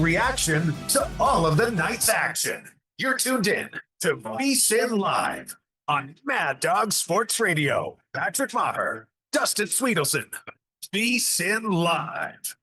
reaction to all of the night's action. You're tuned in to VSiN Live on Mad Dog Sports Radio. Patrick Meagher, Dustin Swedelson, VSiN Live.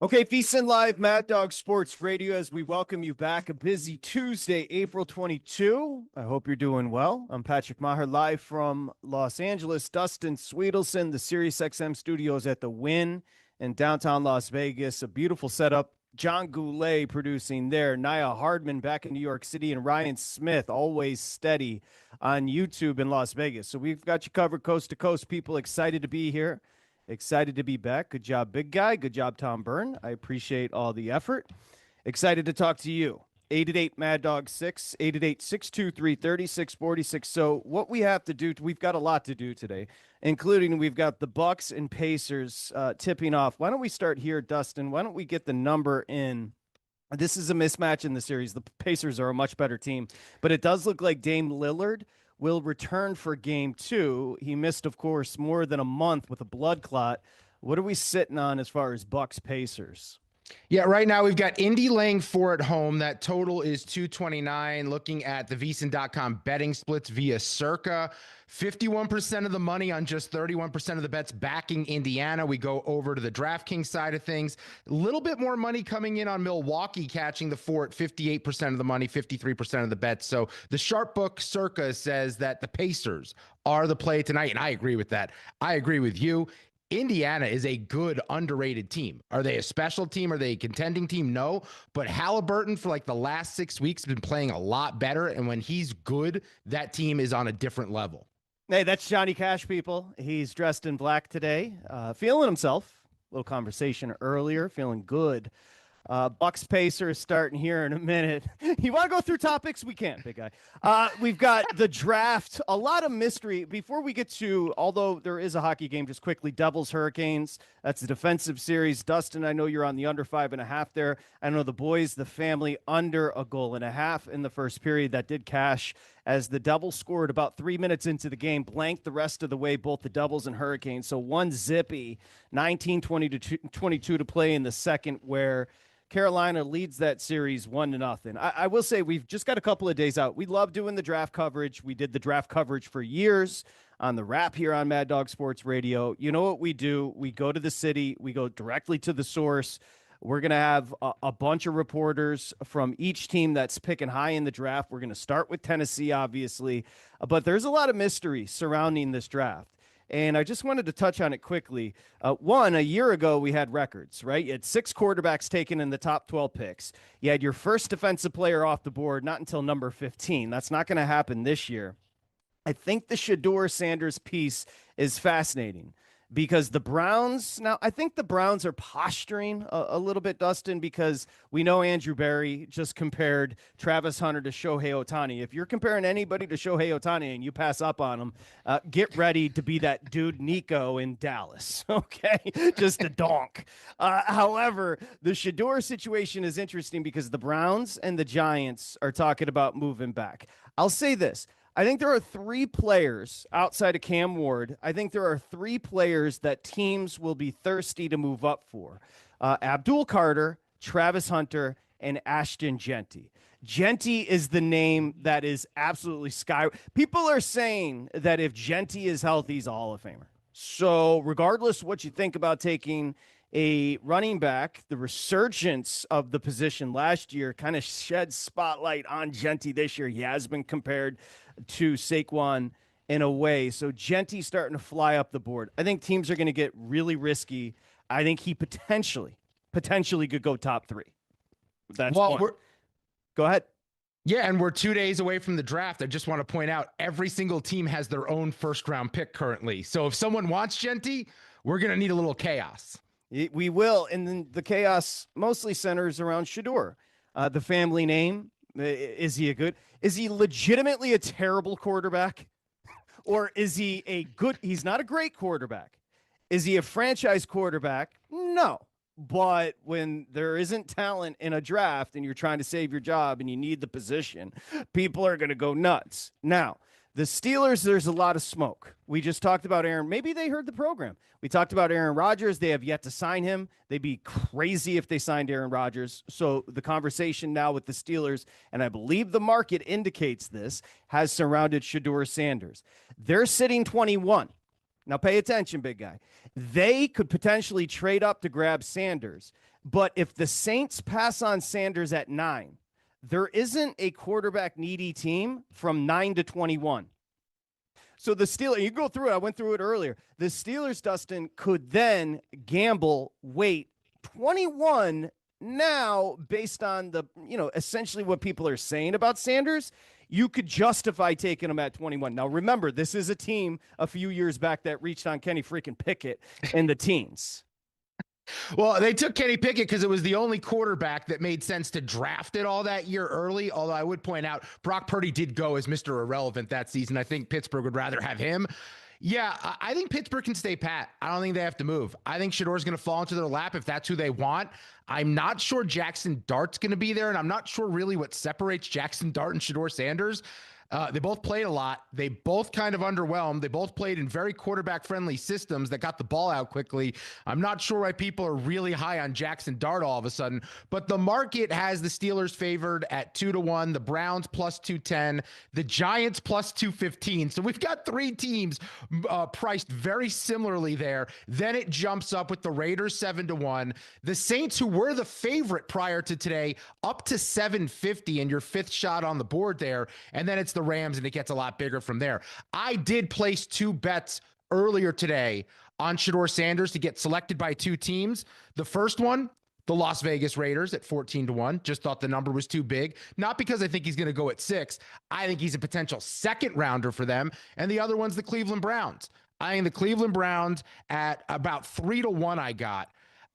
Okay, VSiN Live, Mad Dog Sports Radio, as we welcome you back. A busy Tuesday, April 22. I hope you're doing well. I'm Patrick Meagher, live from Los Angeles. Dustin Swedelson, the SiriusXM studios at the Wynn in downtown Las Vegas. A beautiful setup. John Goulet producing there. Nia Hardman back in New York City. And Ryan Smith, always steady on YouTube in Las Vegas. So we've got you covered coast to coast. People excited to be here. Excited to be back. Good job, big guy. Good job, Tom Byrne. I appreciate all the effort. Excited to talk to you. 888-MAD-DOG-6, 888-623-3646. So what we have to do, we've got a lot to do today, including we've got the Bucks and Pacers tipping off. Why don't we start here, Dustin? Why don't we get the number in? This is a mismatch in the series. The Pacers are a much better team, but it does look like Dame Lillard will return for game 2. He missed, of course, more than a month with a blood clot. What are we sitting on as far as Bucks Pacers? Yeah, right now we've got Indy laying 4 at home. That total is 229. Looking at the VSiN.com betting splits via Circa, 51% of the money on just 31% of the bets backing Indiana. We go over to the DraftKings side of things. A little bit more money coming in on Milwaukee catching the 4 at 58% of the money, 53% of the bets. So the sharp book Circa says that the Pacers are the play tonight, and I agree with that. I agree with you. Indiana is a good, underrated team. Are they a special team? Are they a contending team? No. But Halliburton, for like the last 6 weeks, has been playing a lot better. And when he's good, that team is on a different level. Hey, that's Johnny Cash, people. He's dressed in black today, feeling himself. A little conversation earlier, feeling good. Bucks Pacers starting here in a minute. You want to go through topics? We can, big guy. We've got the draft, a lot of mystery. Before we get to, although there is a hockey game, just quickly, Devils Hurricanes. That's a defensive series. Dustin, I know you're on the under 5.5 there. I know the boys, the family, under 1.5 goals in the first period. That did cash as the Devils scored about 3 minutes into the game, blanked the rest of the way, both the Devils and Hurricanes. So one zippy, 19-20 to play in the second, where Carolina leads that series 1-0. I will say we've just got a couple of days out. We love doing the draft coverage. We did the draft coverage for years on the Wrap here on Mad Dog Sports Radio. You know what we do? We go to the city. We go directly to the source. We're going to have a bunch of reporters from each team that's picking high in the draft. We're going to start with Tennessee, obviously, but there's a lot of mystery surrounding this draft. And I just wanted to touch on it quickly. One, a year ago, we had records, right? You had 6 quarterbacks taken in the top 12 picks. You had your first defensive player off the board, not until number 15. That's not going to happen this year. I think the Shedeur Sanders piece is fascinating because the Browns, now I think the Browns are posturing a little bit, Dustin, because we know Andrew Berry just compared Travis Hunter to Shohei Ohtani. If you're comparing anybody to Shohei Ohtani and you pass up on him, get ready to be that dude Nico in Dallas, okay? Just a donk. However, the Shedeur situation is interesting because the Browns and the Giants are talking about moving back. I'll say this. I think there are 3 players outside of Cam Ward. I think there are 3 players that teams will be thirsty to move up for. Abdul Carter, Travis Hunter, and Ashton Genty. Genty is the name that is absolutely sky. People are saying that if Genty is healthy, he's a Hall of Famer. So regardless of what you think about taking a running back, the resurgence of the position last year kind of shed spotlight on Genty this year. He has been compared to Saquon in a way. So Genty starting to fly up the board. I think teams are going to get really risky. I think he potentially could go top 3. That's one. Go ahead. Yeah, and we're 2 days away from the draft. I just want to point out every single team has their own first-round pick currently. So if someone wants Genty, we're going to need a little chaos. We will, and then the chaos mostly centers around Shedeur. The family name, is he legitimately a terrible quarterback? Or is he he's not a great quarterback. Is he a franchise quarterback? No. But when there isn't talent in a draft and you're trying to save your job and you need the position, people are going to go nuts. Now, The Steelers, there's a lot of smoke. We just talked about Aaron. Maybe they heard the program. We talked about Aaron Rodgers. They have yet to sign him. They'd be crazy if they signed Aaron Rodgers. So the conversation now with the Steelers, and I believe the market indicates this, has surrounded Shedeur Sanders. They're sitting 21. Now pay attention, big guy. They could potentially trade up to grab Sanders. But if the Saints pass on Sanders at 9, there isn't a quarterback needy team from 9 to 21. So the Steelers, you go through it. I went through it earlier. The Steelers, Dustin, could then gamble, wait, 21 now based on the, essentially what people are saying about Sanders. You could justify taking him at 21. Now, remember, this is a team a few years back that reached on Kenny freaking Pickett in the teens. Well, they took Kenny Pickett because it was the only quarterback that made sense to draft it all that year early. Although I would point out Brock Purdy did go as Mr. Irrelevant that season. I think Pittsburgh would rather have him. Yeah, I think Pittsburgh can stay pat. I don't think they have to move. I think Shedeur's going to fall into their lap if that's who they want. I'm not sure Jackson Dart's going to be there, and I'm not sure really what separates Jackson Dart and Shedeur Sanders. They both played a lot. They both kind of underwhelmed. They both played in very quarterback-friendly systems that got the ball out quickly. I'm not sure why people are really high on Jackson Dart all of a sudden, but the market has the Steelers favored at 2-1, the Browns plus 210, the Giants plus 215. So we've got three teams priced very similarly there. Then it jumps up with the Raiders 7-1, the Saints, who were the favorite prior to today, up to 750 and your fifth shot on the board there. And then it's the Rams, and it gets a lot bigger from there. I did place two bets earlier today on Shedeur Sanders to get selected by two teams. The first one, the Las Vegas Raiders at 14-1. Just thought the number was too big. Not because I think he's going to go at 6. I think he's a potential second rounder for them. And the other one's the Cleveland Browns. I think the Cleveland Browns at about 3-1 I got.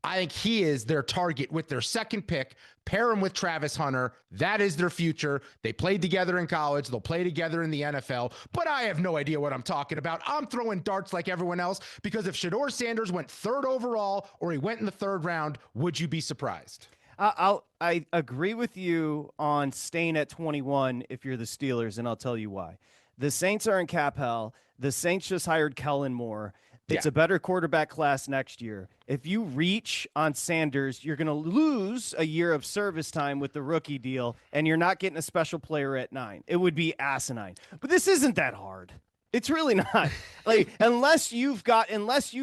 I think he is their target with their second pick. Pair him with Travis Hunter. That is their future. They played together in college. They'll play together in the NFL. But I have no idea what I'm talking about. I'm throwing darts like everyone else because if Shedeur Sanders went 3rd overall or he went in the 3rd round, would you be surprised? I agree with you on staying at 21 if you're the Steelers, and I'll tell you why. The Saints are in cap hell. The Saints just hired Kellen Moore. It's a better quarterback class next year. If you reach on Sanders, you're going to lose a year of service time with the rookie deal, and you're not getting a special player at 9. It would be asinine. But this isn't that hard. It's really not. Unless you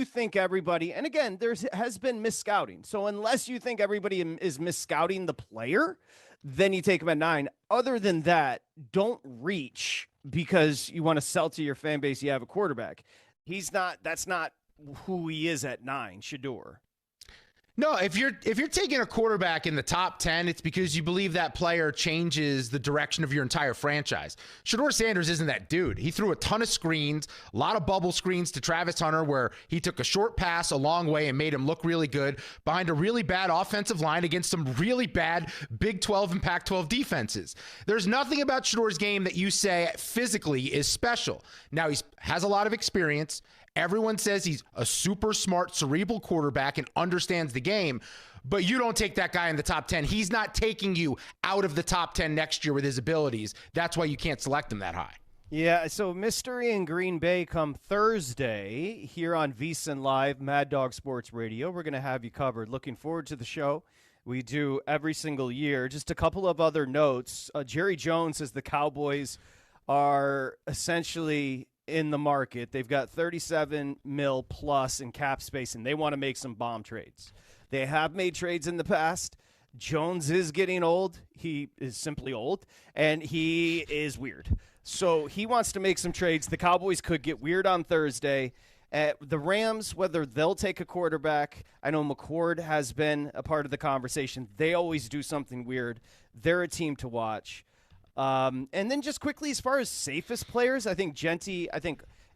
think everybody, and again, has been misscouting. So unless you think everybody is misscouting the player, then you take him at 9. Other than that, don't reach because you want to sell to your fan base you have a quarterback. That's not who he is at 9, Shedeur. No, if you're taking a quarterback in the top 10, it's because you believe that player changes the direction of your entire franchise. Shedeur Sanders isn't that dude. He threw a ton of screens, a lot of bubble screens to Travis Hunter where he took a short pass a long way and made him look really good behind a really bad offensive line against some really bad Big 12 and Pac-12 defenses. There's nothing about Shedeur's game that you say physically is special. Now, he has a lot of experience. Everyone says he's a super smart, cerebral quarterback and understands the game, but you don't take that guy in the top 10. He's not taking you out of the top 10 next year with his abilities. That's why you can't select him that high. Yeah, so mystery in Green Bay come Thursday here on VSiN Live, Mad Dog Sports Radio. We're going to have you covered. Looking forward to the show. We do every single year. Just a couple of other notes. Jerry Jones says the Cowboys are essentially in the market. They've got $37 million plus in cap space, and they want to make some bomb trades. They have made trades in the past. Jones is getting old. He is simply old, and he is weird. So he wants to make some trades. The Cowboys could get weird on Thursday. The Rams, whether they'll take a quarterback, I know McCord has been a part of the conversation. They always do something weird. They're a team to watch. And then just quickly, as far as safest players, I think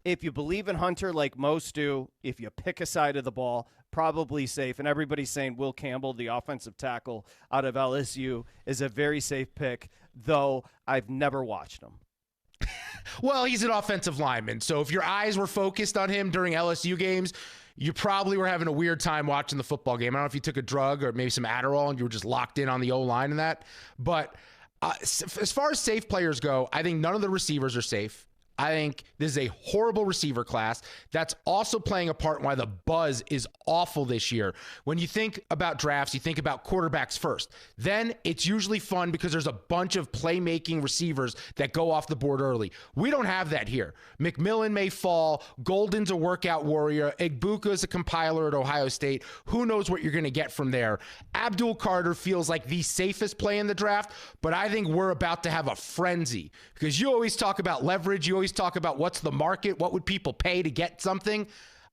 if you believe in Hunter like most do, if you pick a side of the ball, probably safe. And everybody's saying Will Campbell, the offensive tackle out of LSU, is a very safe pick, though I've never watched him. Well, he's an offensive lineman, so if your eyes were focused on him during LSU games, you probably were having a weird time watching the football game. I don't know if you took a drug or maybe some Adderall and you were just locked in on the O-line and that, but as far as safe players go, I think none of the receivers are safe. I think this is a horrible receiver class. That's also playing a part in why the buzz is awful this year. When you think about drafts, you think about quarterbacks first. Then it's usually fun because there's a bunch of playmaking receivers that go off the board early. We don't have that here. McMillan may fall. Golden's a workout warrior. Egbuka's a compiler at Ohio State. Who knows what you're going to get from there? Abdul Carter feels like the safest play in the draft, but I think we're about to have a frenzy because you always talk about leverage. You always talk about what's the market, what would people pay to get something.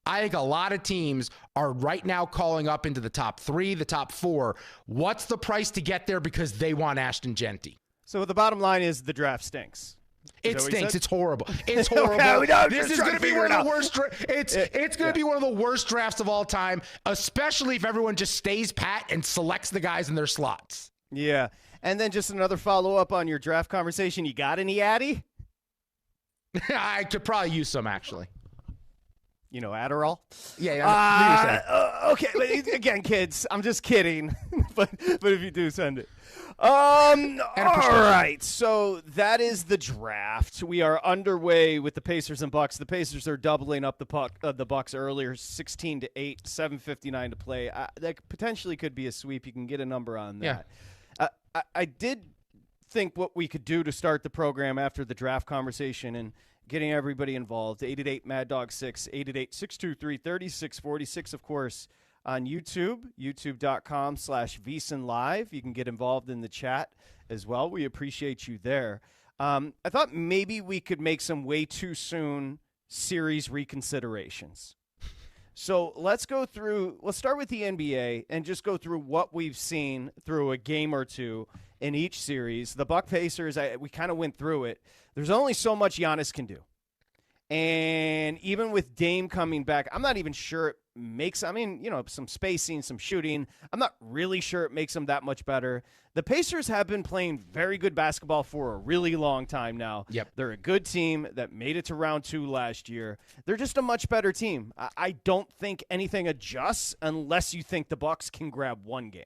I think a lot of teams are right now calling up into the top 3, the top 4. What's the price to get there because they want Ashton Genty? So the bottom line is the draft stinks. It stinks. It's horrible. It's horrible. Okay, this is going to be one of the worst. It's going to be one of the worst drafts of all time, especially if everyone just stays pat and selects the guys in their slots. Yeah. And then just another follow-up on your draft conversation. You got any Addy? I could probably use some, actually. You know, Adderall? Yeah. Okay, but again, kids, I'm just kidding. but if you do, send it. All right, so that is the draft. We are underway with the Pacers and Bucks. The Pacers are doubling up the Bucks earlier, 16-8, 7:59 to play. That potentially could be a sweep. You can get a number on that. Yeah. I did think what we could do to start the program after the draft conversation and getting everybody involved. 888-MAD-DOG-6, 888-623-3646, of course, on YouTube, youtube.com/VSiN Live. You can get involved in the chat as well. We appreciate you there. I thought maybe we could make some way too soon series reconsiderations. So let's start with the NBA and just go through what we've seen through a game or two in each series. The Buck Pacers, we kind of went through it. There's only so much Giannis can do. And even with Dame coming back, I'm not even sure it makes, some spacing, some shooting. I'm not really sure it makes them that much better. The Pacers have been playing very good basketball for a really long time now. Yep. They're a good team that made it to round 2 last year. They're just a much better team. I don't think anything adjusts unless you think the Bucks can grab one game.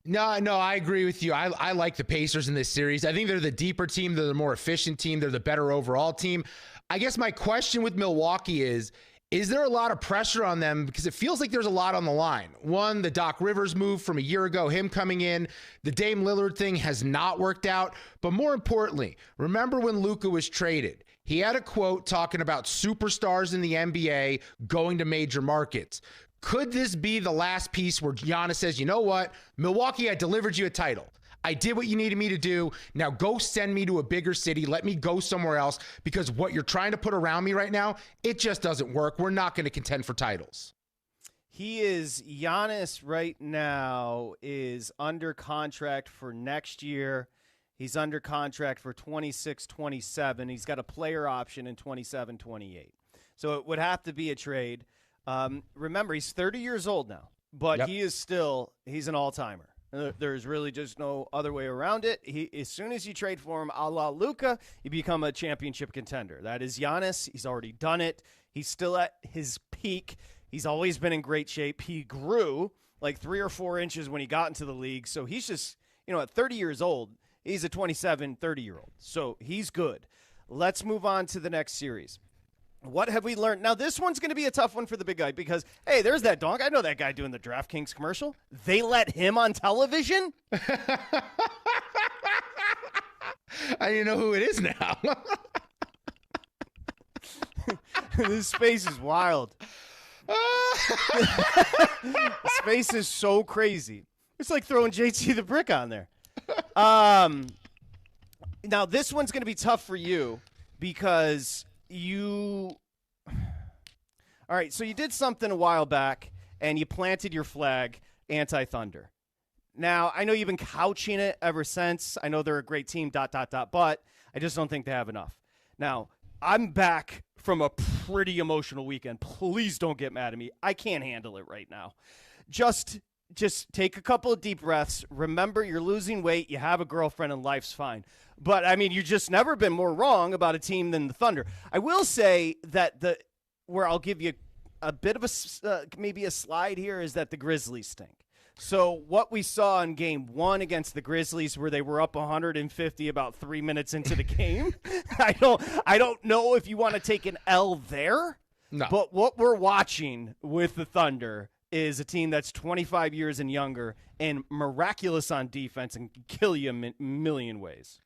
No, I agree with you. I like the Pacers in this series. I think they're the deeper team. They're the more efficient team. They're the better overall team. I guess my question with Milwaukee is there a lot of pressure on them? Because it feels like there's a lot on the line. One, the Doc Rivers move from a year ago, him coming in. The Dame Lillard thing has not worked out. But more importantly, remember when Luka was traded? He had a quote talking about superstars in the NBA going to major markets. Could this be the last piece where Giannis says, you know what, Milwaukee, I delivered you a title. I did what you needed me to do. Now go send me to a bigger city. Let me go somewhere else because what you're trying to put around me right now, it just doesn't work. We're not going to contend for titles. Giannis right now is under contract for next year. He's under contract for 26-27. He's got a player option in 27-28. So it would have to be a trade. Remember, he's 30 years old now, but he's an all-timer. There's really just no other way around it. As soon as you trade for him, a la Luka, you become a championship contender. That is Giannis. He's already done it. He's still at his peak. He's always been in great shape. He grew like 3 or 4 inches when he got into the league. So he's just, at 30 years old, he's a 27, 30-year-old. So he's good. Let's move on to the next series. What have we learned? Now, this one's going to be a tough one for the big guy because, hey, there's that donk. I know that guy doing the DraftKings commercial. They let him on television? I didn't know who it is now. This space is wild. Space is so crazy. It's like throwing JT the Brick on there. Now, this one's going to be tough for you because all right, so you did something a while back, and you planted your flag anti-Thunder. Now, I know you've been couching it ever since. I know they're a great team, ... but I just don't think they have enough. Now, I'm back from a pretty emotional weekend. Please don't get mad at me. I can't handle it right now. Just take a couple of deep breaths. Remember, you're losing weight. You have a girlfriend, and life's fine. But, you've just never been more wrong about a team than the Thunder. I will say that where I'll give you a bit of maybe a slide here is that the Grizzlies stink. So what we saw in game 1 against the Grizzlies, where they were up 150 about 3 minutes into the game, I don't know if you want to take an L there. No. But what we're watching with the Thunder is a team that's 25 years and younger and miraculous on defense and can kill you a million ways.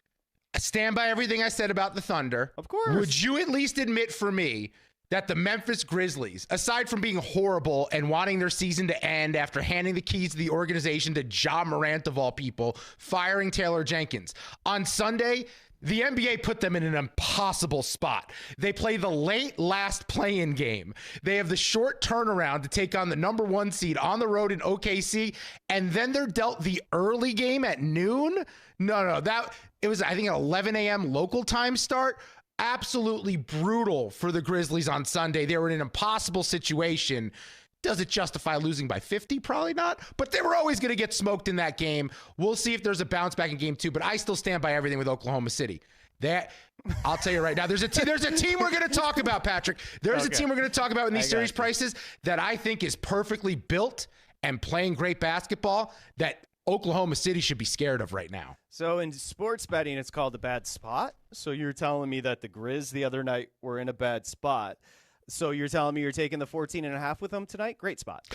I stand by everything I said about the Thunder. Of course. Would you at least admit for me that the Memphis Grizzlies, aside from being horrible and wanting their season to end after handing the keys to the organization to Ja Morant of all people, firing Taylor Jenkins, on Sunday, the NBA put them in an impossible spot. They play the late last play-in game. They have the short turnaround to take on the number 1 seed on the road in OKC, and then they're dealt the early game at noon. No, it was, I think, an 11 a.m. local time start. Absolutely brutal for the Grizzlies on Sunday. They were in an impossible situation. Does it justify losing by 50? Probably not, but they were always going to get smoked in that game. We'll see if there's a bounce back in game 2, but I still stand by everything with Oklahoma City. I'll tell you right now, there's a team we're going to talk about, Patrick. There's a team we're going to talk about in these series prices that I think is perfectly built and playing great basketball that Oklahoma City should be scared of right now. So in sports betting, it's called a bad spot. So you're telling me that the Grizz the other night were in a bad spot. So you're telling me you're taking the 14.5 with them tonight? Great spot.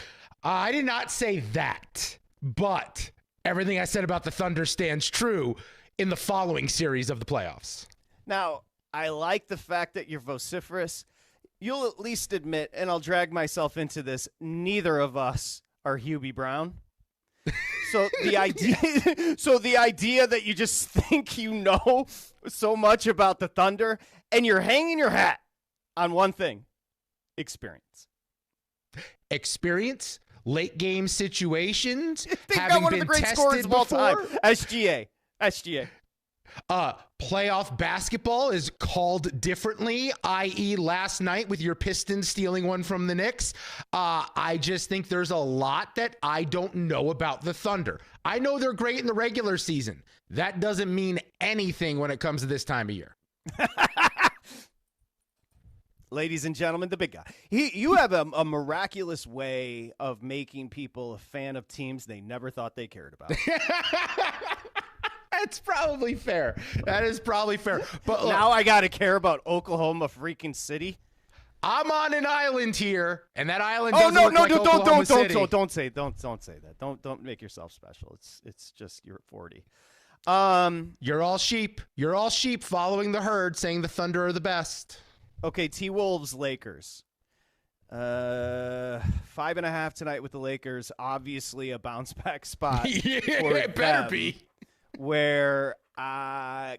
I did not say that, but everything I said about the Thunder stands true in the following series of the playoffs. Now, I like the fact that you're vociferous. You'll at least admit, and I'll drag myself into this, neither of us are Hubie Brown. So the idea that you just think you know so much about the Thunder and you're hanging your hat on one thing. Experience, late game situations, having one been of the great tested scorers of all time. before. SGA. Playoff basketball is called differently, i.e. last night with your Pistons stealing one from the Knicks. I just think there's a lot that I don't know about the Thunder. I know they're great in the regular season. That doesn't mean anything when it comes to this time of year. Ladies and gentlemen, the big guy. You have a miraculous way of making people a fan of teams they never thought they cared about. That's probably fair. That is probably fair. But look, now I got to care about Oklahoma freaking City. I'm on an island here, and that island doesn't look like Oklahoma City. Don't say that. Don't make yourself special. It's just you're 40. You're all sheep. You're all sheep following the herd, saying the Thunder are the best. Okay, T-Wolves, Lakers. 5.5 tonight with the Lakers. Obviously a bounce back spot. Yeah, it better be. Where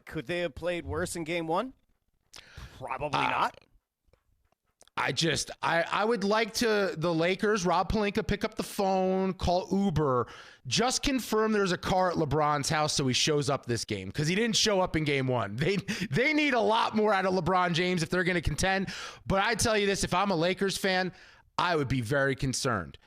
could they have played worse in game 1? Probably not. I would like the Lakers, Rob Pelinka, pick up the phone, call Uber, just confirm there's a car at LeBron's house so he shows up this game, because he didn't show up in game 1. They need a lot more out of LeBron James if they're going to contend. But I tell you this, if I'm a Lakers fan, I would be very concerned.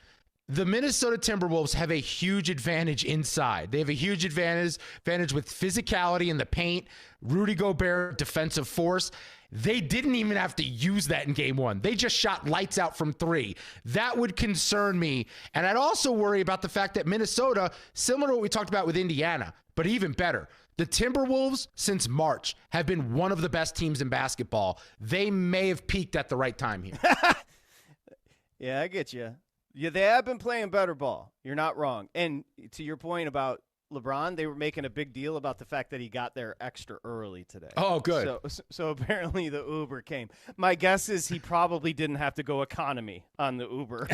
The Minnesota Timberwolves have a huge advantage inside. They have a huge advantage with physicality in the paint, Rudy Gobert, defensive force. They didn't even have to use that in game 1. They just shot lights out from 3. That would concern me. And I'd also worry about the fact that Minnesota, similar to what we talked about with Indiana, but even better, the Timberwolves since March have been one of the best teams in basketball. They may have peaked at the right time here. Yeah, I get you. Yeah, they have been playing better ball. You're not wrong. And to your point about LeBron, they were making a big deal about the fact that he got there extra early today. Oh, good. So apparently the Uber came. My guess is he probably didn't have to go economy on the Uber.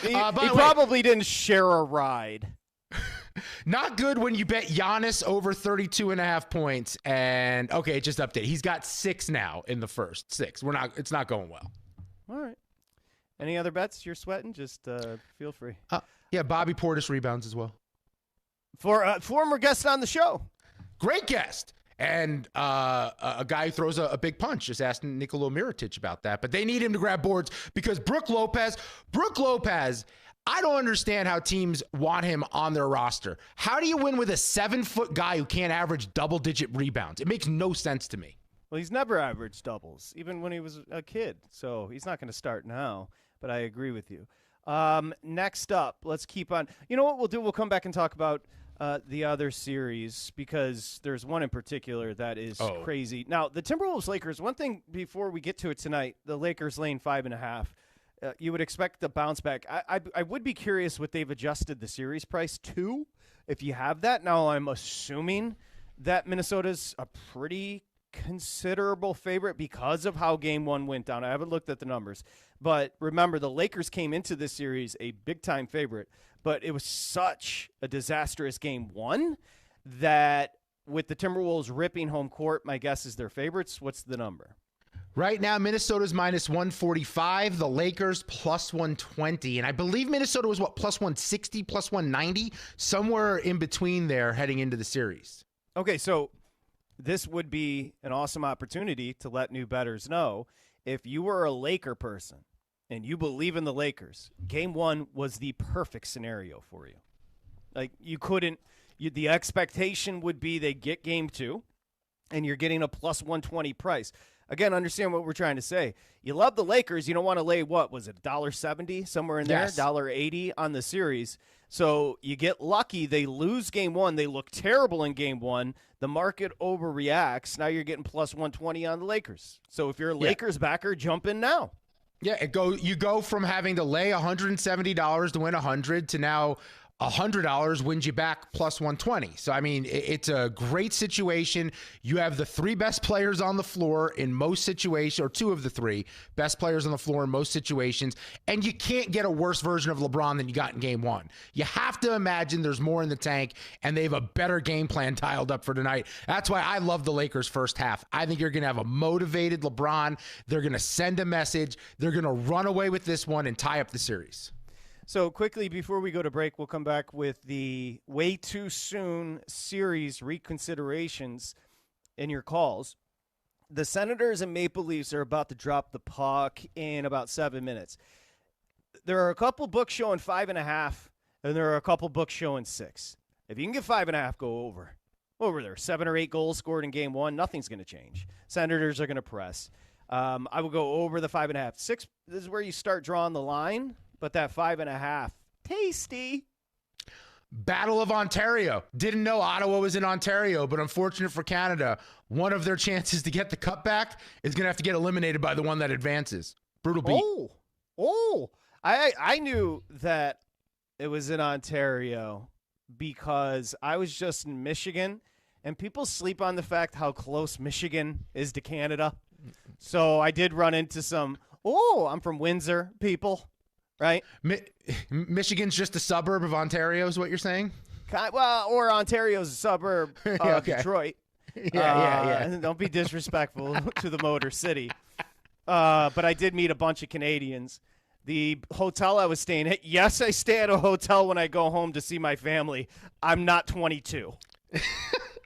he probably didn't share a ride. Not good when you bet Giannis over 32.5 points. And okay, just update. He's got 6 now in the first 6. It's not going well. All right. Any other bets you're sweating? Just feel free. Yeah, Bobby Portis rebounds as well. For a former guest on the show. Great guest. And a guy who throws a big punch. Just asked Nikola Mirotic about that. But they need him to grab boards because Brook Lopez, I don't understand how teams want him on their roster. How do you win with a 7-foot guy who can't average double-digit rebounds? It makes no sense to me. Well, he's never averaged doubles, even when he was a kid. So he's not going to start now. But I agree with you. Next up, let's keep on. You know what we'll do? We'll come back and talk about the other series because there's one in particular that is crazy. Now, the Timberwolves Lakers, one thing before we get to it tonight, the Lakers laying 5.5. You would expect the bounce back. I would be curious what they've adjusted the series price to, if you have that. Now, I'm assuming that Minnesota's a pretty considerable favorite because of how game one went down. I haven't looked at the numbers. But remember, the Lakers came into this series a big-time favorite, but it was such a disastrous game one that with the Timberwolves ripping home court, my guess is they're favorites. What's the number? Right now, Minnesota's minus 145, the Lakers plus 120. And I believe Minnesota was, plus 160, plus 190, somewhere in between there heading into the series. Okay, so this would be an awesome opportunity to let new bettors know if you were a Laker person and you believe in the Lakers, game one was the perfect scenario for you. Like, you couldn't – the expectation would be they get game two, and you're getting a plus 120 price. Again, understand what we're trying to say. You love the Lakers. You don't want to lay, what was it, $1.70, somewhere in there, yes. $1.80 on the series. So you get lucky. They lose game one. They look terrible in game one. The market overreacts. Now you're getting plus 120 on the Lakers. So if you're a Lakers backer, jump in now. Yeah, you go from having to lay $170 to win 100 to now $100 wins you back plus 120. So, I mean, it's a great situation. You have the three best players on the floor in most situations, or two of the three best players on the floor in most situations, and you can't get a worse version of LeBron than you got in game one. You have to imagine there's more in the tank, and they have a better game plan dialed up for tonight. That's why I love the Lakers first half. I think you're going to have a motivated LeBron. They're going to send a message. They're going to run away with this one and tie up the series. So quickly, before we go to break, we'll come back with the way too soon series reconsiderations in your calls. The Senators and Maple Leafs are about to drop the puck in about 7 minutes. There are a couple books showing 5.5, and there are a couple books showing 6. If you can get 5.5, go over. Over there, 7 or 8 goals scored in game one, nothing's going to change. Senators are going to press. I will go over the 5.5. 6, this is where you start drawing the line. But that 5.5, tasty. Battle of Ontario. Didn't know Ottawa was in Ontario, but unfortunate for Canada, one of their chances to get the cup back is going to have to get eliminated by the one that advances. Brutal beat. I knew that it was in Ontario because I was just in Michigan, and people sleep on the fact how close Michigan is to Canada. So I did run into some, I'm from Windsor people. Right? Michigan's just a suburb of Ontario is what you're saying? Well, or Ontario's a suburb of Detroit. Yeah. Don't be disrespectful to the Motor City. But I did meet a bunch of Canadians. The hotel I was staying at, yes, I stay at a hotel when I go home to see my family. I'm not 22.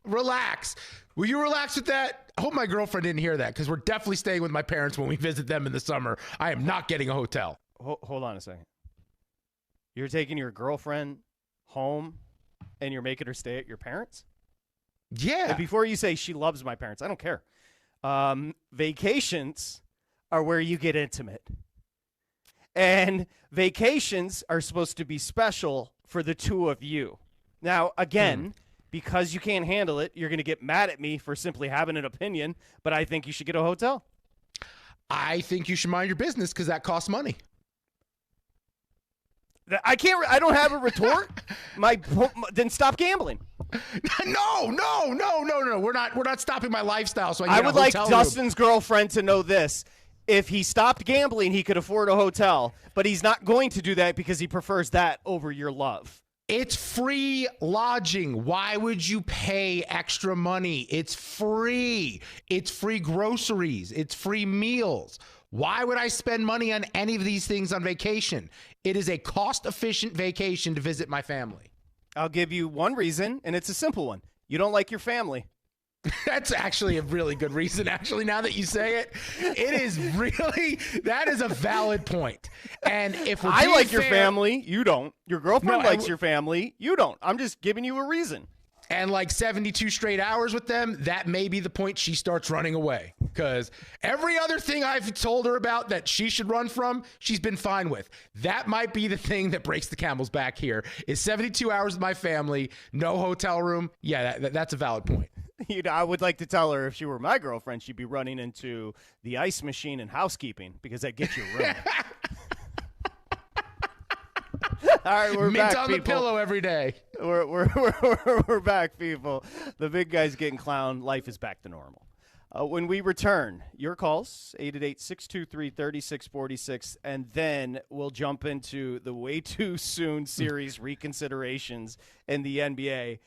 Relax. Will you relax with that? I hope my girlfriend didn't hear that because we're definitely staying with my parents when we visit them in the summer. I am not getting a hotel. Hold on a second. You're taking your girlfriend home and you're making her stay at your parents'? Yeah. And before you say she loves my parents, I don't care. Vacations are where you get intimate. And vacations are supposed to be special for the two of you. Now, again, because you can't handle it, you're going to get mad at me for simply having an opinion, but I think you should get a hotel. I think you should mind your business because that costs money. I don't have a retort. Then stop gambling. No. We're not stopping my lifestyle. So I would like Dustin's girlfriend to know this. If he stopped gambling, he could afford a hotel, but he's not going to do that because he prefers that over your love. It's free lodging. Why would you pay extra money? It's free. It's free groceries. It's free meals. Why would I spend money on any of these things on vacation? It is a cost-efficient vacation to visit my family. I'll give you one reason, and it's a simple one. You don't like your family. That's actually a really good reason, actually, now that you say it. That is a valid point. And if I like your family, you don't. Your girlfriend likes your family, you don't. I'm just giving you a reason. And like 72 straight hours with them, that may be the point she starts running away. because every other thing I've told her about that she should run from, she's been fine with. That might be the thing that breaks the camel's back here is 72 hours with my family, no hotel room. Yeah, that's a valid point. I would like to tell her if she were my girlfriend, she'd be running into the ice machine and housekeeping because that gets you a room. All right, we're Mint back, on people. the pillow every day. We're back, people. The big guy's getting clowned. Life is back to normal. When we return, your calls, 888-623-3646, and then we'll jump into the way too soon series reconsiderations in the NBA.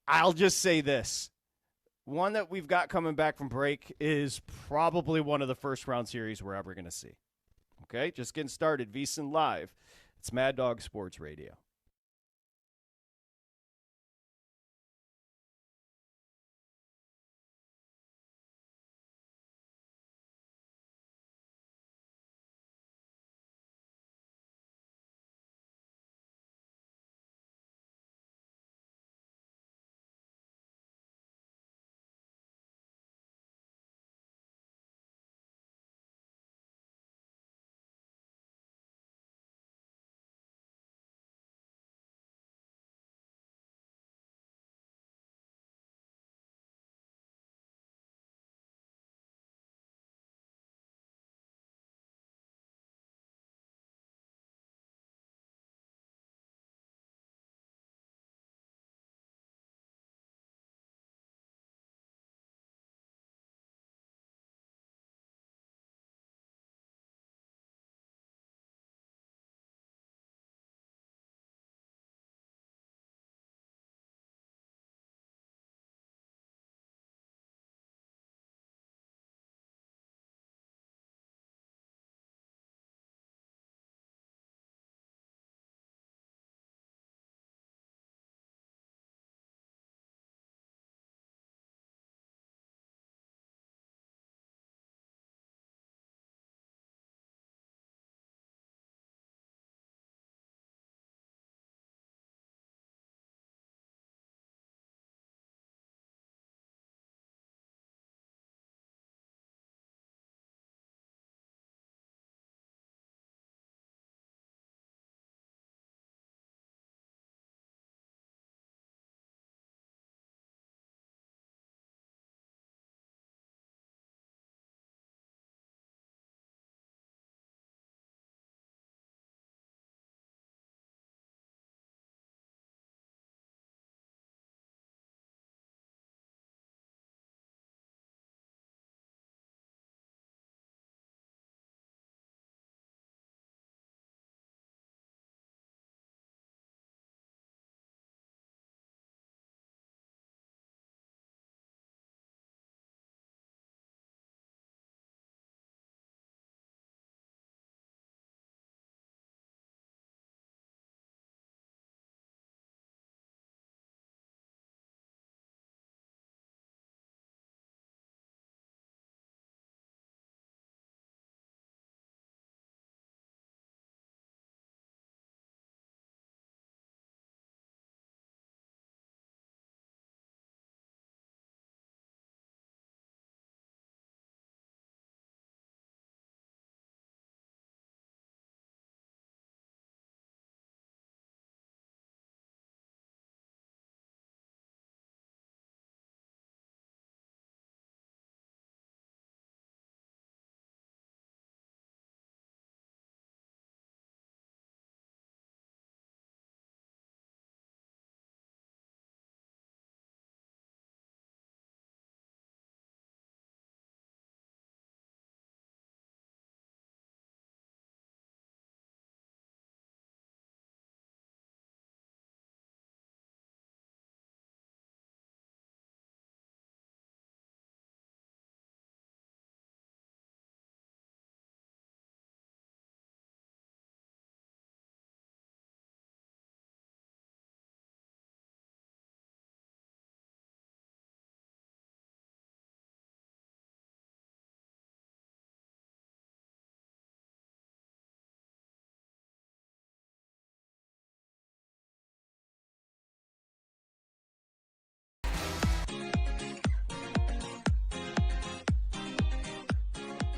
I'll just say this. One that we've got coming back from break is probably one of the first-round series we're ever going to see. Okay, just getting started. VSiN Live. It's Mad Dog Sports Radio.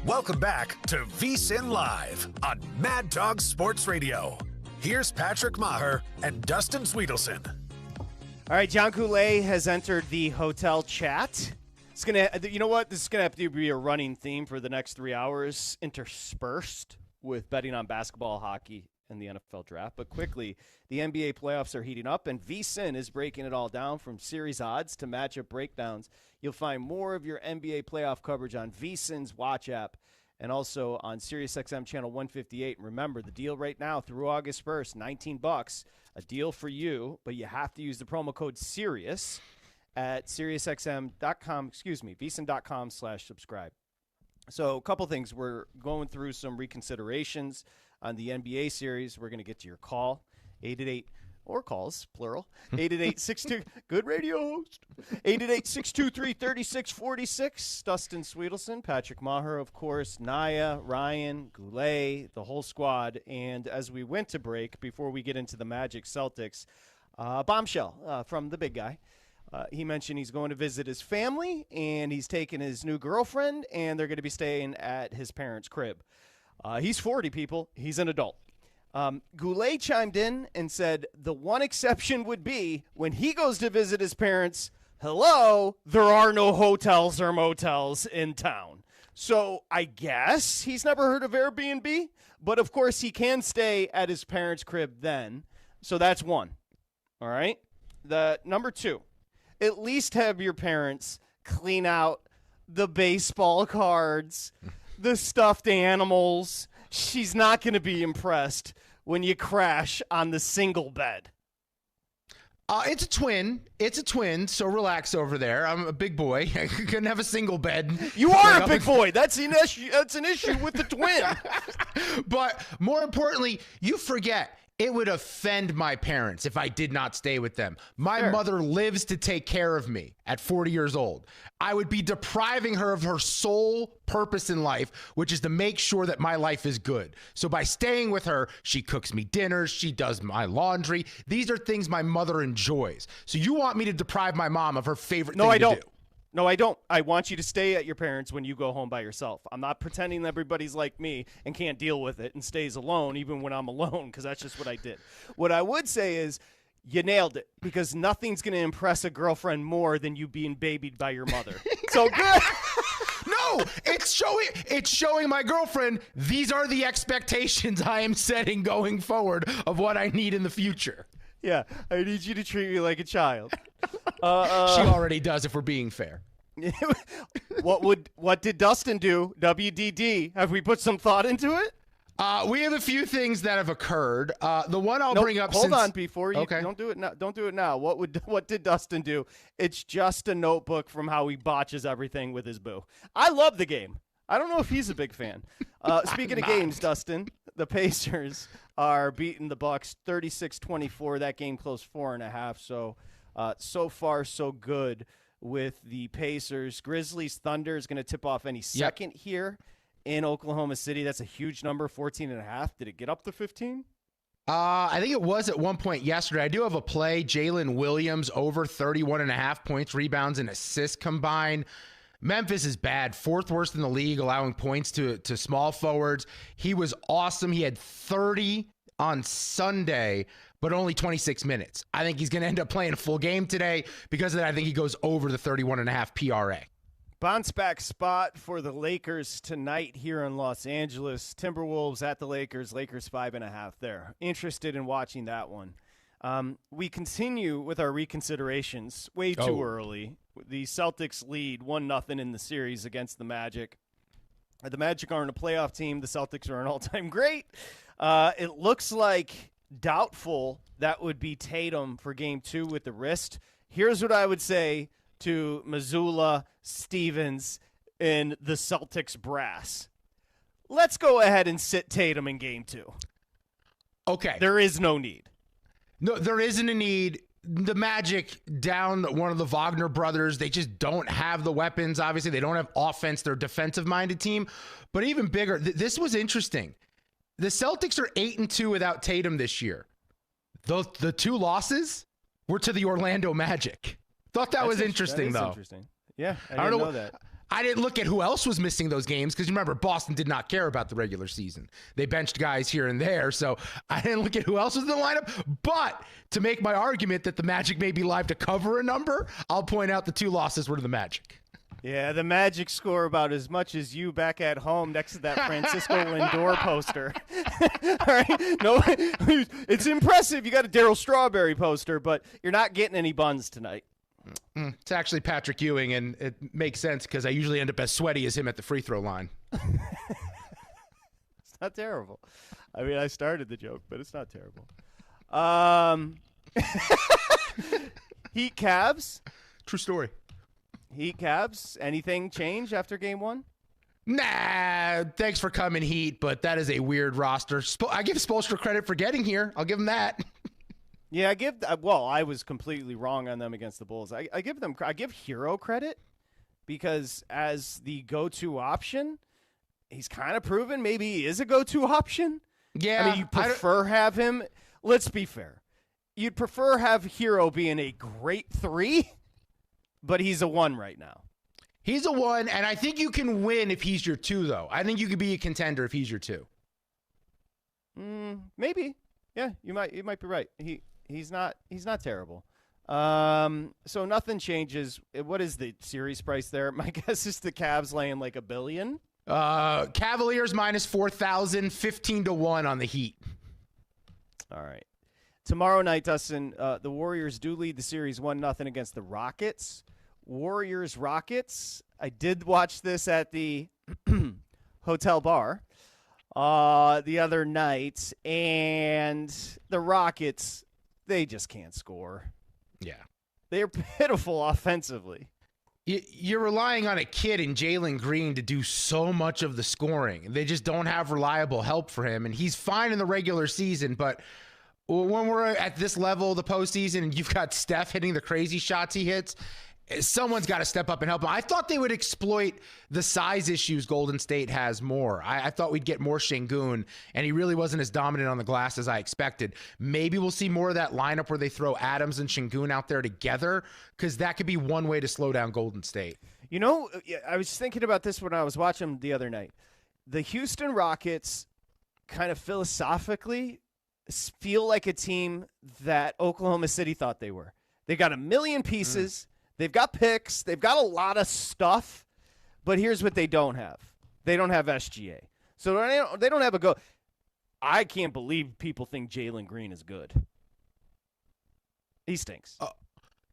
Welcome back to VSiN Live on Mad Dog Sports Radio. Here's Patrick Meagher and Dustin Swedelson. All right, John Goulet has entered the hotel chat. It's gonna, you know what? This is gonna have to be a running theme for the next 3 hours, interspersed with betting on basketball, hockey, and the NFL draft. But quickly, the NBA playoffs are heating up, and VSiN is breaking it all down from series odds to matchup breakdowns. You'll find more of your NBA playoff coverage on VSiN's Watch app and also on SiriusXM channel 158. And remember, the deal right now through August 1st, $19, a deal for you, but you have to use the promo code SIRIUS at SiriusXM.com, VSiN.com/subscribe. So a couple things. We're going through some reconsiderations on the NBA series. We're going to get to your call, 888, or calls, plural, 888-62, good radio host, 888-623-3646. Dustin Swedelson, Patrick Meagher, of course, Naya, Ryan, Goulet, the whole squad. And as we went to break, before we get into the Magic Celtics, bombshell from the big guy. He mentioned he's going to visit his family, and he's taking his new girlfriend, and they're going to be staying at his parents' crib. He's 40, people. He's an adult. Goulet chimed in and said the one exception would be when he goes to visit his parents, hello, there are no hotels or motels in town. So I guess he's never heard of Airbnb, but of course he can stay at his parents' crib then. So that's one. All right. The number two, at least have your parents clean out the baseball cards, the stuffed animals. She's not going to be impressed when you crash on the single bed. It's a twin. It's a twin, so relax over there. I'm a big boy. I couldn't have a single bed. You are a big boy. That's an issue. That's an issue with the twin. But more importantly, you forget. It would offend my parents if I did not stay with them. My mother lives to take care of me at 40 years old. I would be depriving her of her sole purpose in life, which is to make sure that my life is good. So by staying with her, she cooks me dinners, she does my laundry. These are things my mother enjoys. So you want me to deprive my mom of her favorite thing to do? No, I don't. I want you to stay at your parents when you go home by yourself. I'm not pretending everybody's like me and can't deal with it and stays alone even when I'm alone, because that's just what I did. What I would say is you nailed it, because nothing's going to impress a girlfriend more than you being babied by your mother. So good. No, it's showing my girlfriend these are the expectations I am setting going forward of what I need in the future. Yeah, I need you to treat me like a child. She already does, if we're being fair. What did Dustin do? WDD. Have we put some thought into it? We have a few things that have occurred. The one I'll bring up. Hold on, before you don't do it now. Don't do it now. What did Dustin do? It's just a notebook from how he botches everything with his boo. I love the game. I don't know if he's a big fan. Speaking of games, Dustin, the Pacers are beating the Bucks 36-24. That game closed 4.5. So far, so good with the Pacers. Grizzlies Thunder is going to tip off any second here in Oklahoma City. That's a huge number, 14.5. Did it get up to 15? I think it was at one point yesterday. I do have a play. Jalen Williams over 31.5 points, rebounds, and assists combined. Memphis is bad, fourth worst in the league, allowing points to small forwards. He was awesome. He had 30 on Sunday, but only 26 minutes. I think he's going to end up playing a full game today. Because of that, I think he goes over the 31.5 PRA. Bounce back spot for the Lakers tonight here in Los Angeles. Timberwolves at the Lakers. Lakers 5.5 there. Interested in watching that one. We continue with our reconsiderations way too early. The Celtics lead 1-0 in the series against the Magic. The Magic aren't a playoff team. The Celtics are an all-time great. It looks like doubtful that would be Tatum for game 2 with the wrist. Here's what I would say to Mazzulla, Stevens, and the Celtics brass. Let's go ahead and sit Tatum in game 2. Okay. There is no need. No, there isn't a need. The Magic down one of the Wagner brothers. They just don't have the weapons. Obviously, they don't have offense. They're a defensive-minded team. But even bigger, this was interesting. The Celtics are 8-2 without Tatum this year. The 2 losses were to the Orlando Magic. Thought that was interesting, though. Interesting. Yeah, I didn't know that. I didn't look at who else was missing those games because remember, Boston did not care about the regular season. They benched guys here and there, so I didn't look at who else was in the lineup. But to make my argument that the Magic may be live to cover a number, I'll point out the 2 losses were to the Magic. Yeah, the Magic score about as much as you back at home next to that Francisco Lindor poster. All right, no, it's impressive. You got a Darryl Strawberry poster, but you're not getting any buns tonight. It's actually Patrick Ewing, and it makes sense because I usually end up as sweaty as him at the free throw line. It's not terrible. I mean, I started the joke, but it's not terrible. Heat Cavs. True story. Heat Cavs. Anything change after game 1? Nah, thanks for coming, Heat, but that is a weird roster. I give Spoelstra credit for getting here. I'll give him that. Yeah, I was completely wrong on them against the Bulls. I give Hero credit because as the go-to option, he's kind of proven maybe he is a go-to option. Yeah. I mean, you prefer have him. Let's be fair. You'd prefer have Hero being a great 3, but he's a 1 right now. He's a 1, and I think you can win if he's your 2, though. I think you could be a contender if he's your 2. Maybe. Yeah, you might be right. He's not terrible. So nothing changes. What is the series price there? My guess is the Cavs laying like $1 billion. Cavaliers minus 4,000, 15-1 on the Heat. All right. Tomorrow night, Dustin, the Warriors do lead the series 1-0 against the Rockets. Warriors-Rockets. I did watch this at the hotel bar the other night, and the Rockets, they just can't score. Yeah. They're pitiful offensively. You're relying on a kid in Jalen Green to do so much of the scoring. They just don't have reliable help for him, and he's fine in the regular season, but when we're at this level of the postseason and you've got Steph hitting the crazy shots he hits, someone's got to step up and help him. I thought they would exploit the size issues Golden State has more. I thought we'd get more Şengün, and he really wasn't as dominant on the glass as I expected. Maybe we'll see more of that lineup where they throw Adams and Şengün out there together, because that could be one way to slow down Golden State. You know, I was thinking about this when I was watching the other night. The Houston Rockets kind of philosophically feel like a team that Oklahoma City thought they were. They got 1 million pieces. They've got picks. They've got a lot of stuff. But here's what they don't have. They don't have SGA. So they don't have a go. I can't believe people think Jalen Green is good. He stinks.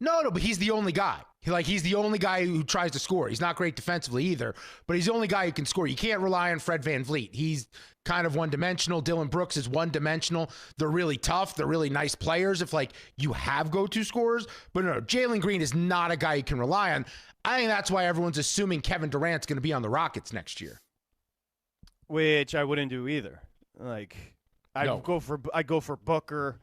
No, but he's the only guy. He's the only guy who tries to score. He's not great defensively either, but he's the only guy who can score. You can't rely on Fred VanVleet. He's kind of one-dimensional. Dylan Brooks is one-dimensional. They're really tough. They're really nice players if, you have go-to scorers. But no, Jalen Green is not a guy you can rely on. I think that's why everyone's assuming Kevin Durant's going to be on the Rockets next year. Which I wouldn't do either. I'd go for Booker.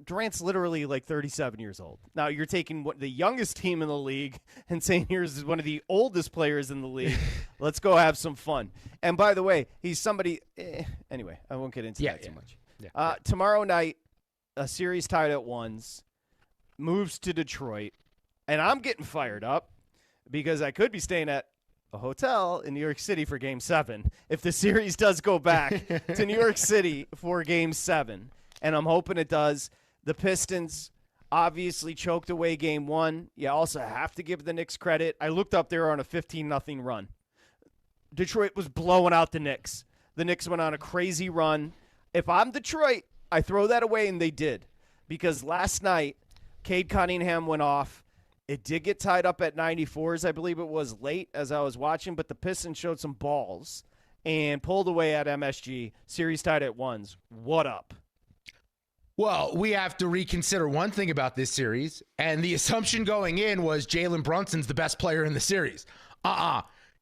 Durant's literally 37 years old. Now you're taking the youngest team in the league and saying here's one of the oldest players in the league. Let's go have some fun. And by the way, he's somebody. Anyway, I won't get into that too much. Yeah. Tomorrow night, a series tied at 1s, moves to Detroit, and I'm getting fired up because I could be staying at a hotel in New York City for Game 7 if the series does go back to New York City for Game 7. And I'm hoping it does. The Pistons obviously choked away Game 1. You also have to give the Knicks credit. I looked up, they were on a 15-0 run. Detroit was blowing out the Knicks. The Knicks went on a crazy run. If I'm Detroit, I throw that away, and they did. Because last night, Cade Cunningham went off. It did get tied up at 94s, I believe it was late as I was watching, but the Pistons showed some balls and pulled away at MSG. Series tied at 1s. What up? Well, we have to reconsider one thing about this series, and the assumption going in was Jalen Brunson's the best player in the series.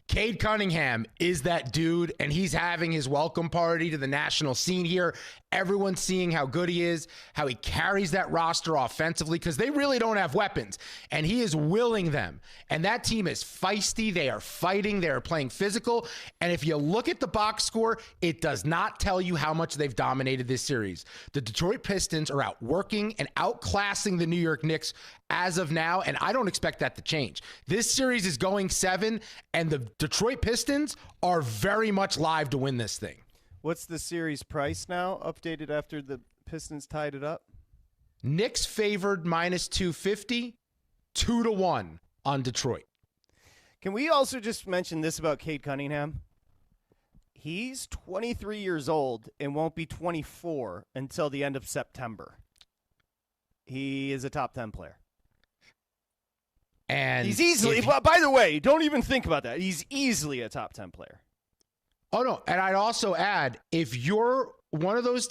Cade Cunningham is that dude, and he's having his welcome party to the national scene here. Everyone's seeing how good he is, how he carries that roster offensively, because they really don't have weapons, and he is willing them. And that team is feisty. They are fighting. They are playing physical. And if you look at the box score, it does not tell you how much they've dominated this series. The Detroit Pistons are outworking and outclassing the New York Knicks as of now, and I don't expect that to change. This series is going 7, and the Detroit Pistons are very much live to win this thing. What's the series price now, updated after the Pistons tied it up? Knicks favored -250, 2-1 on Detroit. Can we also just mention this about Cade Cunningham? He's 23 years old and won't be 24 until the end of September. He is a top 10 player. And he's easily, by the way, don't even think about that. He's easily a top 10 player. Oh, no. And I'd also add, if you're one of those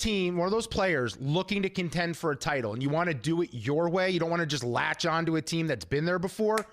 players looking to contend for a title and you want to do it your way, you don't want to just latch onto a team that's been there before,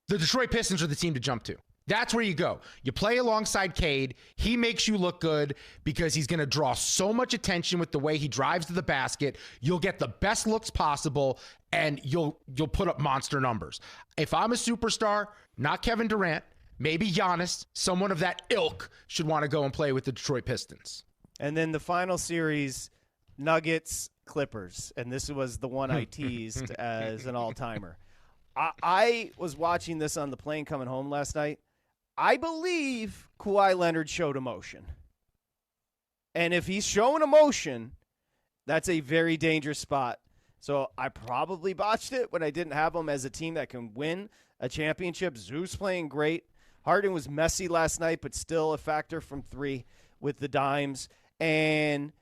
the Detroit Pistons are the team to jump to. That's where you go. You play alongside Cade. He makes you look good because he's going to draw so much attention with the way he drives to the basket. You'll get the best looks possible, and you'll put up monster numbers. If I'm a superstar, not Kevin Durant, maybe Giannis, someone of that ilk should want to go and play with the Detroit Pistons. And then the final series, Nuggets, Clippers. And this was the one I teased as an all-timer. I was watching this on the plane coming home last night. I believe Kawhi Leonard showed emotion. And if he's showing emotion, that's a very dangerous spot. So I probably botched it when I didn't have him as a team that can win a championship. Zeus playing great. Harden was messy last night, but still a factor from 3 with the dimes. And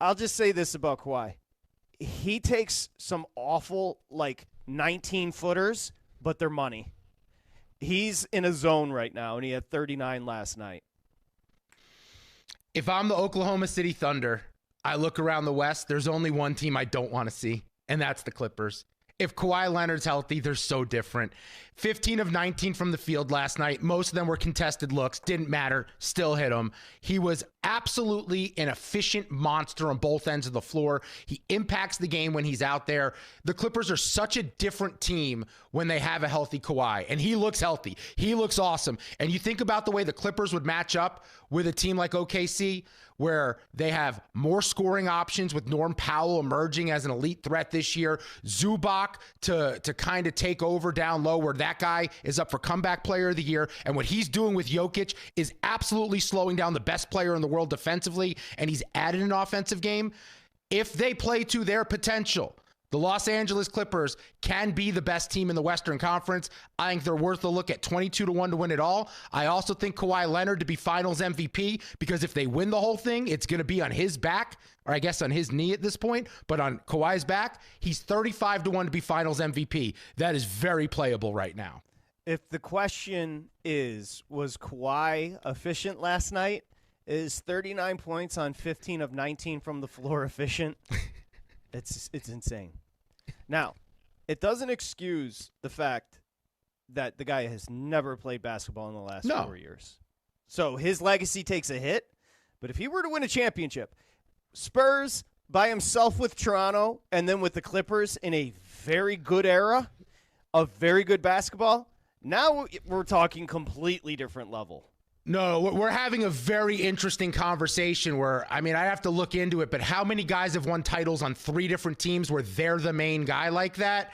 I'll just say this about Kawhi. He takes some awful, 19-footers, but they're money. He's in a zone right now, and he had 39 last night. If I'm the Oklahoma City Thunder, I look around the West, there's only one team I don't want to see, and that's the Clippers. If Kawhi Leonard's healthy, they're so different. 15 of 19 from the field last night. Most of them were contested looks. Didn't matter. Still hit him. He was absolutely an efficient monster on both ends of the floor. He impacts the game when he's out there. The Clippers are such a different team when they have a healthy Kawhi, and he looks healthy. He looks awesome. And you think about the way the Clippers would match up with a team like OKC, where they have more scoring options with Norm Powell emerging as an elite threat this year. Zubac to kind of take over down low, where that guy is up for comeback player of the year. And what he's doing with Jokic is absolutely slowing down the best player in the world defensively, and he's added an offensive game. If they play to their potential, the Los Angeles Clippers can be the best team in the Western Conference. I think they're worth a look at 22-1 to win it all. I also think Kawhi Leonard to be Finals MVP, because if they win the whole thing, it's going to be on his back, or I guess on his knee at this point, but on Kawhi's back. He's 35-1 to be Finals MVP. That is very playable right now. If the question is, was Kawhi efficient last night? Is 39 points on 15 of 19 from the floor efficient? It's insane. Now, it doesn't excuse the fact that the guy has never played basketball in the last 4 years. So his legacy takes a hit. But if he were to win a championship, Spurs by himself with Toronto and then with the Clippers in a very good era of very good basketball, now we're talking completely different level. No, we're having a very interesting conversation where, I have to look into it, but how many guys have won titles on 3 different teams where they're the main guy like that?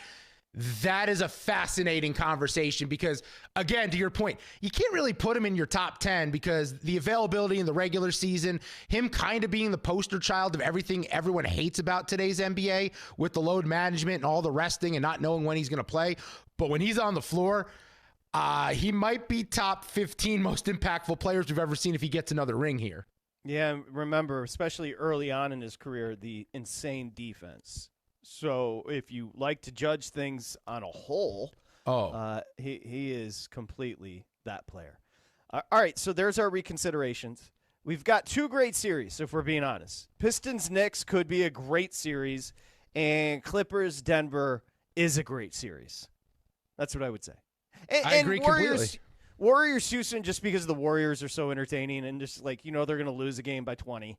That is a fascinating conversation because, again, to your point, you can't really put him in your top 10 because the availability in the regular season, him kind of being the poster child of everything everyone hates about today's NBA with the load management and all the resting and not knowing when he's going to play. But when he's on the floor, he might be top 15 most impactful players we've ever seen if he gets another ring here. Yeah, remember, especially early on in his career, the insane defense. So if you like to judge things on a whole, he is completely that player. All right, so there's our reconsiderations. We've got 2 great series, if we're being honest. Pistons-Knicks could be a great series, and Clippers-Denver is a great series. That's what I would say. I agree completely. Warriors-Houston, just because the Warriors are so entertaining and just they're going to lose a game by 20.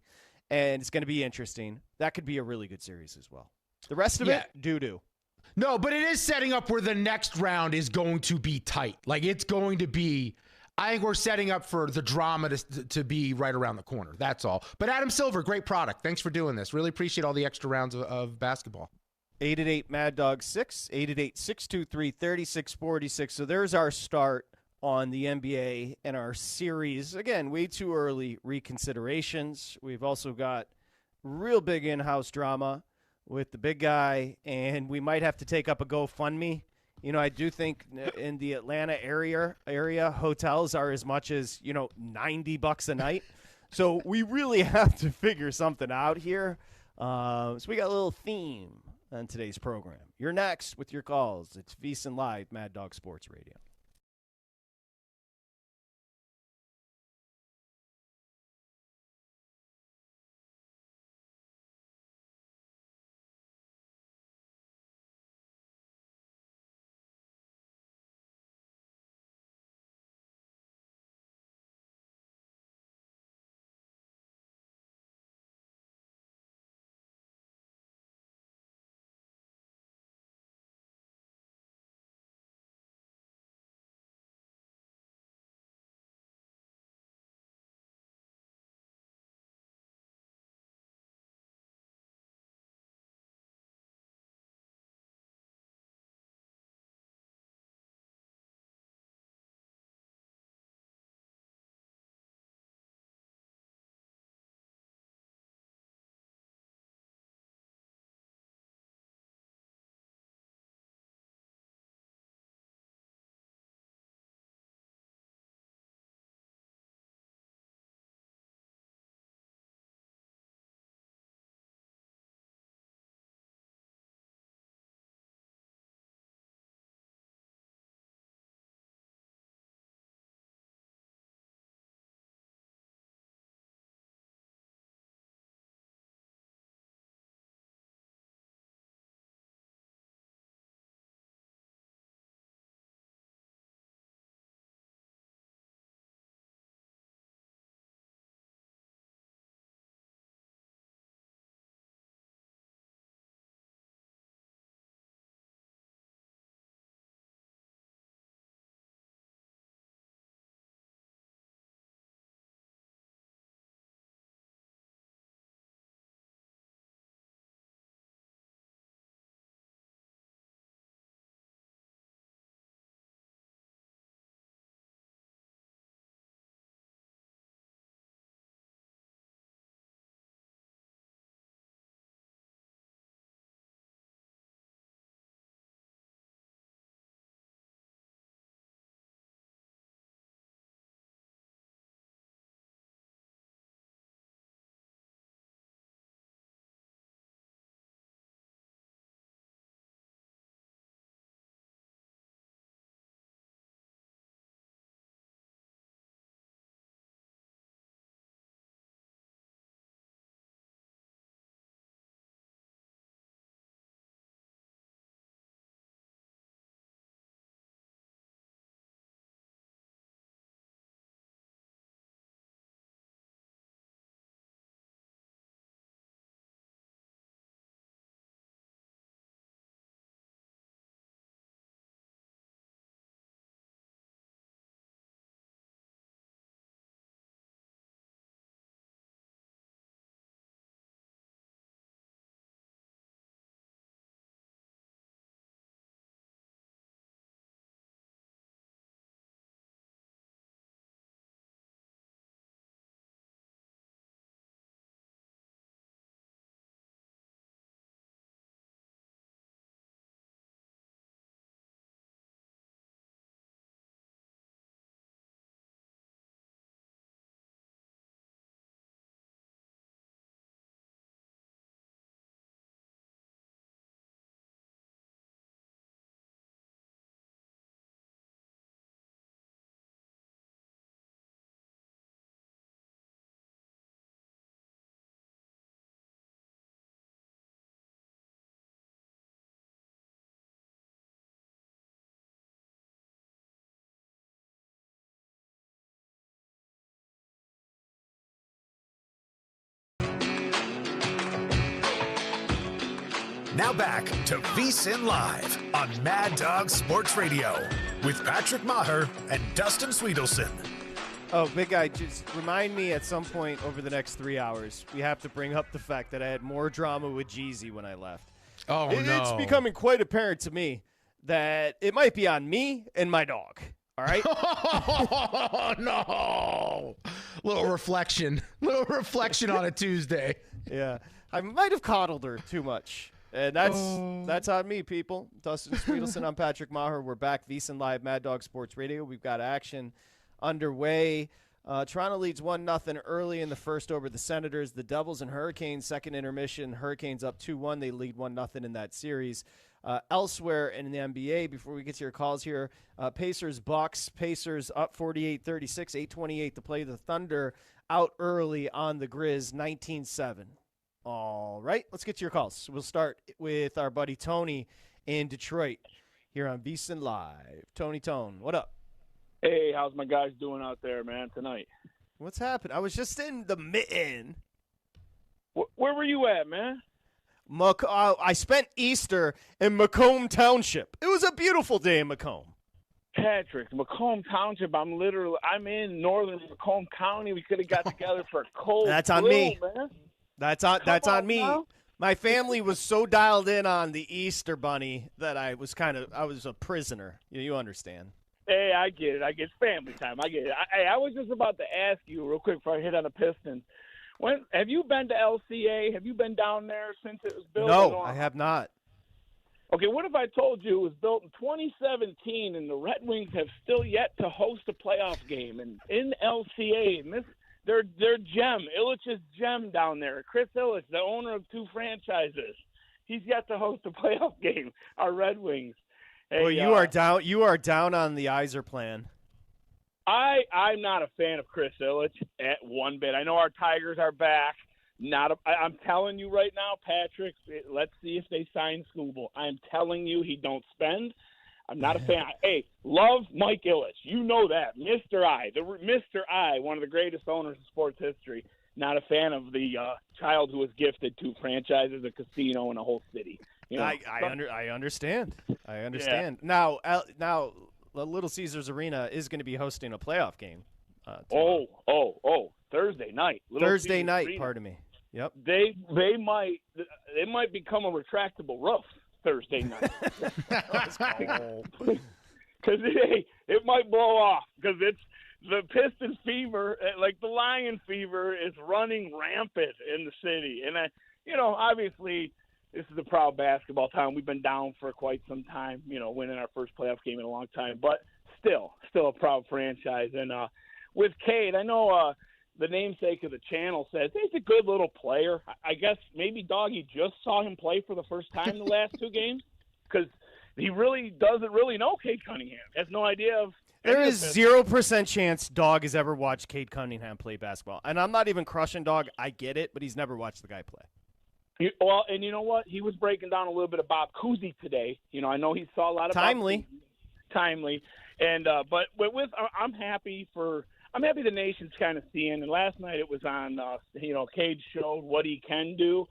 and it's going to be interesting. That could be a really good series as well. The rest of it, doo-doo. No, but it is setting up where the next round is going to be tight. Like, it's going to be, I think we're setting up for the drama to be right around the corner. That's all. But Adam Silver, great product. Thanks for doing this. Really appreciate all the extra rounds of basketball. 888 Mad Dog 6, 888-623-3646. So there's our start on the NBA and our series. Again, way too early reconsiderations. We've also got real big in-house drama with the big guy, and we might have to take up a GoFundMe. You know, I do think in the Atlanta area hotels are as much as, $90 a night. So we really have to figure something out here. So we got a little theme on today's program. You're next with your calls. It's VSiN Live, Mad Dog Sports Radio. Now back to VSiN Live on Mad Dog Sports Radio with Patrick Meagher and Dustin Swedelson. Oh, big guy, just remind me at some point over the next 3 hours, we have to bring up the fact that I had more drama with Jeezy when I left. Oh, no. It's becoming quite apparent to me that it might be on me and my dog. All right? Oh, no. Little reflection on a Tuesday. Yeah. I might have coddled her too much. And that's on me, people. Dustin Swedelson, I'm Patrick Meagher. We're back, VSiN Live, Mad Dog Sports Radio. We've got action underway. Toronto leads 1-0 early in the first over the Senators. The Devils and Hurricanes, second intermission. Hurricanes up 2-1. They lead 1-0 in that series. Elsewhere in the NBA, before we get to your calls here, Pacers, Bucks. Pacers up 48-36, 8:28 to play. The Thunder out early on the Grizz, 19-7. All right, let's get to your calls. We'll start with our buddy Tony in Detroit here on VSiN Live. Tony Tone, what up? Hey, how's my guys doing out there, man, tonight? What's happened? I was just in the mitten. Where were you at, man? I spent Easter in Macomb Township. It was a beautiful day in Macomb. Patrick, Macomb Township, I'm in northern Macomb County. We could have got together for a cold That's on brew, me. Man. That's on me. Now. My family was so dialed in on the Easter Bunny that I was a prisoner. You understand. Hey, I get it. It's family time. I get it. I was just about to ask you real quick before I hit on the Pistons. Have you been to LCA? Have you been down there since it was built? No, I have not. Okay, what if I told you it was built in 2017 and the Red Wings have still yet to host a playoff game in LCA? And they're gem, Illich's gem down there. Chris Illich, the owner of 2 franchises, he's yet to host a playoff game. Our Red Wings. Hey, well, you are down on the Iser plan. I'm not a fan of Chris Illich at one bit. I know our Tigers are back. I'm telling you right now, Patrick, let's see if they sign Scooble. I'm telling you he don't spend. I'm not a fan. Hey, love Mike Illich. You know that. Mr. I, one of the greatest owners in sports history. Not a fan of the child who was gifted 2 franchises, a casino, and a whole city. You know, I understand. Yeah. Now, the Little Caesars Arena is going to be hosting a playoff game. Thursday night. Thursday night, Arena. pardon me. Yep. They might become a retractable roof Thursday night. Because it might blow off because it's the Pistons fever, like the Lion fever, is running rampant in the city. And obviously, this is a proud basketball town. We've been down for quite some time, winning our first playoff game in a long time, but still a proud franchise. And with Cade, I know the namesake of the channel says he's a good little player. I guess maybe Doggy just saw him play for the first time the last 2 games because he really doesn't really know Cade Cunningham. Has no idea of. There is 0% chance Dog has ever watched Cade Cunningham play basketball. And I'm not even crushing Dog. I get it, but he's never watched the guy play. Well, and you know what? He was breaking down a little bit of Bob Cousy today. I know he saw a lot of timely. And but I'm happy the nation's kind of seeing. And last night it was on. Cade showed what he can do.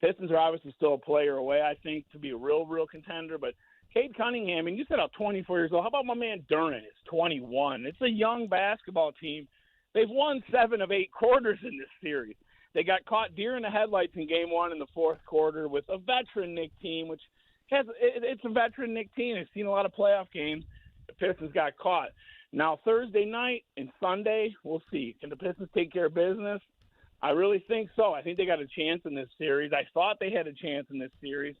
Pistons are obviously still a player away, I think, to be a real contender. But Cade Cunningham, and you said 24 years old. How about my man Duran? It's 21. It's a young basketball team. They've won 7 of 8 quarters in this series. They got caught deer in the headlights in game 1 in the 4th quarter with a veteran Knick team, which it's a veteran Knick team. They've seen a lot of playoff games. The Pistons got caught. Now, Thursday night and Sunday, we'll see. Can the Pistons take care of business? I really think so. I think they got a chance in this series. I thought they had a chance in this series,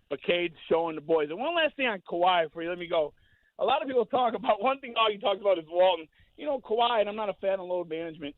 but Cade's showing the boys. And one last thing on Kawhi before you let me go. A lot of people talk about – one thing all you talk about is Walton. Kawhi, and I'm not a fan of load management,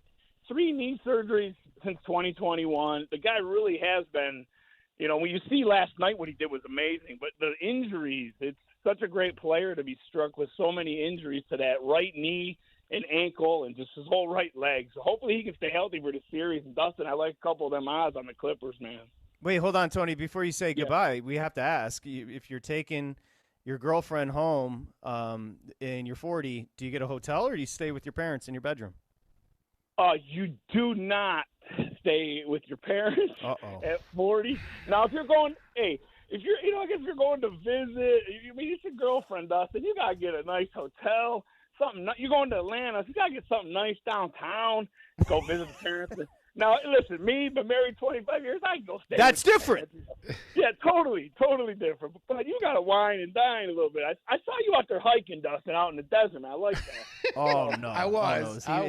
3 knee surgeries since 2021. The guy really has been – when you see last night what he did was amazing. But the injuries, it's such a great player to be struck with so many injuries to that right knee and ankle and just his whole right leg. So hopefully he can stay healthy for the series. And Dustin, I like a couple of them odds on the Clippers, man. Wait, hold on, Tony. Before you say goodbye, we have to ask, if you're taking your girlfriend home and you're 40, do you get a hotel or do you stay with your parents in your bedroom? You do not stay with your parents Uh-oh. at 40. Now, if you're going, hey, if you're, I guess if you're going to visit, it's your girlfriend, Dustin. You gotta get a nice hotel, something. You're going to Atlanta, so you gotta get something nice downtown. Go visit the parents. Now, listen, been married 25 years, I can go stay. That's different. Yeah, totally different. But you got to wine and dine a little bit. I saw you out there hiking, Dustin, out in the desert, man. I like that. Oh no, I was. Oh, no.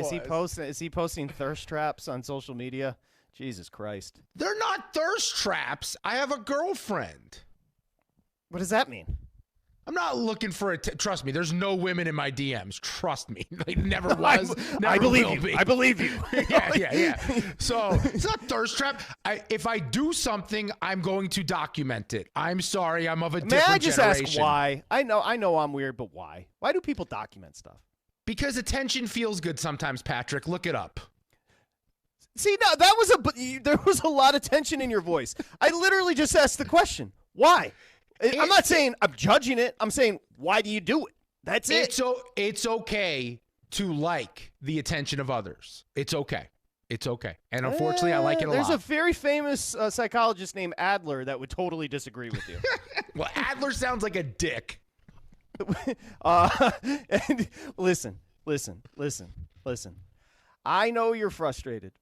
Is he posting thirst traps on social media? Jesus Christ. They're not thirst traps. I have a girlfriend. What does that mean? I'm not looking for trust me, there's no women in my DMs. Trust me. Like, never was. I believe you. I believe you. Yeah. So it's not thirst trap. If I do something, I'm going to document it. I'm sorry. I'm of a different generation. May I just ask why? I know I'm weird, but why? Why do people document stuff? Because attention feels good sometimes, Patrick. Look it up. See, now there was a lot of tension in your voice. I literally just asked the question. Why? I'm not saying I'm judging it. I'm saying, why do you do it? That's it. It's okay to like the attention of others. It's okay. It's okay. And unfortunately, I like it a lot. There's a very famous psychologist named Adler that would totally disagree with you. Well, Adler sounds like a dick. And listen. I know you're frustrated.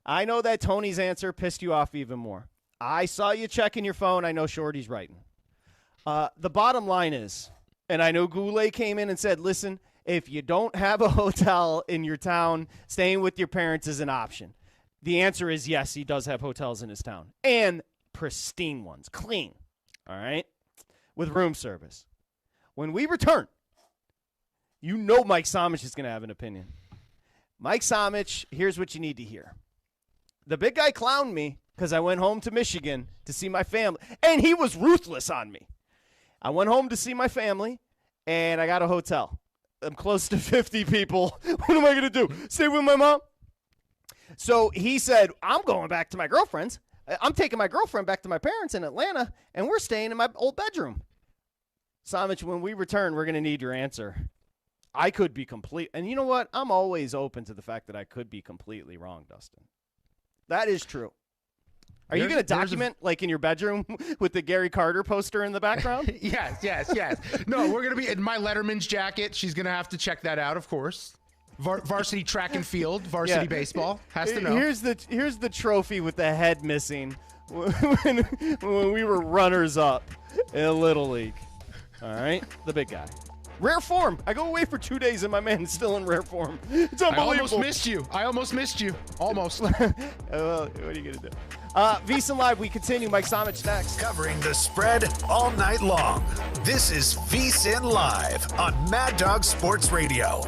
I know that Tony's answer pissed you off even more. I saw you checking your phone. I know Shorty's writing. The bottom line is, and I know Goulet came in and said, listen, if you don't have a hotel in your town, staying with your parents is an option. The answer is yes, he does have hotels in his town. And pristine ones, clean, all right, with room service. When we return, you know Mike Somich is going to have an opinion. Mike Somich, here's what you need to hear. The big guy clowned me because I went home to Michigan to see my family, and he was ruthless on me. I went home to see my family, and I got a hotel. I'm close to 50 people. What am I going to do? Stay with my mom? So he said, I'm going back to my girlfriend's. I'm taking my girlfriend back to my parents in Atlanta, and we're staying in my old bedroom. Somich, when we return, we're going to need your answer. I could be complete. And you know what? I'm always open to the fact that I could be completely wrong, Dustin. That is true. Are you going to document, like, in your bedroom with the Gary Carter poster in the background? Yes. No, we're going to be in my Letterman's jacket. She's going to have to check that out, of course. Varsity track and field, varsity baseball. Has to know. Here's the trophy with the head missing when we were runners up in Little League. All right? The big guy. Rare form. I go away for 2 days, and my man's still in rare form. It's unbelievable. I almost missed you. Almost. Well, what are you going to do? VSiN Live, we continue. Mike Somich next. Covering the spread all night long. This is VSiN Live on Mad Dog Sports Radio.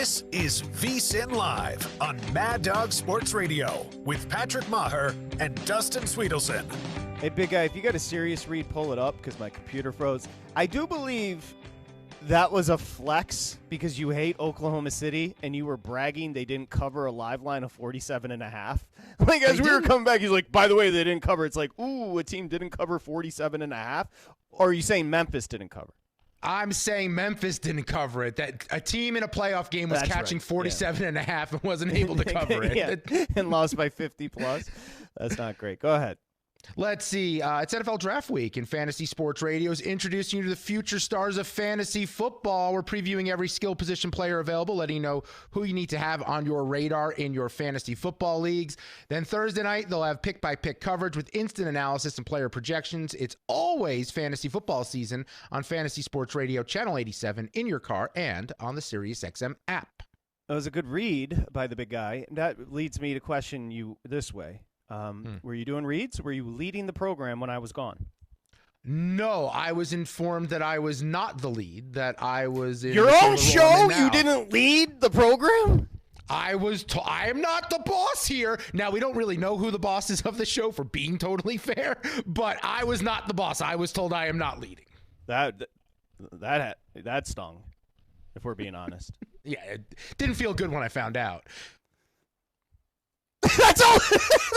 This is VSiN Live on Mad Dog Sports Radio with Patrick Meagher and Dustin Swedelson. Hey, big guy, if you got a serious read, pull it up because my computer froze. I do believe that was a flex because you hate Oklahoma City and you were bragging they didn't cover a live line of 47.5. Like, as we were coming back, he's like, by the way, they didn't cover. It's like, ooh, a team didn't cover 47.5. Or are you saying Memphis didn't cover? I'm saying Memphis didn't cover it. That a team in a playoff game was catching 47.5 and wasn't able to cover it. Yeah. And lost by 50 plus. That's not great. Go ahead. Let's see. It's NFL Draft Week, and Fantasy Sports Radio is introducing you to the future stars of fantasy football. We're previewing every skill position player available, letting you know who you need to have on your radar in your fantasy football leagues. Then Thursday night, they'll have pick-by-pick coverage with instant analysis and player projections. It's always fantasy football season on Fantasy Sports Radio, Channel 87, in your car and on the SiriusXM app. That was a good read by the big guy. That leads me to question you this way. Were you doing reads? Were you leading the program when I was gone? No, I was informed that I was not the lead, that I was in your own show. You didn't lead the program? I am not the boss here. Now, we don't really know who the boss is of the show, for being totally fair, but I was not the boss. I was told I am not leading. That stung, if we're being honest. Yeah, it didn't feel good when I found out. That's all.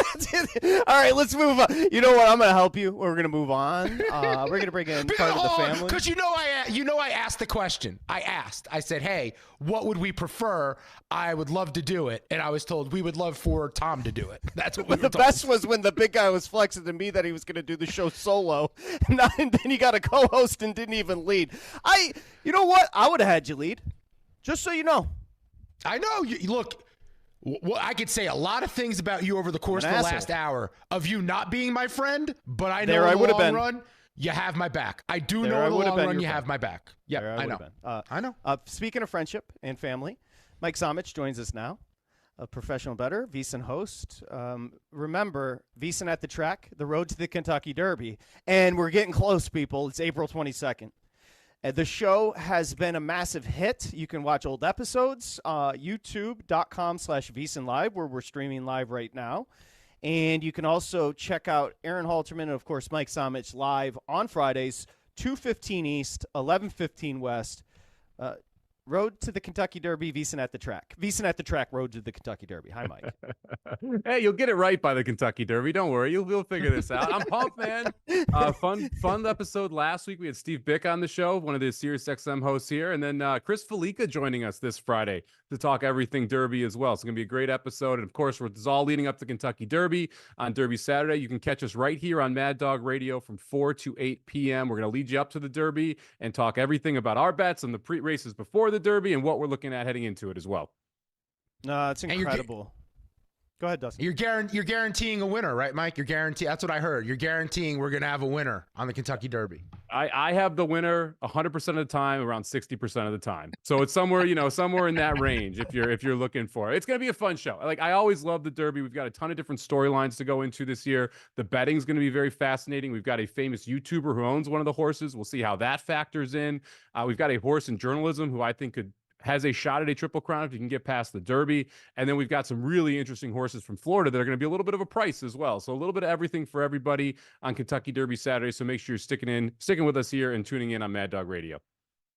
That's it. All right, let's move on. You know what? I'm going to help you. We're going to move on. We're going to bring in part of the family. Because I asked the question. I said, hey, what would we prefer? I would love to do it. And I was told we would love for Tom to do it. That's what we were told. The best was when the big guy was flexing to me that he was going to do the show solo. And then he got a co-host and didn't even lead. You know what? I would have had you lead. Just so you know. I know. Look. Well, I could say a lot of things about you over the course of the last hour of you not being my friend, but I know in the long run, you have my back. I do know in the long run you have my back. Yeah, I know. I know. Speaking of friendship and family, Mike Somich joins us now, a professional bettor, VSiN host. Remember, VSiN at the track, the road to the Kentucky Derby. And we're getting close, people. It's April 22nd. The show has been a massive hit. You can watch old episodes, youtube.com/VSiN Live, where we're streaming live right now. And you can also check out Aaron Halterman and, of course, Mike Somich live on Fridays, 2:15 East, 11:15 West. Road to the Kentucky Derby, VSiN at the track. VSiN at the track, road to the Kentucky Derby. Hi, Mike. Hey, you'll get it right by the Kentucky Derby. Don't worry. You'll figure this out. I'm pumped, man. Fun episode last week. We had Steve Bick on the show, one of the SiriusXM hosts here. And then Chris Felica joining us this Friday to talk everything Derby as well. It's going to be a great episode. And, of course, it's all leading up to Kentucky Derby on Derby Saturday. You can catch us right here on Mad Dog Radio from 4 to 8 p.m. We're going to lead you up to the Derby and talk everything about our bets and the pre-races before the Derby and what we're looking at heading into it as well. No, it's incredible. Go ahead, Dustin. You're guaranteeing a winner, right, Mike? That's what I heard. You're guaranteeing we're going to have a winner on the Kentucky Derby. I have the winner 100% of the time, around 60% of the time. So it's somewhere, somewhere in that range if you're looking for it. It's going to be a fun show. Like, I always love the Derby. We've got a ton of different storylines to go into this year. The betting's going to be very fascinating. We've got a famous YouTuber who owns one of the horses. We'll see how that factors in. We've got a horse in journalism who I think has a shot at a Triple Crown if you can get past the Derby. And then we've got some really interesting horses from Florida that are going to be a little bit of a price as well. So a little bit of everything for everybody on Kentucky Derby Saturday. So make sure you're sticking with us here and tuning in on Mad Dog Radio.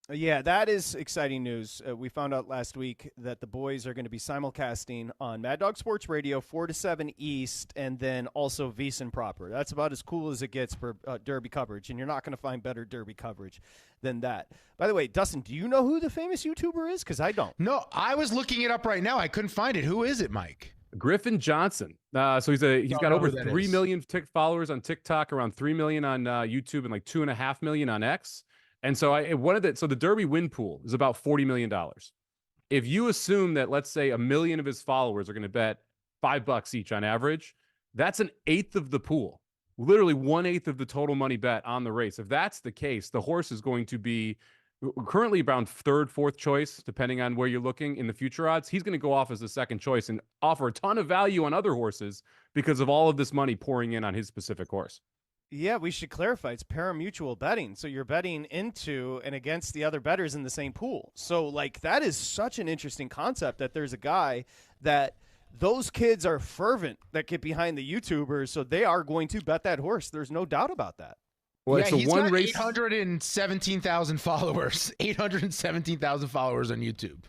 Yeah, that is exciting news. We found out last week that the boys are going to be simulcasting on Mad Dog Sports Radio 4 to 7 East, and then also VSiN proper. That's about as cool as it gets for Derby coverage, and you're not going to find better Derby coverage than that. By the way, Dustin, do you know who the famous YouTuber is? Because I don't. No, I was looking it up right now. I couldn't find it. Who is it, Mike? Griffin Johnson. So he's got over 3 million followers on TikTok, around 3 million on YouTube, and like 2.5 million on X. And so the Derby win pool is about $40 million. If you assume that, let's say, 1 million of his followers are going to bet $5 each on average, that's an eighth of the pool, literally 1/8 of the total money bet on the race. If that's the case, the horse is going to be currently around third, fourth choice, depending on where you're looking in the future odds. He's going to go off as the second choice and offer a ton of value on other horses because of all of this money pouring in on his specific horse. Yeah, we should clarify. It's pari-mutuel betting. So you're betting into and against the other bettors in the same pool. So, like, that is such an interesting concept that there's a guy that those kids are fervent that get behind the YouTubers. So they are going to bet that horse. There's no doubt about that. Well, yeah, it's the he's one got race. 817,000 followers. 817,000 followers on YouTube.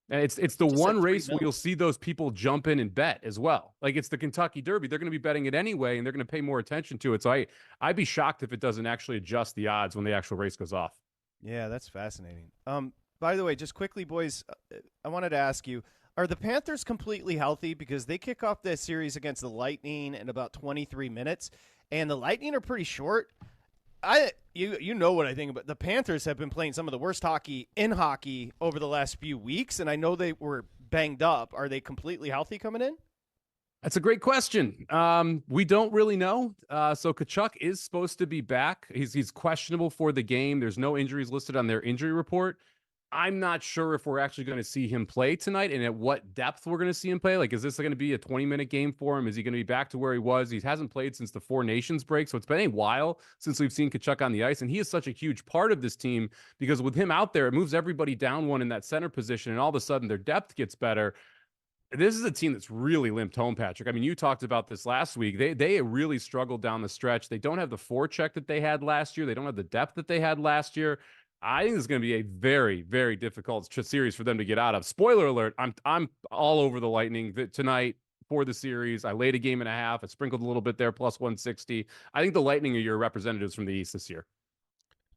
And it's the Just one at 3 race where mil. you'll see those people jump in and bet as well. Like it's the Kentucky Derby. They're going to be betting it anyway, and they're going to pay more attention to it. So I'd be shocked if it doesn't actually adjust the odds when the actual race goes off. Yeah, that's fascinating. By the way, just quickly, boys, I wanted to ask you, are the Panthers completely healthy? Because they kick off this series against the Lightning in about 23 minutes, and the Lightning are pretty short. You know what I think about the Panthers have been playing some of the worst hockey in hockey over the last few weeks, and I know they were banged up. Are they completely healthy coming in? That's a great question. We don't really know. So Kachuk is supposed to be back. He's questionable for the game. There's no injuries listed on their injury report. I'm not sure if we're actually going to see him play tonight and at what depth we're going to see him play. Like, is this going to be a 20-minute game for him? Is he going to be back to where he was? He hasn't played since the Four Nations break, so it's been a while since we've seen Kachuk on the ice, and he is such a huge part of this team because with him out there, it moves everybody down one in that center position, and all of a sudden their depth gets better. This is a team that's really limped home, Patrick. I mean, you talked about this last week. They really struggled down the stretch. They don't have the forecheck that they had last year. They don't have the depth that they had last year. I think it's going to be a very, very difficult series for them to get out of. Spoiler alert, I'm all over the Lightning tonight for the series. I laid a game and a half. I sprinkled a little bit there, plus 160. I think the Lightning are your representatives from the East this year.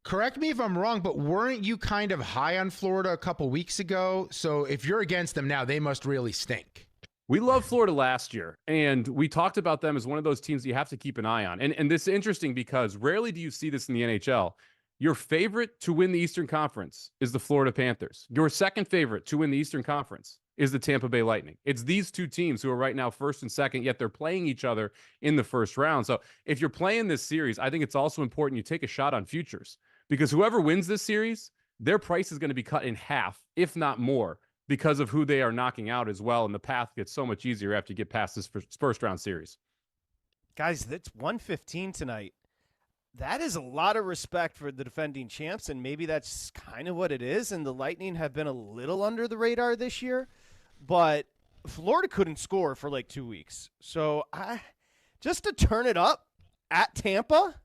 Correct me if I'm wrong, but weren't you kind of high on Florida a couple weeks ago? So if you're against them now, they must really stink. We loved Florida last year, and we talked about them as one of those teams you have to keep an eye on. And this is interesting because rarely do you see this in the NHL. Your favorite to win the Eastern Conference is the Florida Panthers. Your second favorite to win the Eastern Conference is the Tampa Bay Lightning. It's these two teams who are right now first and second, yet they're playing each other in the first round. So if you're playing this series, I think it's also important you take a shot on futures because whoever wins this series, their price is going to be cut in half, if not more, because of who they are knocking out as well. And the path gets so much easier after you get past this first round series. Guys, that's 115 tonight. That is a lot of respect for the defending champs, and maybe that's kind of what it is. And the Lightning have been a little under the radar this year, but Florida couldn't score for like 2 weeks. So just to turn it up at Tampa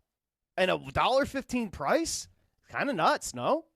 and a $1.15 price, kind of nuts, no?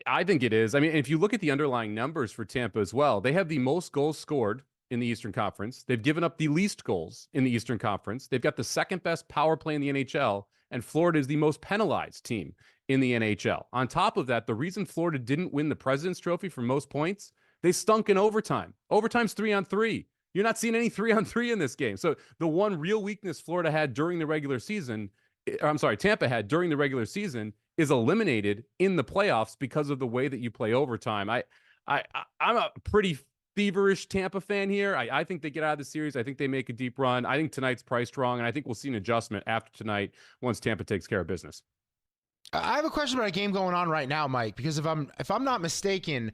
I think it is. I mean, if you look at the underlying numbers for Tampa as well, they have the most goals scored in the Eastern Conference. They've given up the least goals in the Eastern Conference. They've got the second best power play in the NHL, and Florida is the most penalized team in the NHL. On top of that, the reason Florida didn't win the President's Trophy for most points, they stunk in overtime. Overtime's 3-on-3. You're not seeing any 3-on-3 in this game. So the one real weakness Florida had during the regular season, Tampa had during the regular season, is eliminated in the playoffs because of the way that you play overtime. I'm a pretty feverish Tampa fan here. I think they get out of the series. I think they make a deep run. I think tonight's priced wrong, and I think we'll see an adjustment after tonight once Tampa takes care of business. I have a question about a game going on right now, Mike, because if I'm not mistaken,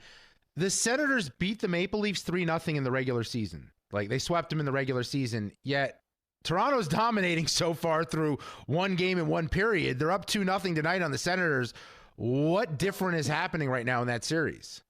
the Senators beat the Maple Leafs 3-0 in the regular season. Like, they swept them in the regular season, yet Toronto's dominating so far through one game in one period. They're up 2-0 tonight on the Senators. What different is happening right now in that series?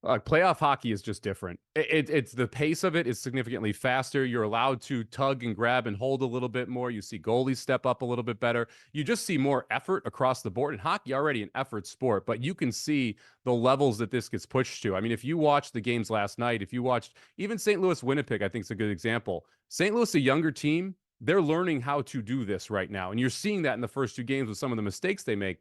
Playoff hockey is just different. It's the pace of it is significantly faster. You're allowed to tug and grab and hold a little bit more. You see goalies step up a little bit better. You just see more effort across the board. And hockey already an effort sport, but you can see the levels that this gets pushed to. I mean, if you watched the games last night, if you watched even St. Louis Winnipeg, I think is a good example. St. Louis, a younger team, they're learning how to do this right now. And you're seeing that in the first two games with some of the mistakes they make.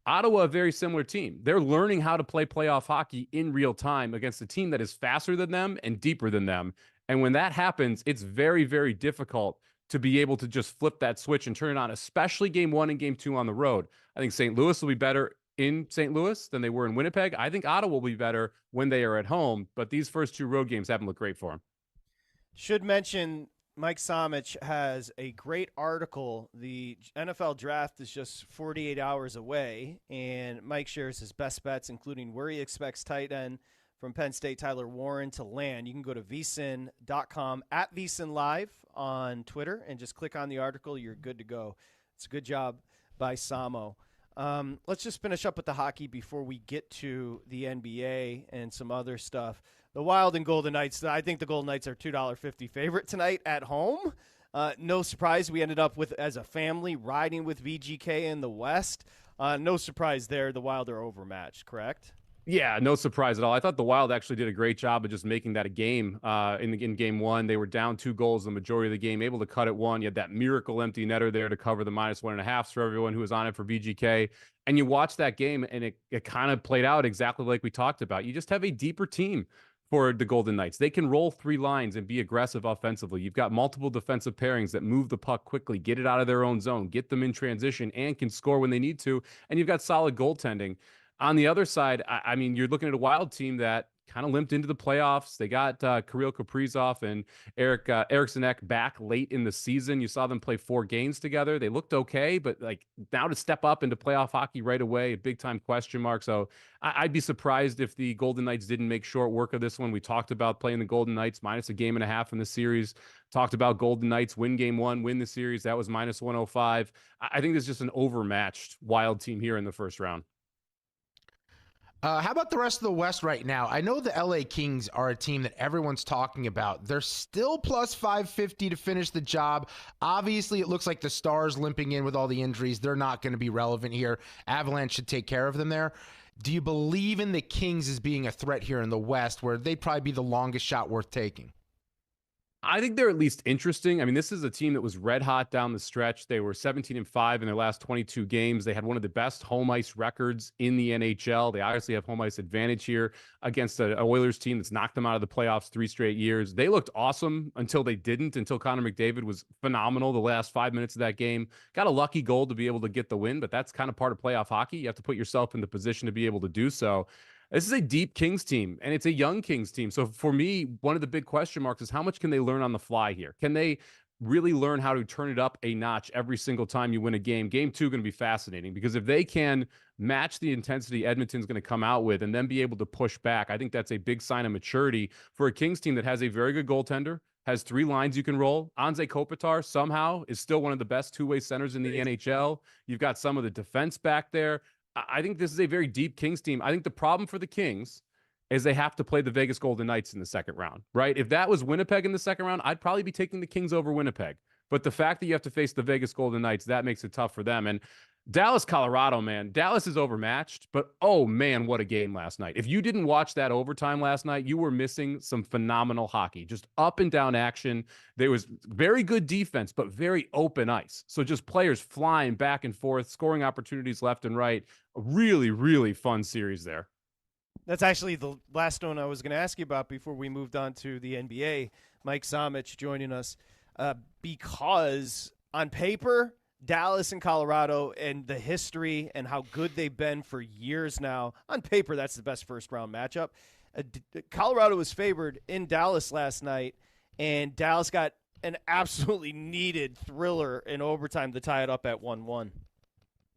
Ottawa, a very similar team. They're learning how to play playoff hockey in real time against a team that is faster than them and deeper than them. And when that happens, it's very, very difficult to be able to just flip that switch and turn it on, especially game one and game two on the road. I think St. Louis will be better in St. Louis than they were in Winnipeg. I think Ottawa will be better when they are at home, but these first two road games haven't looked great for them. Should mention Mike Somich has a great article. The NFL draft is just 48 hours away, and Mike shares his best bets, including where he expects tight end from Penn State Tyler Warren to land. You can go to VSiN.com, at VSiN Live on Twitter, and just click on the article. You're good to go. It's a good job by Samo. Let's just finish up with the hockey before we get to the NBA and some other stuff. The Wild and Golden Knights, I think the Golden Knights are $2.50 favorite tonight at home. No surprise we ended up with, as a family, riding with VGK in the West. No surprise there. The Wild are overmatched, correct? Yeah, no surprise at all. I thought the Wild actually did a great job of just making that a game. In game one, they were down 2 goals the majority of the game, able to cut it 1. You had that miracle empty netter there to cover the -1.5 for everyone who was on it for VGK. And you watch that game, and it kind of played out exactly like we talked about. You just have a deeper team for the Golden Knights. They can roll 3 lines and be aggressive offensively. You've got multiple defensive pairings that move the puck quickly, get it out of their own zone, get them in transition, and can score when they need to. And you've got solid goaltending. On the other side, I mean, you're looking at a Wild team that kind of limped into the playoffs. They got Kirill Kaprizov and Eriksson Ek back late in the season. You saw them play 4 games together. They looked okay, but like now to step up into playoff hockey right away, a big time question mark. So I'd be surprised if the Golden Knights didn't make short work of this one. We talked about playing the Golden Knights minus a game and a half in the series. Talked about Golden Knights win game 1, win the series. That was -105. I think this is just an overmatched Wild team here in the first round. How about the rest of the West right now? I know the LA Kings are a team that everyone's talking about. They're still plus 550 to finish the job. Obviously, it looks like the Stars limping in with all the injuries. They're not going to be relevant here. Avalanche should take care of them there. Do you believe in the Kings as being a threat here in the West, where they'd probably be the longest shot worth taking? I think they're at least interesting. I mean, this is a team that was red hot down the stretch. They were 17-5 in their last 22 games. They had one of the best home ice records in the NHL. They obviously have home ice advantage here against an Oilers team that's knocked them out of the playoffs 3 straight years. They looked awesome until they didn't, until Connor McDavid was phenomenal the last 5 minutes of that game. Got a lucky goal to be able to get the win, but that's kind of part of playoff hockey. You have to put yourself in the position to be able to do so. This is a deep Kings team, and it's a young Kings team. So for me, one of the big question marks is how much can they learn on the fly here? Can they really learn how to turn it up a notch every single time you win a game? Game 2 going to be fascinating, because if they can match the intensity Edmonton's going to come out with and then be able to push back, I think that's a big sign of maturity for a Kings team that has a very good goaltender, has 3 lines you can roll. Anze Kopitar somehow is still one of the best two-way centers in the NHL. You've got some of the defense back there. I think this is a very deep Kings team. I think the problem for the Kings is they have to play the Vegas Golden Knights in the second round, right? If that was Winnipeg in the second round, I'd probably be taking the Kings over Winnipeg. But the fact that you have to face the Vegas Golden Knights, that makes it tough for them. And Dallas, Colorado, man, Dallas is overmatched, but oh man, what a game last night. If you didn't watch that overtime last night, you were missing some phenomenal hockey, just up and down action. There was very good defense, but very open ice. So just players flying back and forth, scoring opportunities left and right. A really, really fun series there. That's actually the last one I was going to ask you about before we moved on to the NBA. Mike Somich joining us because on paper, Dallas and Colorado and the history and how good they've been for years now, on paper, that's the best first-round matchup. Colorado was favored in Dallas last night, and Dallas got an absolutely needed thriller in overtime to tie it up at 1-1.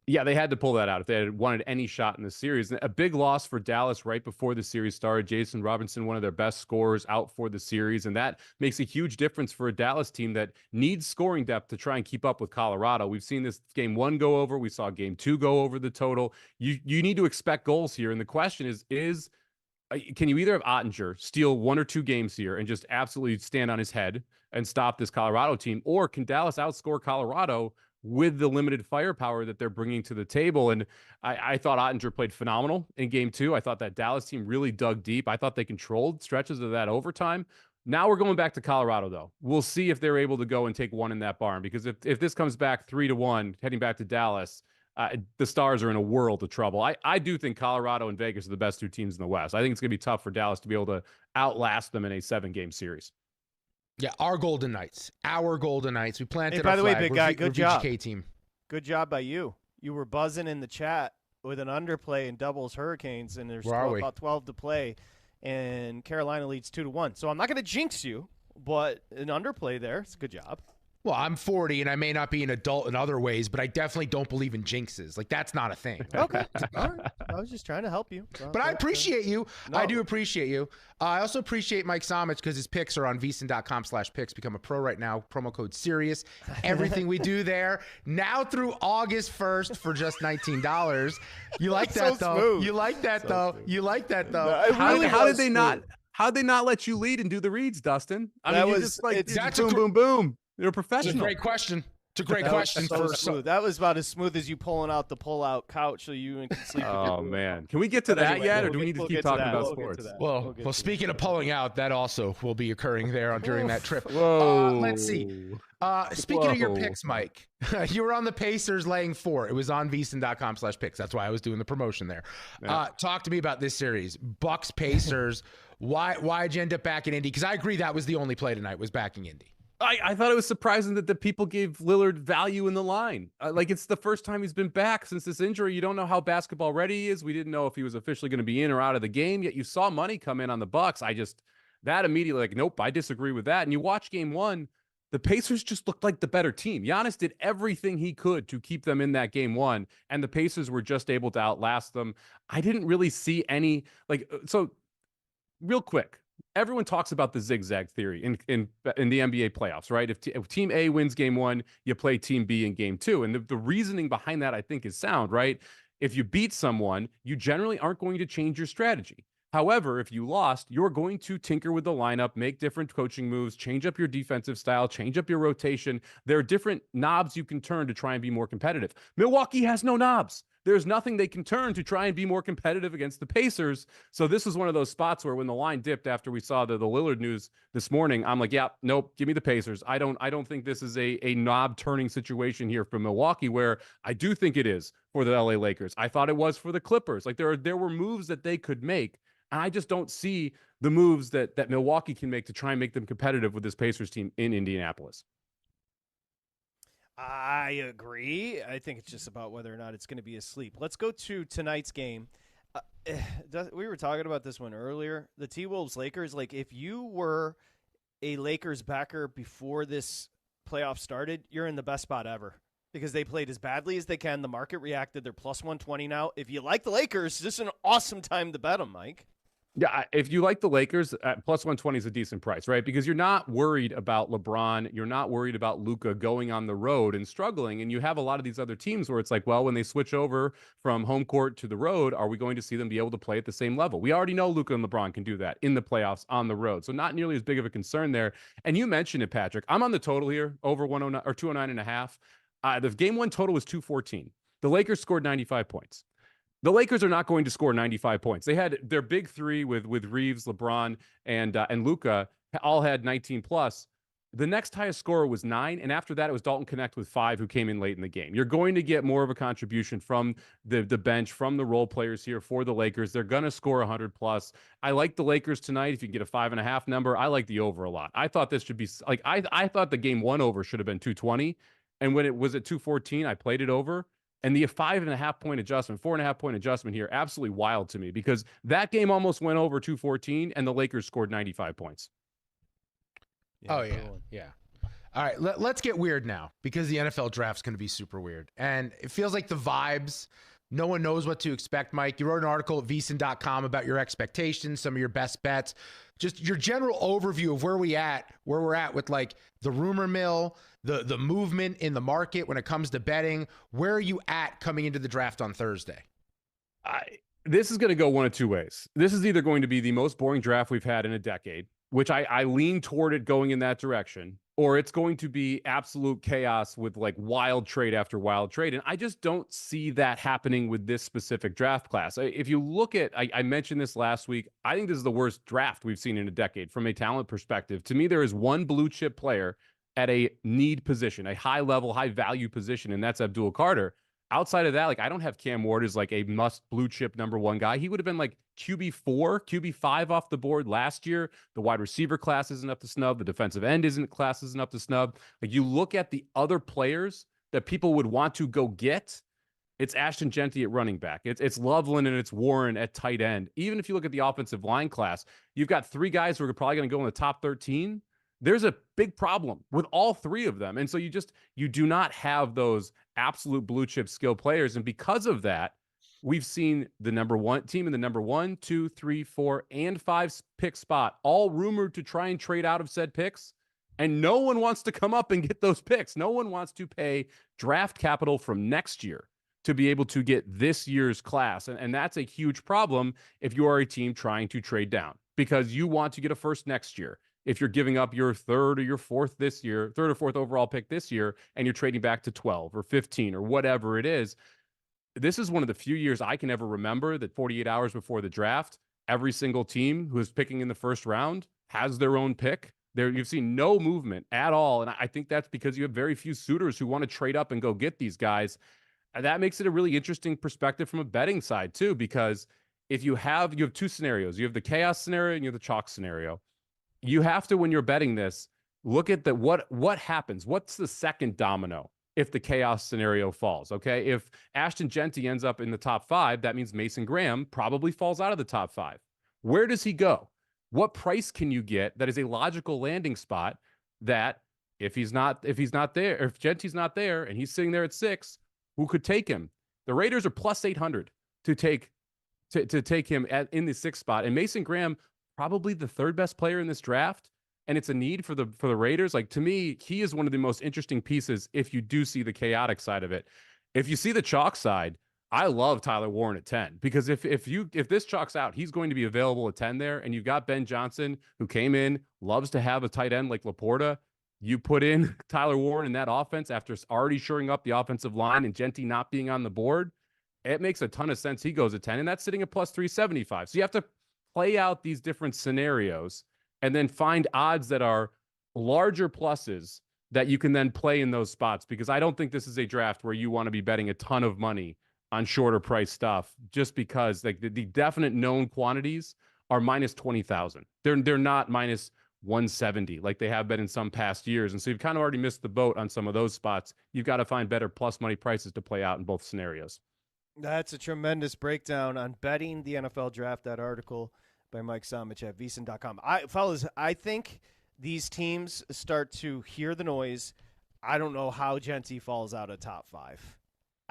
Yeah, they had to pull that out if they had wanted any shot in the series. A big loss for Dallas right before the series started. Jason Robinson, one of their best scorers, out for the series, and that makes a huge difference for a Dallas team that needs scoring depth to try and keep up with Colorado. We've seen this game 1 go over. We saw game 2 go over the total. You need to expect goals here, and the question is can you either have Ottinger steal 1 or 2 games here and just absolutely stand on his head and stop this Colorado team, or can Dallas outscore Colorado with the limited firepower that they're bringing to the table? And I thought Ottinger played phenomenal in game 2. I thought that Dallas team really dug deep. I thought they controlled stretches of that overtime. Now we're going back to Colorado, though. We'll see if they're able to go and take 1 in that barn, because if this comes back 3-1, heading back to Dallas, the Stars are in a world of trouble. I do think Colorado and Vegas are the best 2 teams in the West. I think it's going to be tough for Dallas to be able to outlast them in a 7-game series. Yeah, our Golden Knights. We planted. Hey, by the way, big guy, good job. VGK team. Good job by you. You were buzzing in the chat with an underplay in doubles Hurricanes, and there's about 12 to play, and Carolina leads 2-1. So I'm not going to jinx you, but an underplay there. It's a good job. Well, I'm 40 and I may not be an adult in other ways, but I definitely don't believe in jinxes. Like, that's not a thing. Okay. All right. I was just trying to help you. But I appreciate you. No. I do appreciate you. I also appreciate Mike Somich because his picks are on VSiN.com/picks. Become a pro right now. Promo code SERIOUS. Everything we do there now through August 1st for just $19. You like that, So though? smooth. You like that, though? You like that, though? No, it How really did was they smooth. not? How'd they not let you lead and do the reads, Dustin? I That mean, you was- just like it's- you that's just a boom, boom, boom. You're a It's a professional. great question. It's a great That was question so for smooth. That was about as smooth as you pulling out the pull-out couch so you can sleep. with Oh your- man, can we get to But that anyway, yet, or we'll do we get- need to we'll keep get to talking that. about We'll get to sports? that. Well, get to speaking that. of pulling out, that also will be occurring there during that trip. Whoa. Let's see. Speaking of your Whoa. picks, Mike, you were on the Pacers laying 4. It was on VSiN.com/picks. That's why I was doing the promotion there. Yeah. Talk to me about this series, Bucks Pacers. Why'd you end up back in Indy? Because I agree that was the only play tonight was backing Indy. I thought it was surprising that the people gave Lillard value in the line. Like, it's the first time he's been back since this injury. You don't know how basketball ready he is. We didn't know if he was officially going to be in or out of the game. Yet you saw money come in on the Bucks. That immediately, like, nope, I disagree with that. And you watch game one, the Pacers just looked like the better team. Giannis did everything he could to keep them in that game one, and the Pacers were just able to outlast them. I didn't really see any, so real quick. Everyone talks about the zigzag theory in the NBA playoffs, right? If team A wins game one, you play team B in game two. And the reasoning behind that, I think, is sound, right? If you beat someone, you generally aren't going to change your strategy. However, if you lost, you're going to tinker with the lineup, make different coaching moves, change up your defensive style, change up your rotation. There are different knobs you can turn to try and be more competitive. Milwaukee has no knobs. There's nothing they can turn to try and be more competitive against the Pacers. So this was one of those spots where when the line dipped after we saw the Lillard news this morning, I'm like, yeah, nope, give me the Pacers. I don't think this is a knob turning situation here for Milwaukee, where I do think it is for the LA Lakers. I thought it was for the Clippers. Like, there were moves that they could make. And I just don't see the moves that Milwaukee can make to try and make them competitive with this Pacers team in Indianapolis. I agree. I think it's just about whether or not it's going to be a sleep. Let's go to tonight's game. We were talking about this one earlier. The T-Wolves Lakers, like, if you were a Lakers backer before this playoff started, you're in the best spot ever because they played as badly as they can. The market reacted. They're plus 120 now. If you like the Lakers, this is an awesome time to bet them, Mike. Yeah, if you like the Lakers, plus 120 is a decent price, right? Because you're not worried about LeBron. You're not worried about Luka going on the road and struggling. And you have a lot of these other teams where it's like, well, when they switch over from home court to the road, are we going to see them be able to play at the same level? We already know Luka and LeBron can do that in the playoffs on the road. So not nearly as big of a concern there. And you mentioned it, Patrick. I'm on the total here, over 109 or 209.5. The game one total was 214. The Lakers scored 95 points. The Lakers are not going to score 95 points. They had their big three with Reeves, LeBron, and Luka all had 19 plus. The next highest scorer was 9, and after that, it was Dalton Connect with 5, who came in late in the game. You're going to get more of a contribution from the bench, from the role players here for the Lakers. They're going to score 100 plus. I like the Lakers tonight. If you can get a 5.5 number, I like the over a lot. I thought this should be like I thought the game one over should have been 220, and when it was at 214, I played it over. And the 4.5 point adjustment here, absolutely wild to me, because that game almost went over 214 and the Lakers scored 95 points. Yeah. All right, let's get weird now, because the NFL draft's going to be super weird. And it feels like the vibes, no one knows what to expect, Mike. You wrote an article at VSiN.com about your expectations, some of your best bets, just your general overview of where we're at with like the rumor mill, the movement in the market when it comes to betting. Where are you at coming into the draft on Thursday? This is going to go one of two ways. This is either going to be the most boring draft we've had in a decade, which I lean toward it going in that direction, or it's going to be absolute chaos with like wild trade after wild trade. And I just don't see that happening with this specific draft class. If you look at, I mentioned this last week, I think this is the worst draft we've seen in a decade from a talent perspective. To me, there is one blue chip player at a need position, a high level, high value position, and that's Abdul Carter. Outside of that, like, I don't have Cam Ward as like a must blue chip number one guy. He would have been like QB4, QB5 off the board last year. The wide receiver class isn't up to snub. The defensive end class isn't up to snub. Like, you look at the other players that people would want to go get, it's Ashton Genty at running back. It's Loveland and it's Warren at tight end. Even if you look at the offensive line class, you've got 3 guys who are probably going to go in the top 13. There's a big problem with all three of them. And so you do not have those absolute blue chip skill players. And because of that, we've seen the number one team in the number 1, 2, 3, 4, and 5 pick spot, all rumored to try and trade out of said picks. And no one wants to come up and get those picks. No one wants to pay draft capital from next year to be able to get this year's class. And that's a huge problem if you are a team trying to trade down, because you want to get a first next year. If you're giving up your third or fourth overall pick this year, and you're trading back to 12 or 15 or whatever it is, this is one of the few years I can ever remember that 48 hours before the draft, every single team who is picking in the first round has their own pick. You've seen no movement at all. And I think that's because you have very few suitors who want to trade up and go get these guys. And that makes it a really interesting perspective from a betting side too, because if you have two scenarios, you have the chaos scenario and you have the chalk scenario. You have to, when you're betting this, look at what happens. What's the second domino if the chaos scenario falls? Okay. If Ashton Genty ends up in the top 5, that means Mason Graham probably falls out of the top 5. Where does he go? What price can you get that is a logical landing spot that if Genty's not there and he's sitting there at 6, who could take him? The Raiders are plus 800 to take him in the 6th spot. And Mason Graham, probably the 3rd best player in this draft. And it's a need for the Raiders. Like, to me, he is one of the most interesting pieces if you do see the chaotic side of it. If you see the chalk side, I love Tyler Warren at 10, because if this chalks out, he's going to be available at 10 there. And you've got Ben Johnson, who came in, loves to have a tight end like Laporta. You put in Tyler Warren in that offense after already shoring up the offensive line and Genty not being on the board. It makes a ton of sense. He goes at 10, and that's sitting at plus 375. So you have to play out these different scenarios and then find odds that are larger pluses that you can then play in those spots, because I don't think this is a draft where you want to be betting a ton of money on shorter price stuff, just because like the definite known quantities are minus 20,000. They're not minus 170 like they have been in some past years. And so you've kind of already missed the boat on some of those spots. You've got to find better plus money prices to play out in both scenarios. That's a tremendous breakdown on betting the NFL draft. That article by Mike Somich at VSiN.com. Fellas, I think these teams start to hear the noise. I don't know how Genty falls out of top 5.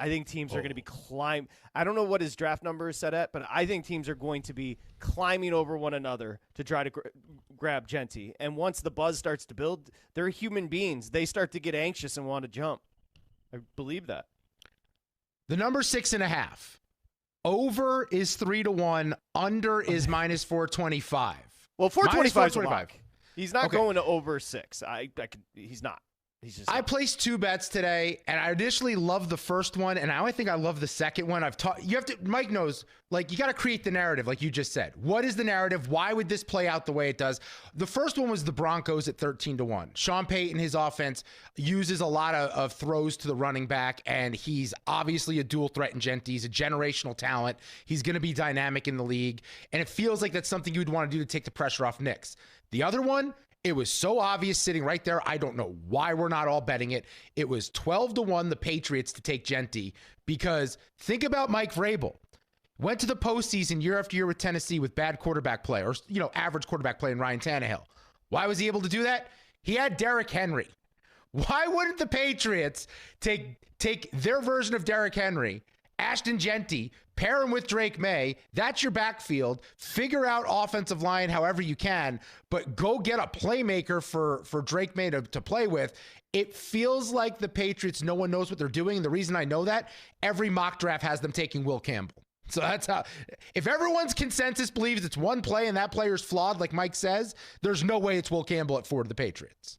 I think teams are going to be I don't know what his draft number is set at, but I think teams are going to be climbing over one another to try to grab Genty. And once the buzz starts to build, they're human beings. They start to get anxious and want to jump. I believe that. The number 6.5. Over is 3-1. Under is minus 425. Well, 425 is a 425. lock. He's not going to over 6. He's not. I placed 2 bets today, and I initially loved the first one, and now I think I love the second one. Mike knows, like, you got to create the narrative, like you just said. What is the narrative? Why would this play out the way it does? The first one was the Broncos at 13-1. Sean Payton, his offense, uses a lot of throws to the running back, and he's obviously a dual threat in Genty. He's a generational talent. He's going to be dynamic in the league, and it feels like that's something you'd want to do to take the pressure off Knicks. The other one, it was so obvious sitting right there. I don't know why we're not all betting it. It was 12-1, the Patriots to take Genty, because think about Mike Vrabel. Went to the postseason year after year with Tennessee with bad quarterback play, or average quarterback play in Ryan Tannehill. Why was he able to do that? He had Derrick Henry. Why wouldn't the Patriots take their version of Derrick Henry, Ashton Genty, pair him with Drake May? That's your backfield. Figure out offensive line however you can, but go get a playmaker for Drake May to play with. It feels like the Patriots, no one knows what they're doing. And the reason I know that, every mock draft has them taking Will Campbell. So that's how, if everyone's consensus believes it's one play and that player's flawed, like Mike says, there's no way it's Will Campbell at 4 to the Patriots.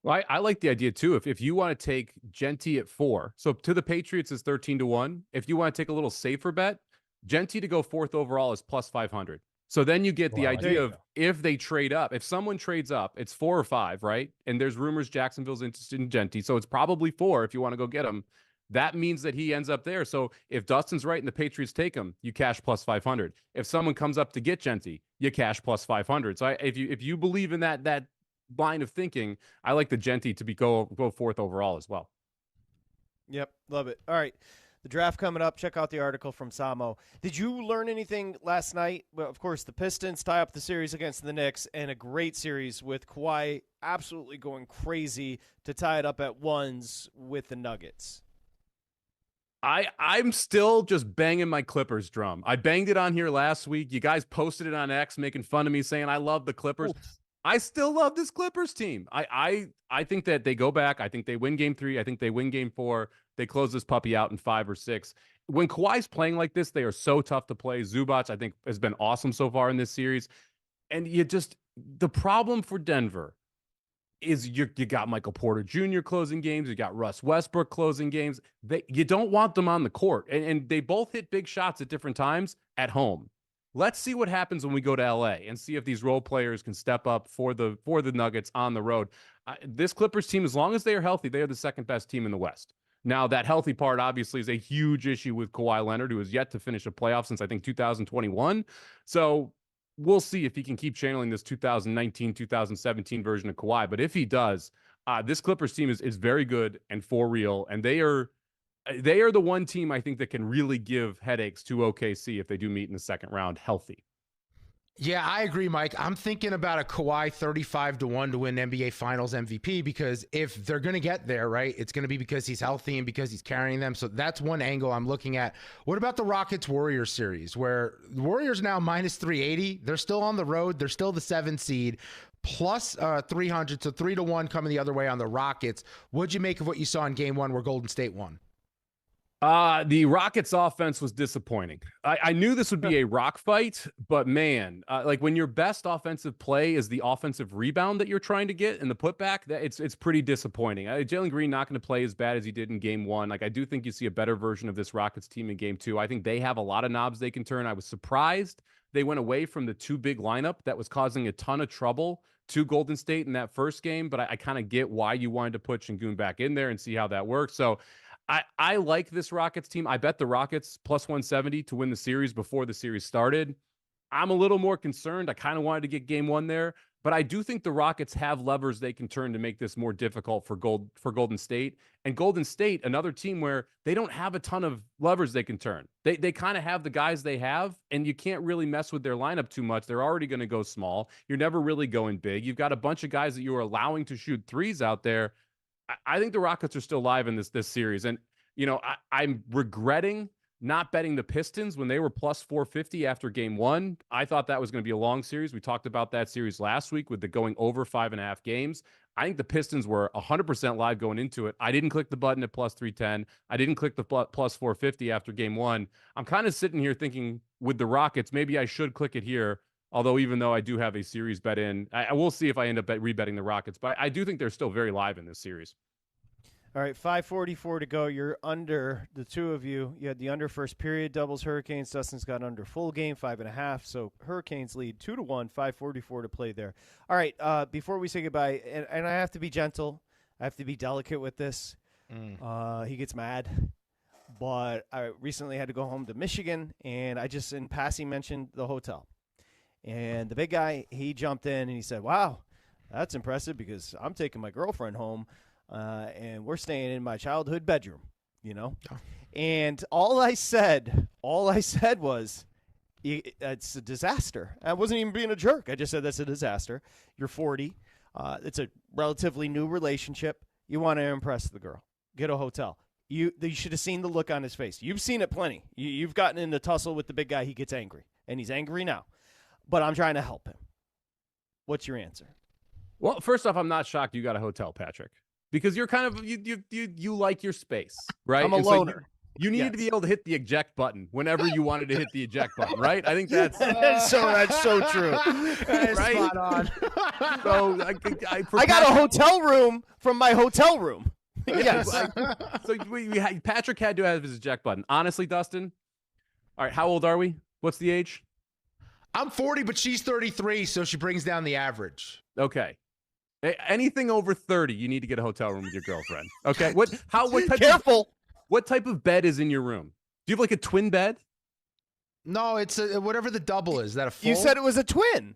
Well, I like the idea too. If you want to take Genty at 4, so to the Patriots is 13-1. If you want to take a little safer bet, Genty to go 4th overall is plus 500. So then you get the idea of if they trade up, if someone trades up, it's 4 or 5, right? And there's rumors Jacksonville's interested in Genty, so it's probably 4 if you want to go get him. That means that he ends up there. So if Dustin's right and the Patriots take him, you cash plus 500. If someone comes up to get Genty, you cash plus 500. So if you believe in that line of thinking, I like the Genty to go 4th overall as well. Yep, love it. All right, The draft coming up. Check out the article from Samo. Did you learn anything last night? Well, of course, the Pistons tie up the series against the Knicks, and a great series with Kawhi absolutely going crazy to tie it up at ones with the Nuggets. I'm still just banging my Clippers drum. I banged it on here last week. You guys posted it on X making fun of me saying I love the Clippers. Ooh. I still love this Clippers team. I think that they go back. I think they win game 3. I think they win game 4. They close this puppy out in 5 or 6. When Kawhi's playing like this, they are so tough to play. Zubac, I think, has been awesome so far in this series. And the problem for Denver is you got Michael Porter Jr. closing games. You got Russ Westbrook closing games. You don't want them on the court. And they both hit big shots at different times at home. Let's see what happens when we go to LA and see if these role players can step up for the Nuggets on the road. This Clippers team, as long as they are healthy, they are the second best team in the West. Now, that healthy part obviously is a huge issue with Kawhi Leonard, who has yet to finish a playoff since, I think, 2021. So we'll see if he can keep channeling this 2019, 2017 version of Kawhi. But if he does, this Clippers team is very good and for real. And they are the one team I think that can really give headaches to OKC if they do meet in the second round healthy. Yeah, I agree, Mike. I'm thinking about a Kawhi 35-1 to win NBA Finals MVP, because if they're going to get there, right, it's going to be because he's healthy and because he's carrying them. So that's one angle I'm looking at. What about the Rockets-Warriors series, where the Warriors now minus 380? They're still on the road. They're still the 7 seed, plus 300, so 3-1 coming the other way on the Rockets. What'd you make of what you saw in Game 1 where Golden State won? The Rockets offense was disappointing. I knew this would be a rock fight, but man, like when your best offensive play is the offensive rebound that you're trying to get in the putback, it's pretty disappointing. Jalen Green not going to play as bad as he did in game 1. Like, I do think you see a better version of this Rockets team in game 2. I think they have a lot of knobs they can turn. I was surprised they went away from the 2 big lineup that was causing a ton of trouble to Golden State in that first game, but I kind of get why you wanted to put Şengün back in there and see how that works. So I like this Rockets team. I bet the Rockets plus 170 to win the series before the series started. I'm a little more concerned. I kind of wanted to get game 1 there, but I do think the Rockets have levers they can turn to make this more difficult for Golden State. And Golden State, another team where they don't have a ton of levers they can turn. They kind of have the guys they have, and you can't really mess with their lineup too much. They're already going to go small. You're never really going big. You've got a bunch of guys that you are allowing to shoot threes out there. I think the Rockets are still live in this series. And, you know, I'm regretting not betting the Pistons when they were plus 450 after game 1. I thought that was going to be a long series. We talked about that series last week with the going over 5.5 games. I think the Pistons were 100% live going into it. I didn't click the button at plus 310. I didn't click the plus 450 after game 1. I'm kind of sitting here thinking with the Rockets, maybe I should click it here. Although, even though I do have a series bet in, I will see if I end up rebetting the Rockets. But I do think they're still very live in this series. All right, 5:44 to go. You're under, the two of you. You had the under first period, doubles Hurricanes. Dustin's got under full game, 5.5. So Hurricanes lead 2-1, 5:44 to play there. All right, before we say goodbye, and I have to be gentle. I have to be delicate with this. He gets mad. But I recently had to go home to Michigan, and I just in passing mentioned the hotel. And the big guy, he jumped in and he said, wow, that's impressive because I'm taking my girlfriend home and we're staying in my childhood bedroom, you know? Oh. And all I said was, it's a disaster. I wasn't even being a jerk. I just said that's a disaster. You're 40. It's a relatively new relationship. You want to impress the girl. Get a hotel. You should have seen the look on his face. You've seen it plenty. You've gotten in the tussle with the big guy. He gets angry, and he's angry now. But I'm trying to help him. What's your answer? Well, first off, I'm not shocked you got a hotel, Patrick, because you're kind of you like your space, right? I'm a loner. You needed to be able to hit the eject button whenever you wanted to hit the eject button, right? I think that's so true. That is right? spot on. So I got a hotel room from my hotel room. Yes. So Patrick had to have his eject button. Honestly, Dustin, all right, how old are we? What's the age? I'm 40, but she's 33, so she brings down the average. Okay. Anything over 30, you need to get a hotel room with your girlfriend. Okay. What type of bed is in your room? Do you have like a twin bed? No, it's whatever the double is. That a full? You said it was a twin.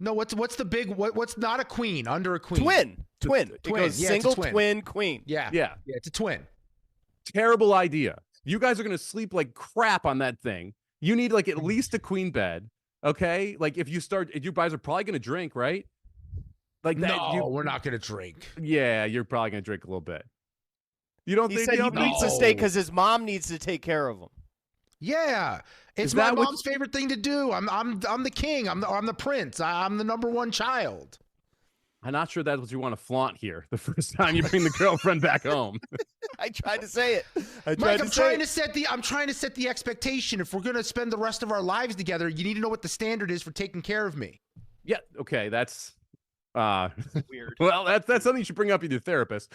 No, what's the big what's not a queen, under a queen? Twin. It goes yeah, single, twin, twin, queen. Yeah, yeah, it's a twin. Terrible idea. You guys are going to sleep like crap on that thing. You need like at least a queen bed. Okay. Like if you guys are probably going to drink, right? Like that. No, we're not going to drink. Yeah. You're probably going to drink a little bit. You don't He think said you he don't think needs to stay because his mom needs to take care of him. Yeah, it's Is my that what- mom's favorite thing to do. I'm the king. I'm the prince. I'm the number one child. I'm not sure that's what you want to flaunt here the first time you bring the girlfriend back home. I tried to say it. Mike, I'm trying to set the expectation. If we're gonna spend the rest of our lives together, you need to know what the standard is for taking care of me. Yeah. Okay. That's Weird. well, that's something you should bring up with your therapist.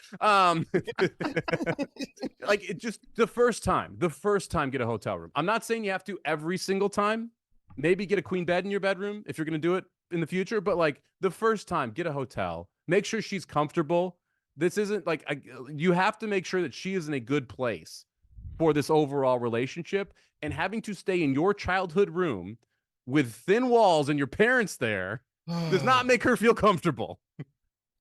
Like just the first time, get a hotel room. I'm not saying you have to every single time. Maybe get a queen bed in your bedroom if you're going to do it in the future. But like the first time, get a hotel. Make sure she's comfortable. This isn't like you have to make sure that she is in a good place for this overall relationship. And having to stay in your childhood room with thin walls and your parents there does not make her feel comfortable.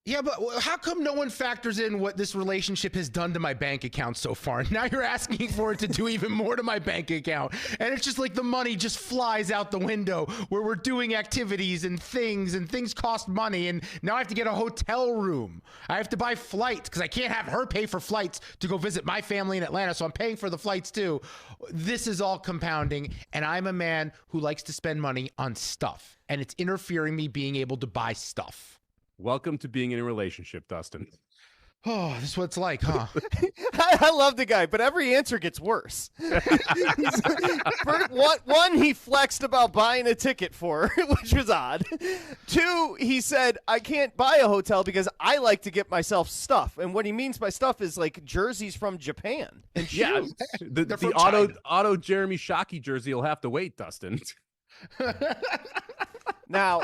Yeah, but how come no one factors in what this relationship has done to my bank account so far? Now you're asking for it to do even more to my bank account. And it's just like the money just flies out the window where we're doing activities and things cost money. And now I have to get a hotel room. I have to buy flights because I can't have her pay for flights to go visit my family in Atlanta. So I'm paying for the flights too. This is all compounding. And I'm a man who likes to spend money on stuff. And it's interfering me being able to buy stuff. Welcome to being in a relationship, Dustin. Oh, this is what it's like, huh? I love the guy, but every answer gets worse. One, he flexed about buying a ticket for her, which was odd. Two, he said, I can't buy a hotel because I like to get myself stuff. And what he means by stuff is like jerseys from Japan. And Yeah, shoes. the auto Jeremy Shockey jersey will have to wait, Dustin. Now,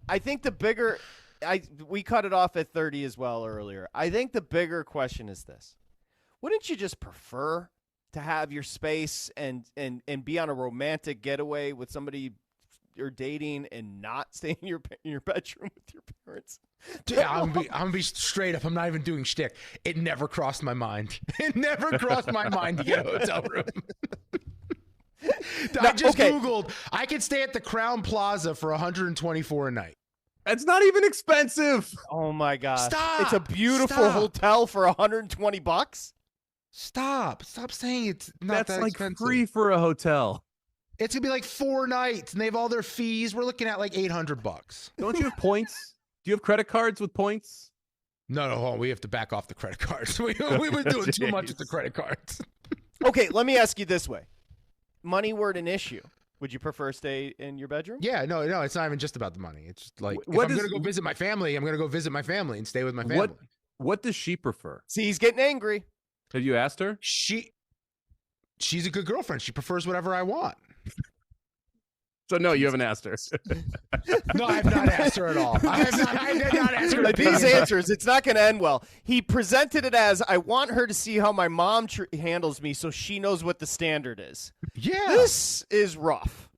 I think the bigger... we cut it off at 30 as well earlier. I think the bigger question is this. Wouldn't you just prefer to have your space and be on a romantic getaway with somebody you're dating and not stay in your bedroom with your parents? Dude, I'm gonna be straight up. I'm not even doing shtick. It never crossed my mind. It never crossed my mind to get a hotel room. I just Googled. I could stay at the Crown Plaza for $124 a night. That's not even expensive. Oh my gosh. Stop. It's a beautiful hotel for $120. Stop saying it's not That's that like expensive. free for a hotel. It's gonna be like 4 nights, and they have all their fees. We're looking at like $800. Don't you have points? Do you have credit cards with points? No, hold on. We have to back off the credit cards. We were doing too much with the credit cards. Okay, let me ask you this way. Money weren't an issue. Would you prefer stay in your bedroom? Yeah, no, it's not even just about the money. It's just like if What I'm is- gonna go visit my family, I'm gonna go visit my family and stay with my family. What does she prefer? See, he's getting angry. Have you asked her? She's a good girlfriend. She prefers whatever I want. So no, you haven't asked her. No, I have not asked her at all. I did not ask her. But these answers, it's not going to end well. He presented it as, I want her to see how my mom handles me so she knows what the standard is. Yeah. This is rough.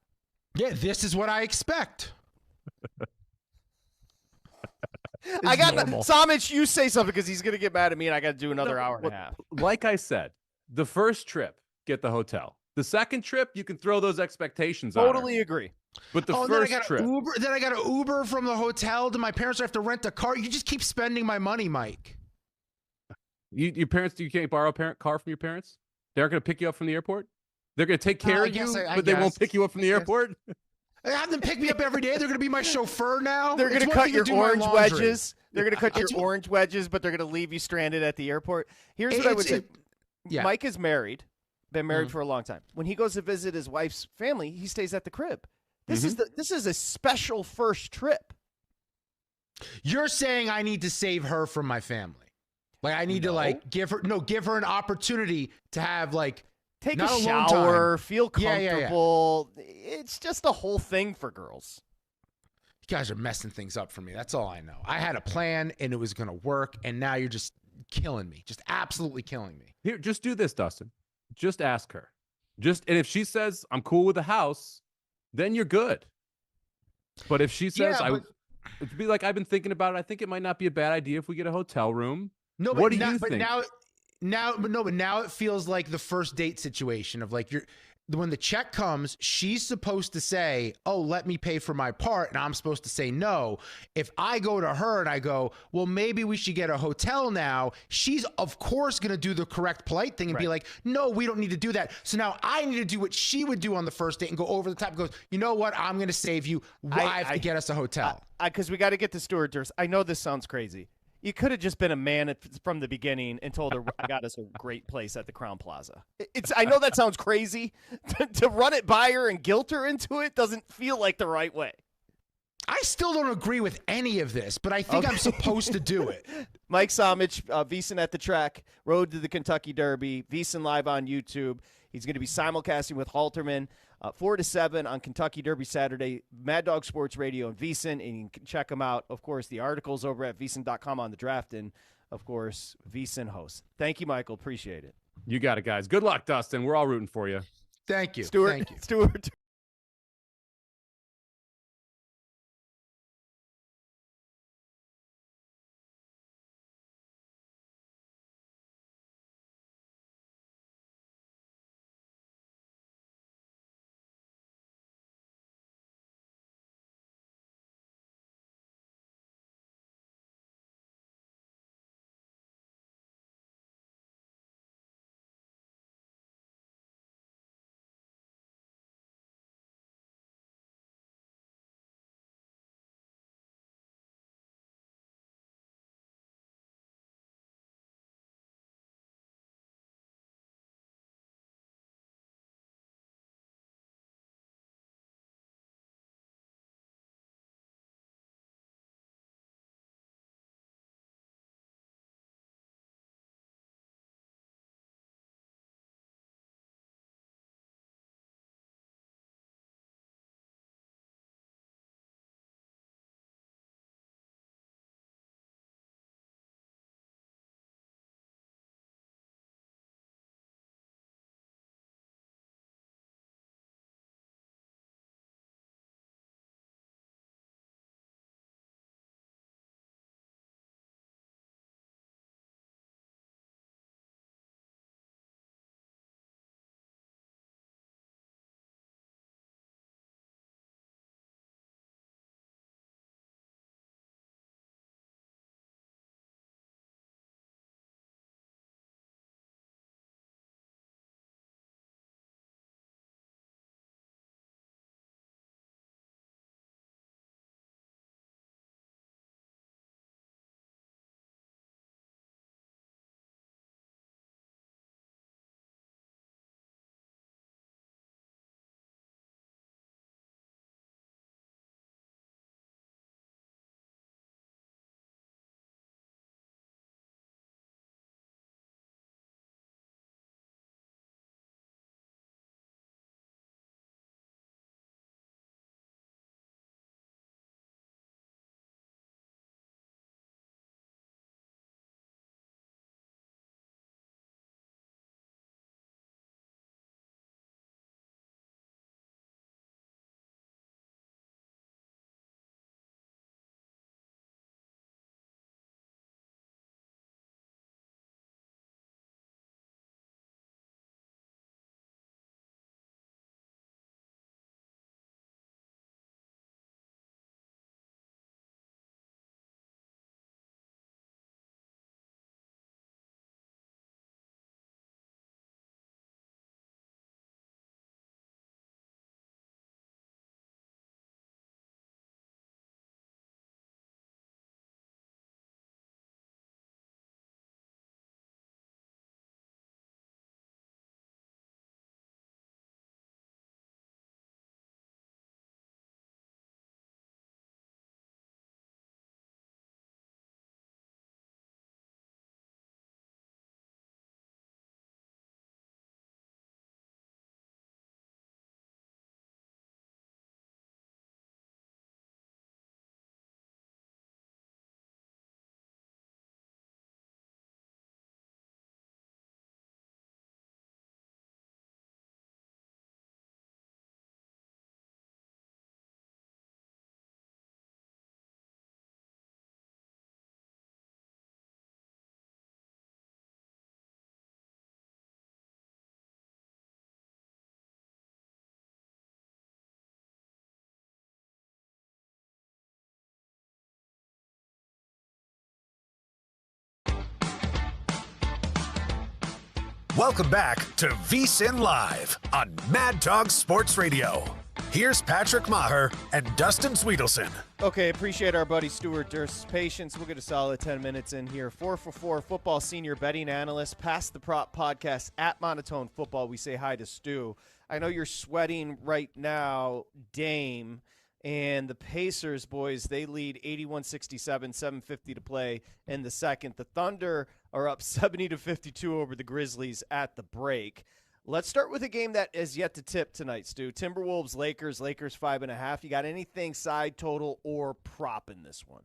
Yeah, this is what I expect. I got normal. Samich, you say something because he's going to get mad at me and I got to do another hour and a half. Like I said, the first trip, get the hotel. The second trip, you can throw those expectations on her. Totally agree. But the Then I first got trip, then I got to Uber from the hotel to my parents. I have to rent a car. You just keep spending my money, Mike. your parents, you can't borrow a car from your parents? They aren't going to pick you up from the airport? They're going to take care I of guess you, I but they won't guess. pick you up from the airport? I have them pick me up every day. They're going to be my chauffeur now. They're going It's to one cut thing to your do my orange laundry. wedges. They're going to cut your It's- orange wedges, but they're going to leave you stranded at the airport. Here's what I would say. Yeah. Mike is married, been married for a long time. When he goes to visit his wife's family, he stays at the crib. This is a special first trip. You're saying I need to save her from my family. Like I need to like give her an opportunity to have like Take not a alone shower, time. feel Yeah, yeah. comfortable. It's just a whole thing for girls. You guys are messing things up for me. That's all I know. I had a plan and it was going to work. And now you're just killing me. Just absolutely killing me. Here, just do this, Dustin. Just ask her. And if she says, I'm cool with the house, then you're good. But if she says, it'd be like, I've been thinking about it. I think it might not be a bad idea if we get a hotel room. No, What but do you but think? now but now it feels like the first date situation of like when the check comes, she's supposed to say, "Oh, let me pay for my part," and I'm supposed to say no. If I go to her and I go, "Well, maybe we should get a hotel now," she's of course going to do the correct polite thing and be like, "No, we don't need to do that." So now I need to do what she would do on the first date and go over the top and goes, "You know what? I'm going to save you. I have to get us a hotel." Because we got to get to Stuart Durst. I know this sounds crazy. You could have just been a man from the beginning and told her, "I got us a great place at the Crown Plaza." I know that sounds crazy. To run it by her and guilt her into it doesn't feel like the right way. I still don't agree with any of this, but I think I'm supposed to do it. Mike Somich, VSiN at the track, Road to the Kentucky Derby, VSiN live on YouTube. He's going to be simulcasting with Halterman 4 to 7 on Kentucky Derby Saturday, Mad Dog Sports Radio and VSiN, and you can check them out. Of course, the articles over at VSiN.com on the draft, and, of course, VSiN hosts. Thank you, Michael. Appreciate it. You got it, guys. Good luck, Dustin. We're all rooting for you. Thank you. Stuart, Thank you. Stuart. Welcome back to VSiN Live on Mad Dog Sports Radio. Here's Patrick Meagher and Dustin Swedelson. Okay, appreciate our buddy Stuart Durst's patience. We'll get a solid 10 minutes in here. 4 for 4 football senior betting analyst, Pass the Prop podcast at Monotone Football. We say hi to Stu. I know you're sweating right now, Dame, and the Pacers, boys, they lead 81-67, 7:50 to play in the second. The Thunder are up 70-52 over the Grizzlies at the break. Let's start with a game that is yet to tip tonight, Stu. Timberwolves, Lakers, 5.5. You got anything side total or prop in this one?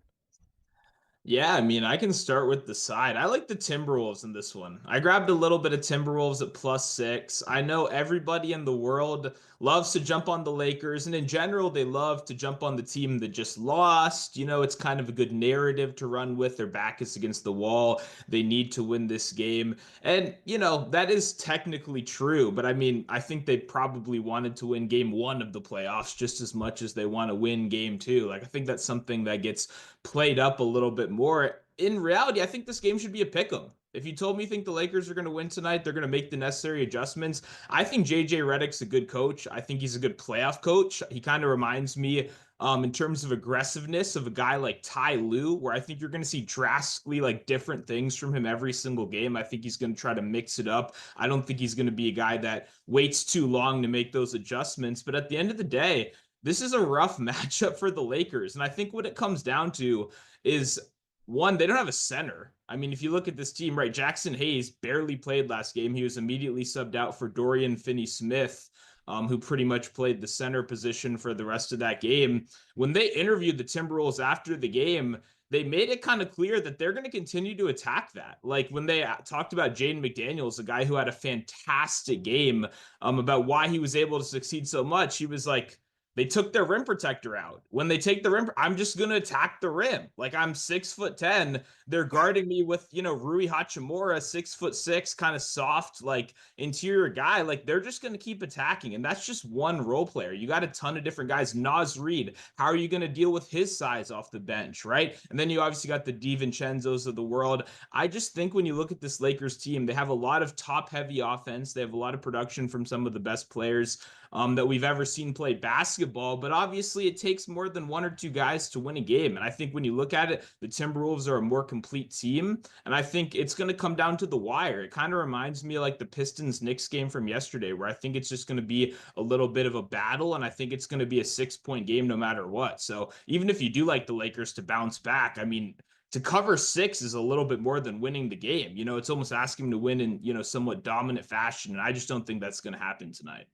Yeah, I mean, I can start with the side. I like the Timberwolves in this one. I grabbed a little bit of Timberwolves at +6. I know everybody in the world loves to jump on the Lakers, and in general, they love to jump on the team that just lost. You know, it's kind of a good narrative to run with. Their back is against the wall. They need to win this game. And, you know, that is technically true. But I mean, I think they probably wanted to win game 1 of the playoffs just as much as they want to win game 2. Like, I think that's something that gets played up a little bit more. In reality, I think this game should be a pick 'em. If you told me you think the Lakers are going to win tonight, they're going to make the necessary adjustments. I think JJ Redick's a good coach. I think he's a good playoff coach. He kind of reminds me in terms of aggressiveness of a guy like Ty Lue, where I think you're going to see drastically like different things from him every single game. I think he's going to try to mix it up. I don't think he's going to be a guy that waits too long to make those adjustments. But at the end of the day, this is a rough matchup for the Lakers. And I think what it comes down to is, one, they don't have a center. I mean, if you look at this team, right, Jackson Hayes barely played last game. He was immediately subbed out for Dorian Finney-Smith, who pretty much played the center position for the rest of that game. When they interviewed the Timberwolves after the game, they made it kind of clear that they're going to continue to attack that. Like when they talked about Jaden McDaniels, a guy who had a fantastic game, about why he was able to succeed so much, he was like, they took their rim protector out. When they take the rim, I'm just going to attack the rim. Like I'm 6'10". They're guarding me with, you know, Rui Hachimura, 6'6", kind of soft, like interior guy. Like they're just going to keep attacking. And that's just one role player. You got a ton of different guys. Naz Reid, how are you going to deal with his size off the bench, right? And then you obviously got the DiVincenzo's of the world. I just think when you look at this Lakers team, they have a lot of top-heavy offense. They have a lot of production from some of the best players that we've ever seen play basketball, but obviously it takes more than one or two guys to win a game. And I think when you look at it, the Timberwolves are a more complete team, and I think it's going to come down to the wire. It kind of reminds me of like the Pistons-Knicks game from yesterday, where I think it's just going to be a little bit of a battle, and I think it's going to be a 6-point game no matter what. So even if you do like the Lakers to bounce back, I mean, to cover 6 is a little bit more than winning the game. You know, it's almost asking them to win in, you know, somewhat dominant fashion, and I just don't think that's going to happen tonight.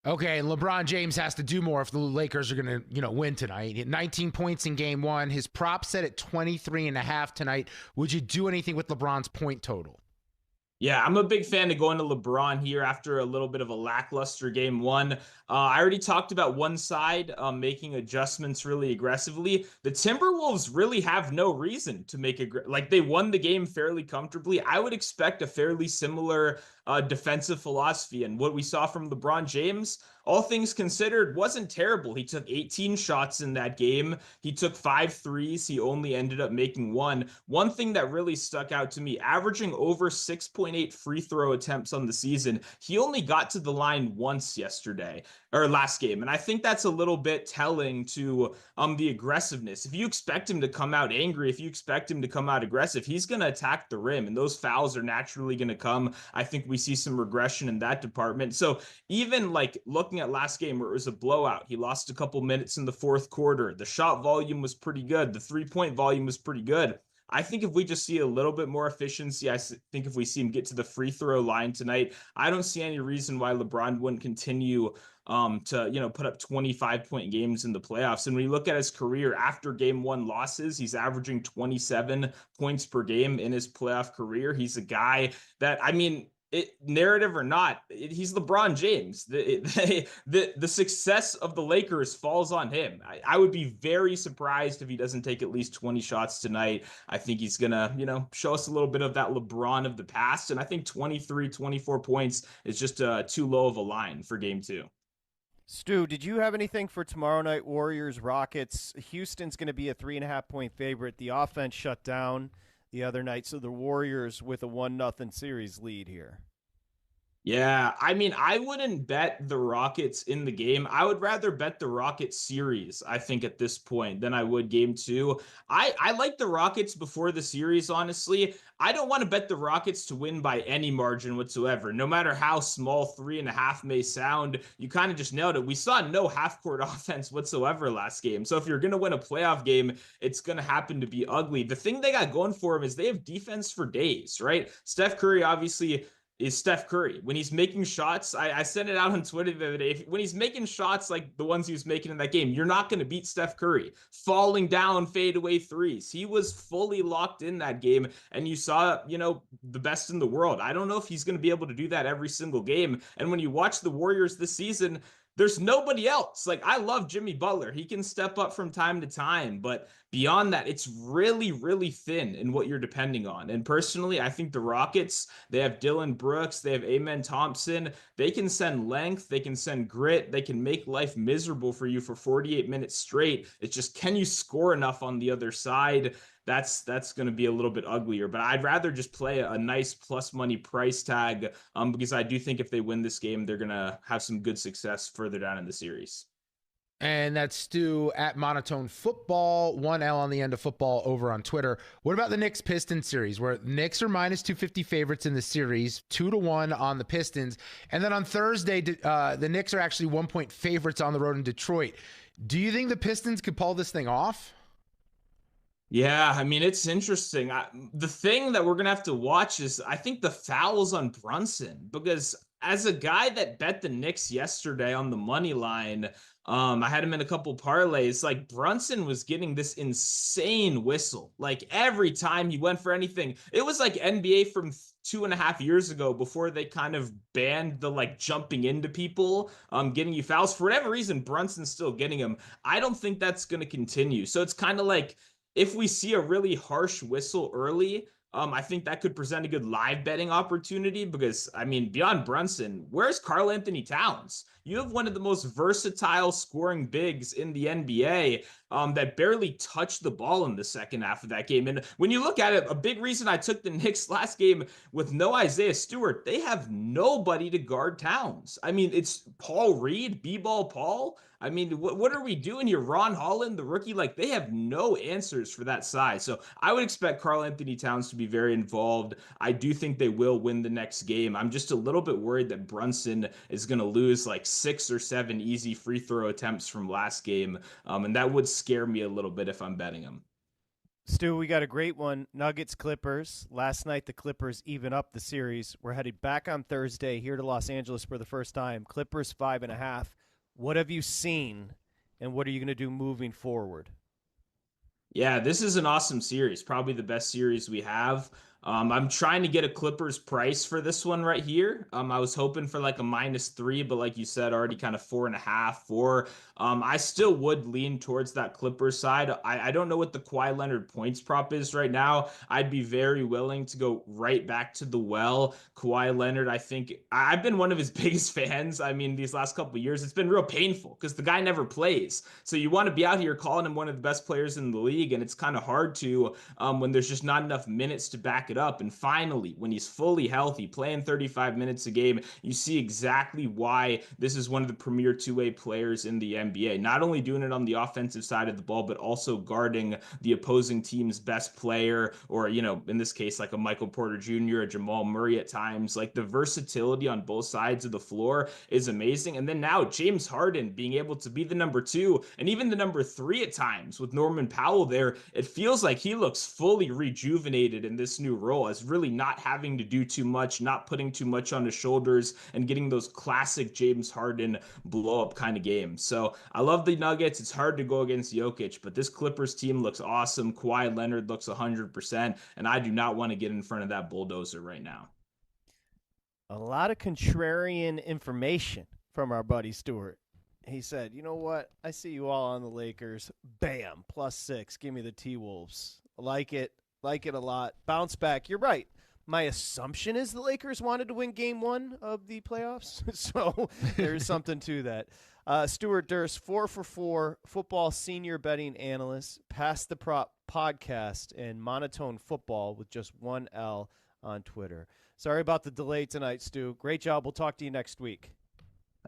Okay, and LeBron James has to do more if the Lakers are going to, you know, win tonight. He had 19 points in game 1. His prop set at 23.5 tonight. Would you do anything with LeBron's point total? Yeah, I'm a big fan of going to LeBron here after a little bit of a lackluster game 1. I already talked about one side making adjustments really aggressively. The Timberwolves really have no reason to make like they won the game fairly comfortably. I would expect a fairly similar defensive philosophy, and what we saw from LeBron James, all things considered, wasn't terrible. He took 18 shots in that game. He took 5 threes. He only ended up making 1. One thing that really stuck out to me, averaging over 6.8 free throw attempts on the season, he only got to the line once yesterday, or last game. And I think that's a little bit telling to the aggressiveness. If you expect him to come out angry, if you expect him to come out aggressive, he's going to attack the rim, and those fouls are naturally going to come. I think we see some regression in that department. So even like looking at last game where it was a blowout, he lost a couple minutes in the fourth quarter. The shot volume was pretty good. The 3-point volume was pretty good. I think if we just see a little bit more efficiency, I think if we see him get to the free throw line tonight, I don't see any reason why LeBron wouldn't continue to, you know, put up 25-point games in the playoffs. And when you look at his career after game 1 losses, he's averaging 27 points per game in his playoff career. He's a guy that, I mean, narrative or not, he's LeBron James. The success of the Lakers falls on him. I would be very surprised if he doesn't take at least 20 shots tonight. I think he's going to, you know, show us a little bit of that LeBron of the past. And I think 23, 24 points is just too low of a line for game 2. Stu, did you have anything for tomorrow night? Warriors, Rockets. Houston's going to be a 3.5-point favorite. The offense shut down the other night, so the Warriors with a 1-0 series lead here. Yeah, I mean, I wouldn't bet the Rockets in the game. I would rather bet the Rockets series, I think, at this point than I would game two. I like the Rockets before the series, honestly. I don't want to bet the Rockets to win by any margin whatsoever. No matter how small 3.5 may sound, you kind of just nailed it. We saw no half-court offense whatsoever last game. So if you're going to win a playoff game, it's going to happen to be ugly. The thing they got going for them is they have defense for days, right? Steph Curry obviously is Steph Curry. When he's making shots, I sent it out on Twitter the other day. When he's making shots like the ones he was making in that game, you're not going to beat Steph Curry. Falling down, fadeaway threes. He was fully locked in that game, and you saw, the best in the world. I don't know if he's going to be able to do that every single game. And when you watch the Warriors this season, there's nobody else. Like, I love Jimmy Butler. He can step up from time to time, but beyond that, it's really, really thin in what you're depending on. And personally, I think the Rockets, they have Dylan Brooks, they have Amen Thompson. They can send length, they can send grit, they can make life miserable for you for 48 minutes straight. It's just, can you score enough on the other side? That's going to be a little bit uglier, but I'd rather just play a nice plus money price tag, because I do think if they win this game, they're going to have some good success further down in the series. And that's Stu at Monotone Football, 1L on the end of football over on Twitter. What about the Knicks Pistons series, where Knicks are minus 250 favorites in the series, 2-1 on the Pistons. And then on Thursday, the Knicks are actually 1-point favorites on the road in Detroit. Do you think the Pistons could pull this thing off? Yeah, I mean, it's interesting. The thing that we're going to have to watch is, I think, the fouls on Brunson, because as a guy that bet the Knicks yesterday on the money line, I had him in a couple parlays. Like, Brunson was getting this insane whistle. Like, every time he went for anything, it was like NBA from 2.5 years ago, before they kind of banned the like jumping into people, getting you fouls. For whatever reason, Brunson's still getting them. I don't think that's going to continue. So it's kind of like, if we see a really harsh whistle early, I think that could present a good live betting opportunity, because, I mean, beyond Brunson, where's Karl Anthony Towns? You have one of the most versatile scoring bigs in the NBA, that barely touched the ball in the second half of that game. And when you look at it, a big reason I took the Knicks last game with no Isaiah Stewart, they have nobody to guard Towns. I mean, it's Paul Reed, B-ball Paul. I mean, what are we doing here? Ron Holland, the rookie, like, they have no answers for that size. So I would expect Karl Anthony Towns to be very involved. I do think they will win the next game. I'm just a little bit worried that Brunson is going to lose like 6 or 7 easy free throw attempts from last game. And that would scare me a little bit if I'm betting him. Stu, we got a great one. Nuggets Clippers. Last night, the Clippers even up the series. We're headed back on Thursday here to Los Angeles for the first time. Clippers 5.5. What have you seen, and what are you going to do moving forward? Yeah, this is an awesome series. Probably the best series we have. I'm trying to get a Clippers price for this one right here. I was hoping for like a -3, but like you said, already kind of 4.5, 4. I still would lean towards that Clippers side. I don't know what the Kawhi Leonard points prop is right now. I'd be very willing to go right back to the well. Kawhi Leonard, I think I've been one of his biggest fans. I mean, these last couple of years, it's been real painful because the guy never plays. So you want to be out here calling him one of the best players in the league, and it's kind of hard to, when there's just not enough minutes to back it up. And finally, when he's fully healthy, playing 35 minutes a game, you see exactly why this is one of the premier two-way players in the NBA. Not only doing it on the offensive side of the ball, but also guarding the opposing team's best player, or, in this case, like a Michael Porter Jr., a Jamal Murray at times. Like, the versatility on both sides of the floor is amazing. And then now James Harden being able to be the number 2 and even the number 3 at times with Norman Powell there, it feels like he looks fully rejuvenated in this new role, as really not having to do too much, not putting too much on his shoulders, and getting those classic James Harden blow up kind of games. So I love the Nuggets. It's hard to go against Jokic, but this Clippers team looks awesome. Kawhi Leonard looks 100%, and I do not want to get in front of that bulldozer right now. A lot of contrarian information from our buddy Stewart. He said, you know what? I see you all on the Lakers. Bam, +6. Give me the T-Wolves. Like it a lot. Bounce back. You're right. My assumption is the Lakers wanted to win game 1 of the playoffs. So there's something to that. Stuart Durst, 4 for 4, football senior betting analyst, Pass the Prop podcast, and Monotone Football with just 1 L on Twitter. Sorry about the delay tonight, Stu. Great job. We'll talk to you next week.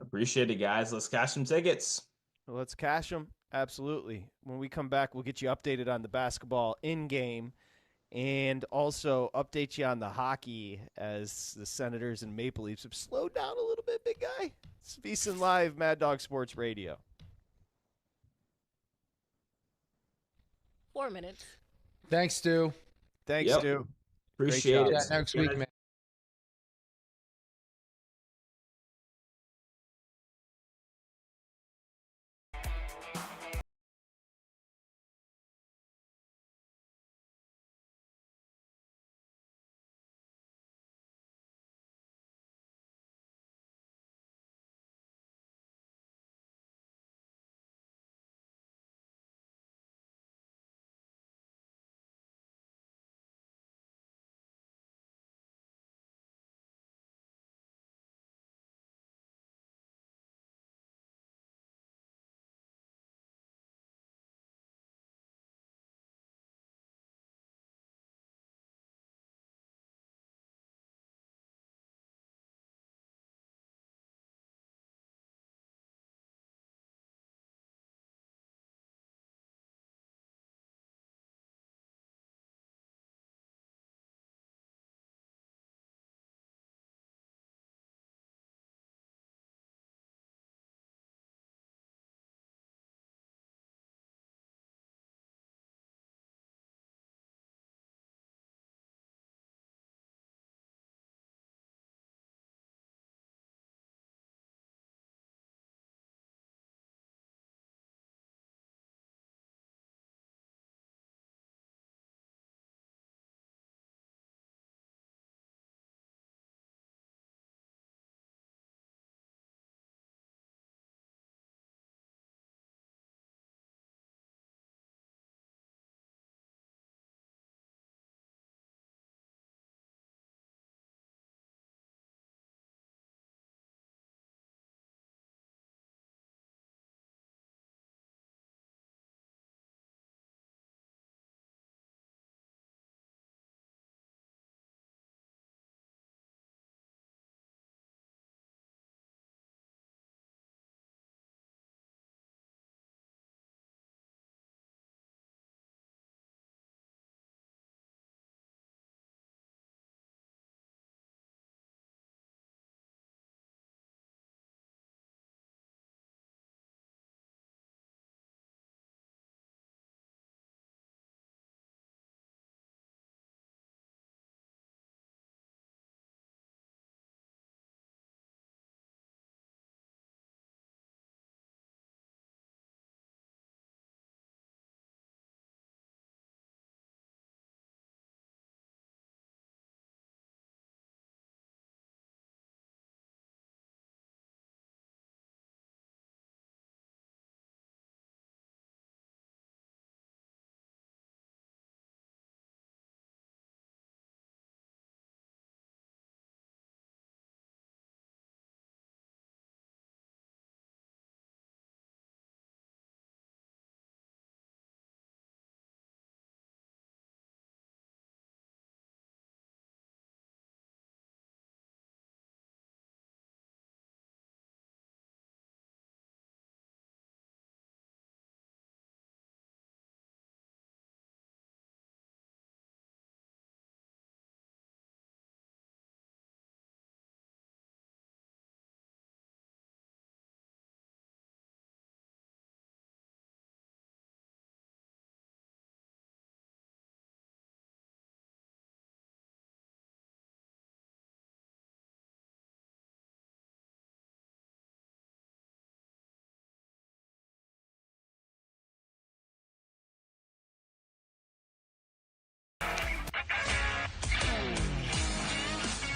Appreciate it, guys. Let's cash some tickets. Let's cash them. Absolutely. When we come back, we'll get you updated on the basketball in-game and also update you on the hockey as the Senators and Maple Leafs have slowed down a little bit, big guy. It's VSiN Live, Mad Dog Sports Radio. 4 minutes. Thanks, Stu. Thanks, Yep. Stu. Appreciate it. Yeah, next week, man.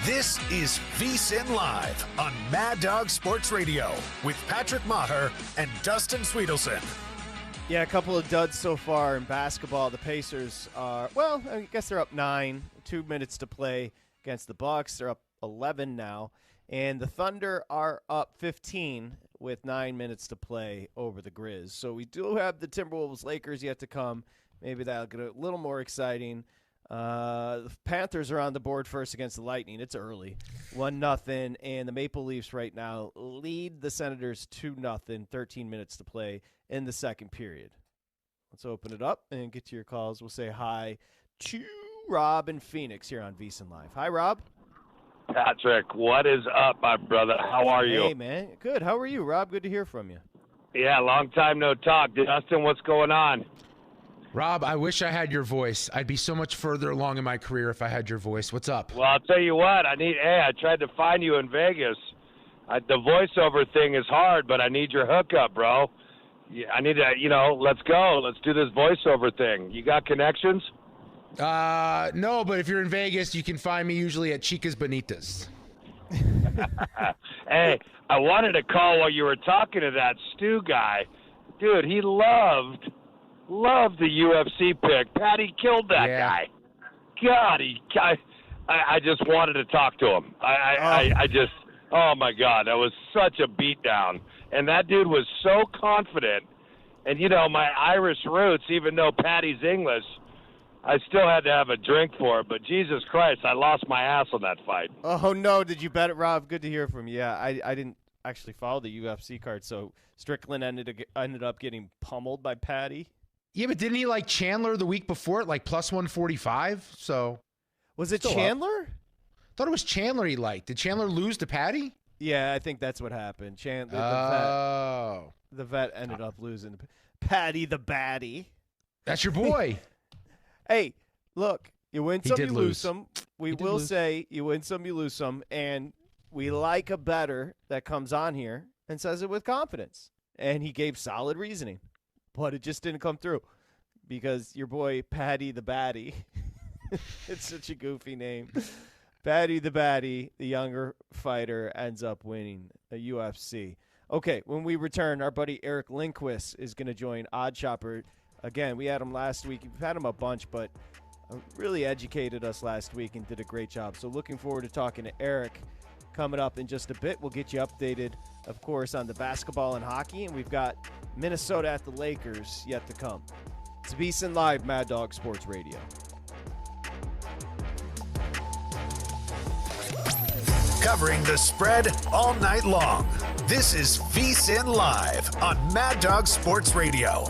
This is VSiN Live on Mad Dog Sports Radio with Patrick Meagher and Dustin Swedelson. Yeah, a couple of duds so far in basketball. The Pacers are, well, I guess they're up 9, 2 minutes to play against the Bucks. They're up 11 now. And the Thunder are up 15 with 9 minutes to play over the Grizz. So we do have the Timberwolves Lakers yet to come. Maybe that'll get a little more exciting. The Panthers are on the board first against the Lightning. It's early, 1-0, and the Maple Leafs right now lead the Senators 2-0. 13 minutes to play in the second period. Let's open it up and get to your calls. We'll say hi to Rob in Phoenix here on VSiN Live. Hi, Rob. Patrick, what is up, my brother? How are you? Hey, man. Good. How are you, Rob? Good to hear from you. Yeah, long time no talk. Dustin, what's going on? Rob, I wish I had your voice. I'd be so much further along in my career if I had your voice. What's up? Well, I'll tell you what. I tried to find you in Vegas. The voiceover thing is hard, but I need your hookup, bro. I need to, let's go. Let's do this voiceover thing. You got connections? No, but if you're in Vegas, you can find me usually at Chica's Bonitas. Hey, I wanted to call while you were talking to that Stu guy. Dude, he loved the UFC pick. Patty killed that guy. God, I just wanted to talk to him. Oh my God, that was such a beatdown. And that dude was so confident. And my Irish roots, even though Patty's English, I still had to have a drink for it. But Jesus Christ, I lost my ass on that fight. Oh, no. Did you bet it, Rob? Good to hear from you. Yeah, I didn't actually follow the UFC card, so Strickland ended up getting pummeled by Patty. Yeah, but didn't he like Chandler the week before at like plus 145? So was it Chandler? Thought it was Chandler he liked. Did Chandler lose to Patty? Yeah, I think that's what happened. Chandler, the vet ended up losing. Patty the Batty. That's your boy. Hey, look, you win some, you lose some. We will lose. say you win some, you lose some, and we like a bettor that comes on here and says it with confidence. And he gave solid reasoning, but it just didn't come through because your boy Patty the Batty, it's such a goofy name. Patty the Batty, the younger fighter, ends up winning a UFC. Okay, when we return, our buddy Eric Lindquist is going to join Odd Shopper. Again, we had him last week. We've had him a bunch, but really educated us last week and did a great job. So looking forward to talking to Eric coming up in just a bit. We'll get you updated, of course, on the basketball and hockey, and we've got Minnesota at the Lakers yet to come. It's VSiN Live, Mad Dog Sports Radio. Covering the spread all night long. This is VSiN Live on Mad Dog Sports Radio.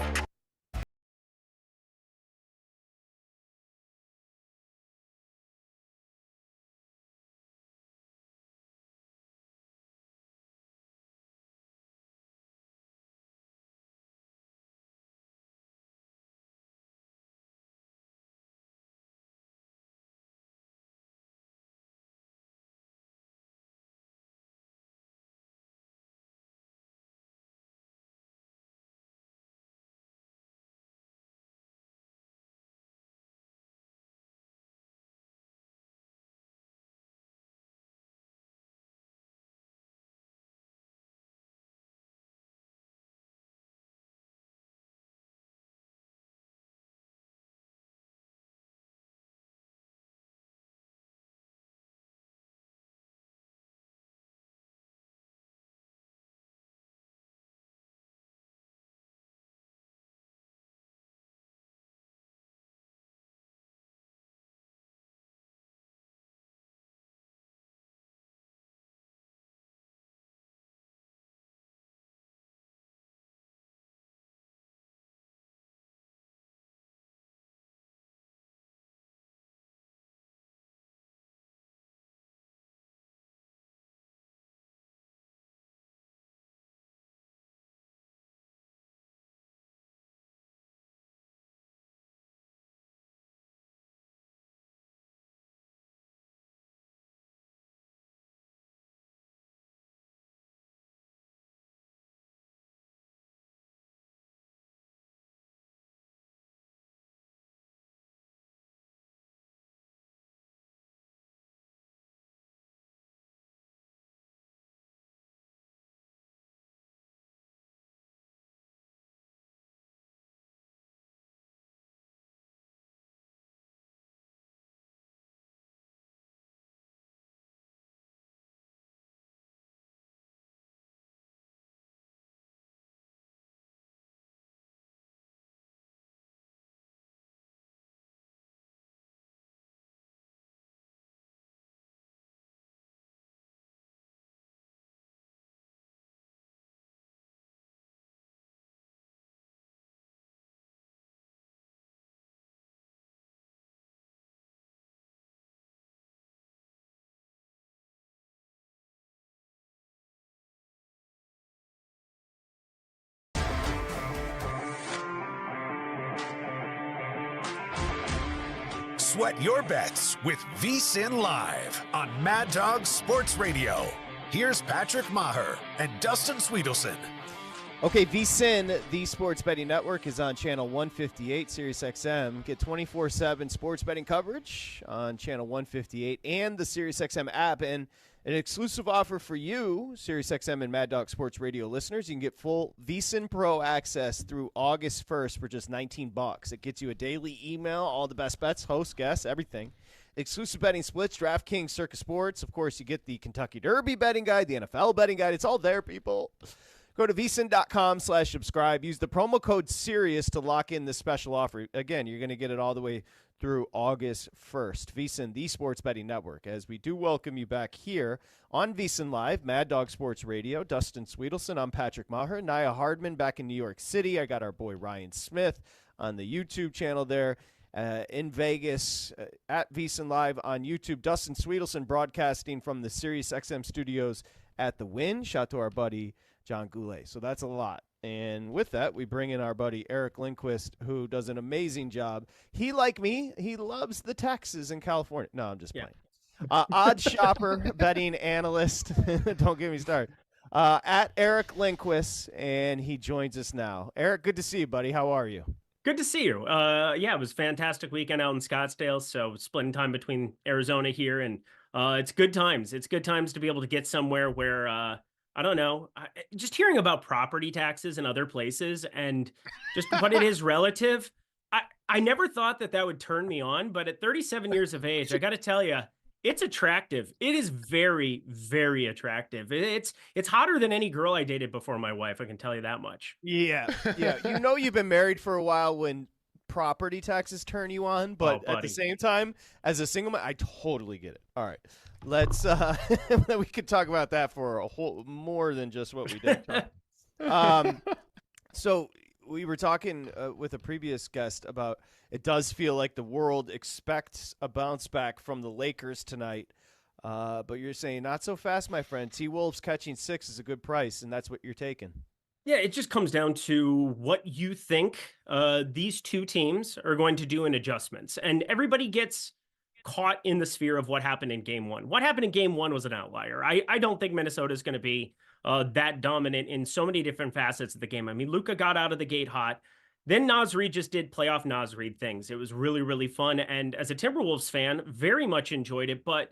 Sweat your bets with VSiN Live on Mad Dog Sports Radio. Here's Patrick Meagher and Dustin Swedelson. Okay, VSiN, the sports betting network, is on channel 158, Sirius XM. Get 24/7 sports betting coverage on channel 158 and the Sirius XM app. And an exclusive offer for you, Sirius XM and Mad Dog Sports Radio listeners. You can get full VSiN Pro access through August 1st for just $19. It gets you a daily email, all the best bets, hosts, guests, everything. Exclusive betting splits, DraftKings, Circa Sports. Of course, you get the Kentucky Derby betting guide, the NFL betting guide. It's all there, people. Go to VSiN.com/subscribe. Use the promo code SIRIUS to lock in this special offer. Again, you're going to get it all the way through August 1st. VSiN, the sports betting network. As we do welcome you back here on VSiN Live, Mad Dog Sports Radio. Dustin Swedelson, I'm Patrick Meagher. Nia Hardman back in New York City. I got our boy Ryan Smith on the YouTube channel there. In Vegas at VSiN Live on YouTube. Dustin Swedelson broadcasting from the Sirius XM studios at the Wynn. Shout out to our buddy John Goulet. So that's a lot. And with that, we bring in our buddy Eric Lindquist, who does an amazing job. He, like me, he loves the taxes in California. No, I'm just playing. Odd shopper, betting analyst. Don't get me started. At Eric Lindquist, and he joins us now. Eric, good to see you, buddy. How are you? Good to see you. Yeah, it was a fantastic weekend out in Scottsdale. So splitting time between Arizona here, and it's good times. It's good times to be able to get somewhere where I don't know, just hearing about property taxes in other places and just but it is relative. I never thought that would turn me on, but at 37 years of age, I got to tell you, it's attractive. It is very, very attractive. It's hotter than any girl I dated before my wife. I can tell you that much. Yeah. You know, you've been married for a while when property taxes turn you on, but at the same time, as a single man, I totally get it. All right, let's we could talk about that for a whole more than just what we did. So we were talking with a previous guest about it does feel like the world expects a bounce back from the Lakers tonight, but you're saying not so fast, my friend. T-Wolves catching 6 is a good price, and that's what you're taking. Yeah, it just comes down to what you think these two teams are going to do in adjustments. And everybody gets caught in the sphere of what happened in game one. What happened in game one was an outlier. I don't think Minnesota is going to be that dominant in so many different facets of the game. I mean, Luka got out of the gate hot. Then Naz Reid just did playoff Naz Reid things. It was really, really fun. And as a Timberwolves fan, very much enjoyed it. But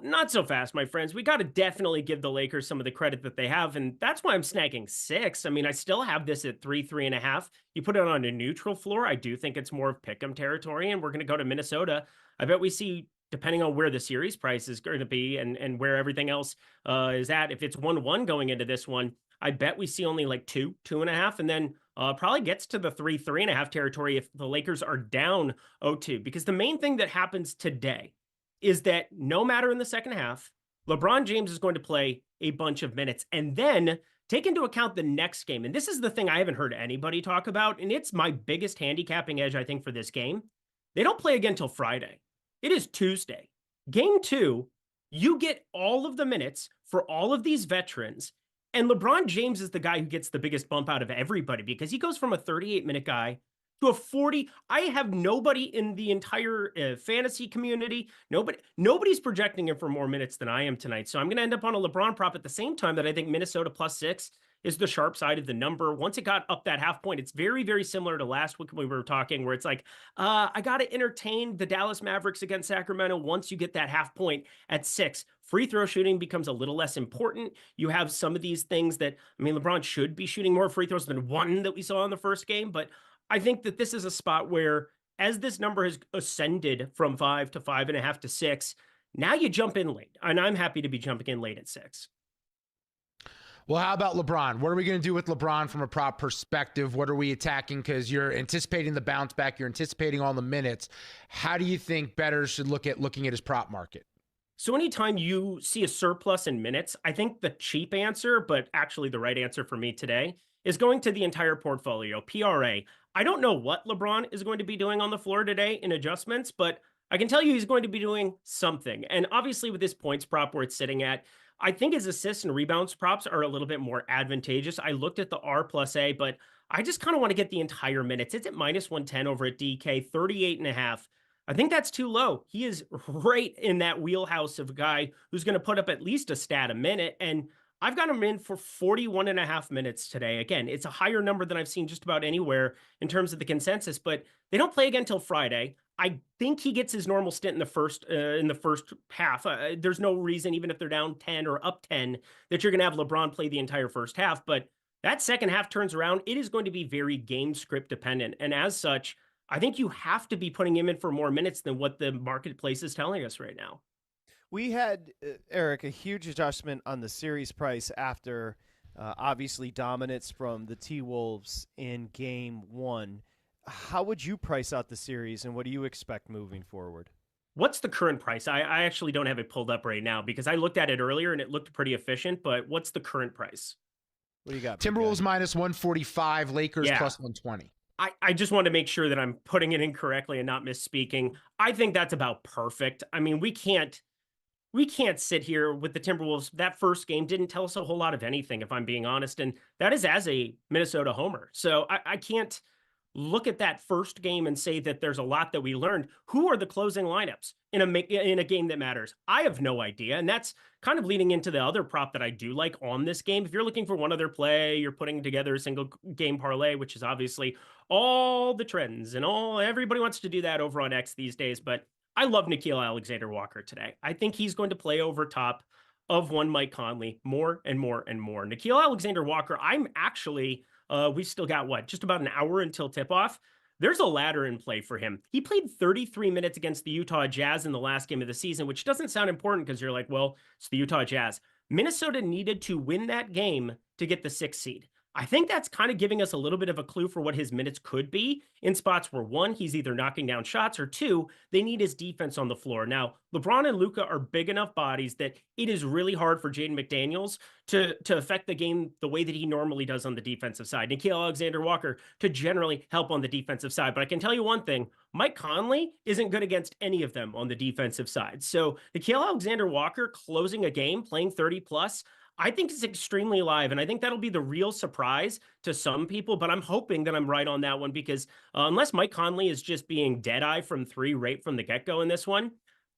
not so fast, my friends. We got to definitely give the Lakers some of the credit that they have, and that's why I'm snagging 6. I mean, I still have this at 3.5. You put it on a neutral floor, I do think it's more of pick'em territory, and we're going to go to Minnesota. I bet we see, depending on where the series price is going to be and where everything else is at, if it's 1-1 going into this one, I bet we see only like 2.5, and then probably gets to the 3.5 territory if the Lakers are down 0-2. Because the main thing that happens today is that no matter in the second half, LeBron James is going to play a bunch of minutes. And then take into account the next game. And this is the thing I haven't heard anybody talk about, and it's my biggest handicapping edge, I think, for this game. They don't play again till Friday. It is Tuesday. Game 2, you get all of the minutes for all of these veterans, and LeBron James is the guy who gets the biggest bump out of everybody because he goes from a 38-minute guy to a 40. I have nobody in the entire fantasy community. Nobody's projecting him for more minutes than I am tonight. So I'm going to end up on a LeBron prop at the same time that I think Minnesota +6 is the sharp side of the number. Once it got up that half point, it's very, very similar to last week when we were talking where it's like, I got to entertain the Dallas Mavericks against Sacramento once you get that half point at 6. Free throw shooting becomes a little less important. You have some of these things that, I mean, LeBron should be shooting more free throws than one that we saw in the first game, but I think that this is a spot where, as this number has ascended from 5 to 5.5 to 6, now you jump in late. And I'm happy to be jumping in late at 6. Well, how about LeBron? What are we going to do with LeBron from a prop perspective? What are we attacking? Because you're anticipating the bounce back. You're anticipating all the minutes. How do you think bettors should looking at his prop market? So anytime you see a surplus in minutes, I think the cheap answer, but actually the right answer for me today, is going to the entire portfolio, PRA. I don't know what LeBron is going to be doing on the floor today in adjustments, but I can tell you he's going to be doing something. And obviously with this points prop where it's sitting at, I think his assists and rebounds props are a little bit more advantageous. I looked at the R+A, but I just kind of want to get the entire minutes. It's at -110 over at DK, 38.5. I think that's too low. He is right in that wheelhouse of a guy who's going to put up at least a stat a minute. And I've got him in for 41.5 minutes today. Again, it's a higher number than I've seen just about anywhere in terms of the consensus, but they don't play again until Friday. I think he gets his normal stint in the first half. There's no reason, even if they're down 10 or up 10, that you're going to have LeBron play the entire first half. But that second half turns around. It is going to be very game script dependent. And as such, I think you have to be putting him in for more minutes than what the marketplace is telling us right now. We had, Eric, a huge adjustment on the series price after obviously dominance from the T-Wolves in game one. How would you price out the series, and what do you expect moving forward? What's the current price? I actually don't have it pulled up right now because I looked at it earlier and it looked pretty efficient, but what's the current price? What do you got? Timberwolves minus 145, Lakers plus 120. I just want to make sure that I'm putting it in correctly and not misspeaking. I think that's about perfect. I mean, we can't sit here with the Timberwolves. That first game didn't tell us a whole lot of anything, if I'm being honest. And that is as a Minnesota homer. So I can't look at that first game and say that there's a lot that we learned. Who are the closing lineups in a game that matters? I have no idea. And that's kind of leading into the other prop that I do like on this game. If you're looking for one other play, you're putting together a single game parlay, which is obviously all the trends and everybody wants to do that over on X these days. But I love Nickeil Alexander-Walker today. I think he's going to play over top of one Mike Conley more and more and more. Nickeil Alexander-Walker, I'm actually... we've still got just about an hour until tip-off. There's a ladder in play for him. He played 33 minutes against the Utah Jazz in the last game of the season, which doesn't sound important because you're like, well, it's the Utah Jazz. Minnesota needed to win that game to get the 6th seed. I think that's kind of giving us a little bit of a clue for what his minutes could be in spots where, one, he's either knocking down shots, or two, they need his defense on the floor. Now, LeBron and Luka are big enough bodies that it is really hard for Jaden McDaniels to affect the game the way that he normally does on the defensive side. Nickeil Alexander-Walker to generally help on the defensive side. But I can tell you one thing, Mike Conley isn't good against any of them on the defensive side. So Nickeil Alexander-Walker closing a game, playing 30 plus, I think it's extremely live, and I think that'll be the real surprise to some people, but I'm hoping that I'm right on that one because unless Mike Conley is just being dead-eye from 3 right from the get-go in this one,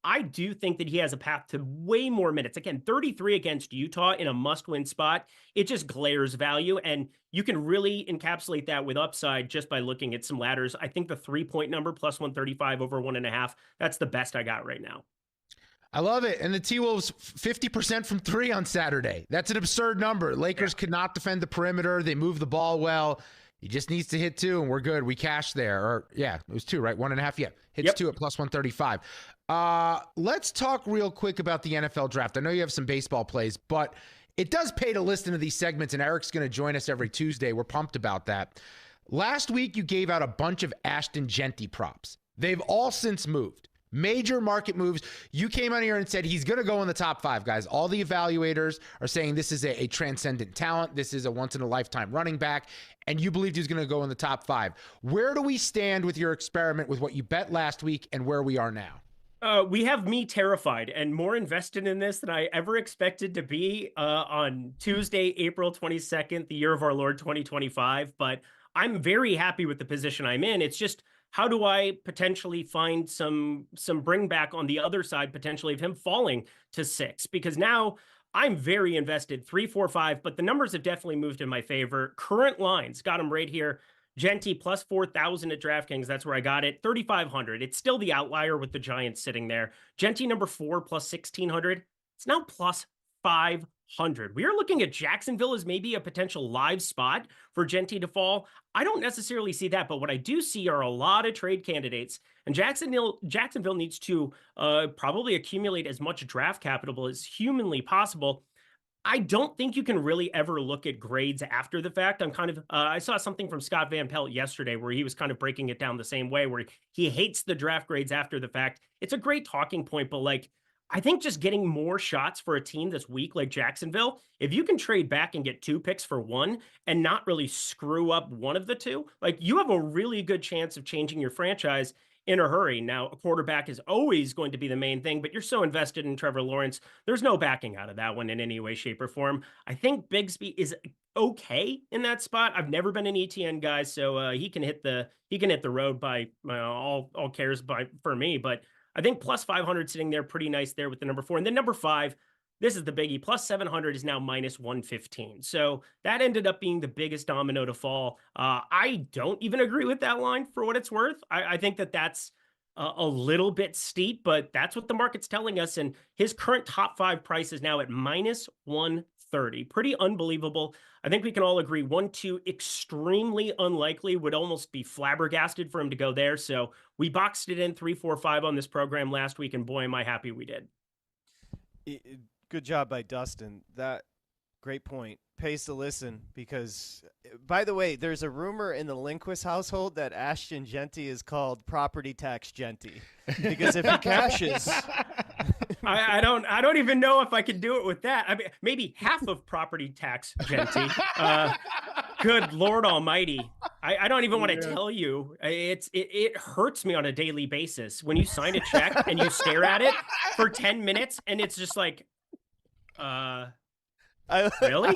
I do think that he has a path to way more minutes. Again, 33 against Utah in a must-win spot. It just glares value, and you can really encapsulate that with upside just by looking at some ladders. I think the 3-point number plus 135 over 1.5, that's the best I got right now. I love it. And the T-Wolves 50% from 3 on Saturday. That's an absurd number. Lakers could not defend the perimeter. They move the ball well. He just needs to hit 2 and we're good. We cashed there. Or it was 2, right? 1.5. Yeah. Hits 2 at plus 135. Let's talk real quick about the NFL draft. I know you have some baseball plays, but it does pay to listen to these segments, and Eric's going to join us every Tuesday. We're pumped about that. Last week, you gave out a bunch of Ashton Genty props. They've all since moved. Major market moves. You came on here and said he's going to go in the top 5, guys. All the evaluators are saying this is a transcendent talent. This is a once-in-a-lifetime running back, and you believed he was going to go in the top 5. Where do we stand with your experiment with what you bet last week and where we are now? We have me terrified and more invested in this than I ever expected to be on Tuesday, April 22nd, the year of our Lord 2025. But I'm very happy with the position I'm in. It's just, how do I potentially find some bring back on the other side, potentially of him falling to 6? Because now I'm very invested, 3, 4, 5, but the numbers have definitely moved in my favor. Current lines, got him right here. Genty plus 4,000 at DraftKings. That's where I got it. 3,500. It's still the outlier with the Giants sitting there. Genty number 4 plus 1,600. It's now plus 500. We are looking at Jacksonville as maybe a potential live spot for Genty to fall. I don't necessarily see that, but what I do see are a lot of trade candidates, and Jacksonville needs to probably accumulate as much draft capital as humanly possible. I don't think you can really ever look at grades after the fact. I saw something from Scott Van Pelt yesterday where he was kind of breaking it down the same way, where he hates the draft grades after the fact. It's a great talking point, but I think just getting more shots for a team that's weak like Jacksonville, if you can trade back and get 2 picks for 1 and not really screw up one of the 2, you have a really good chance of changing your franchise in a hurry. Now, a quarterback is always going to be the main thing, but you're so invested in Trevor Lawrence, there's no backing out of that one in any way, shape, or form. I think Bigsby is okay in that spot. I've never been an ETN guy, so he can hit the road by all cares by for me. But I think plus 500 sitting there pretty nice there with the number 4, and then number 5. This is the biggie. Plus 700 is now minus 115. So that ended up being the biggest domino to fall. I don't even agree with that line for what it's worth. I think that that's a little bit steep, but that's what the market's telling us. And his current top 5 price is now at minus 130. Pretty unbelievable. I think we can all agree 1-2 extremely unlikely, would almost be flabbergasted for him to go there. So we boxed it in 3-4-5 on this program last week, and boy, am I happy we did. Good job by Dustin. That great point. Pays to listen because, by the way, there's a rumor in the Lindquist household that Ashton Genty is called property tax Genty because if he cashes, I don't even know if I could do it with that. I mean, maybe half of property tax Genty. Good Lord Almighty. I don't even want to tell you. It hurts me on a daily basis when you sign a check and you stare at it for 10 minutes and it's just like, really?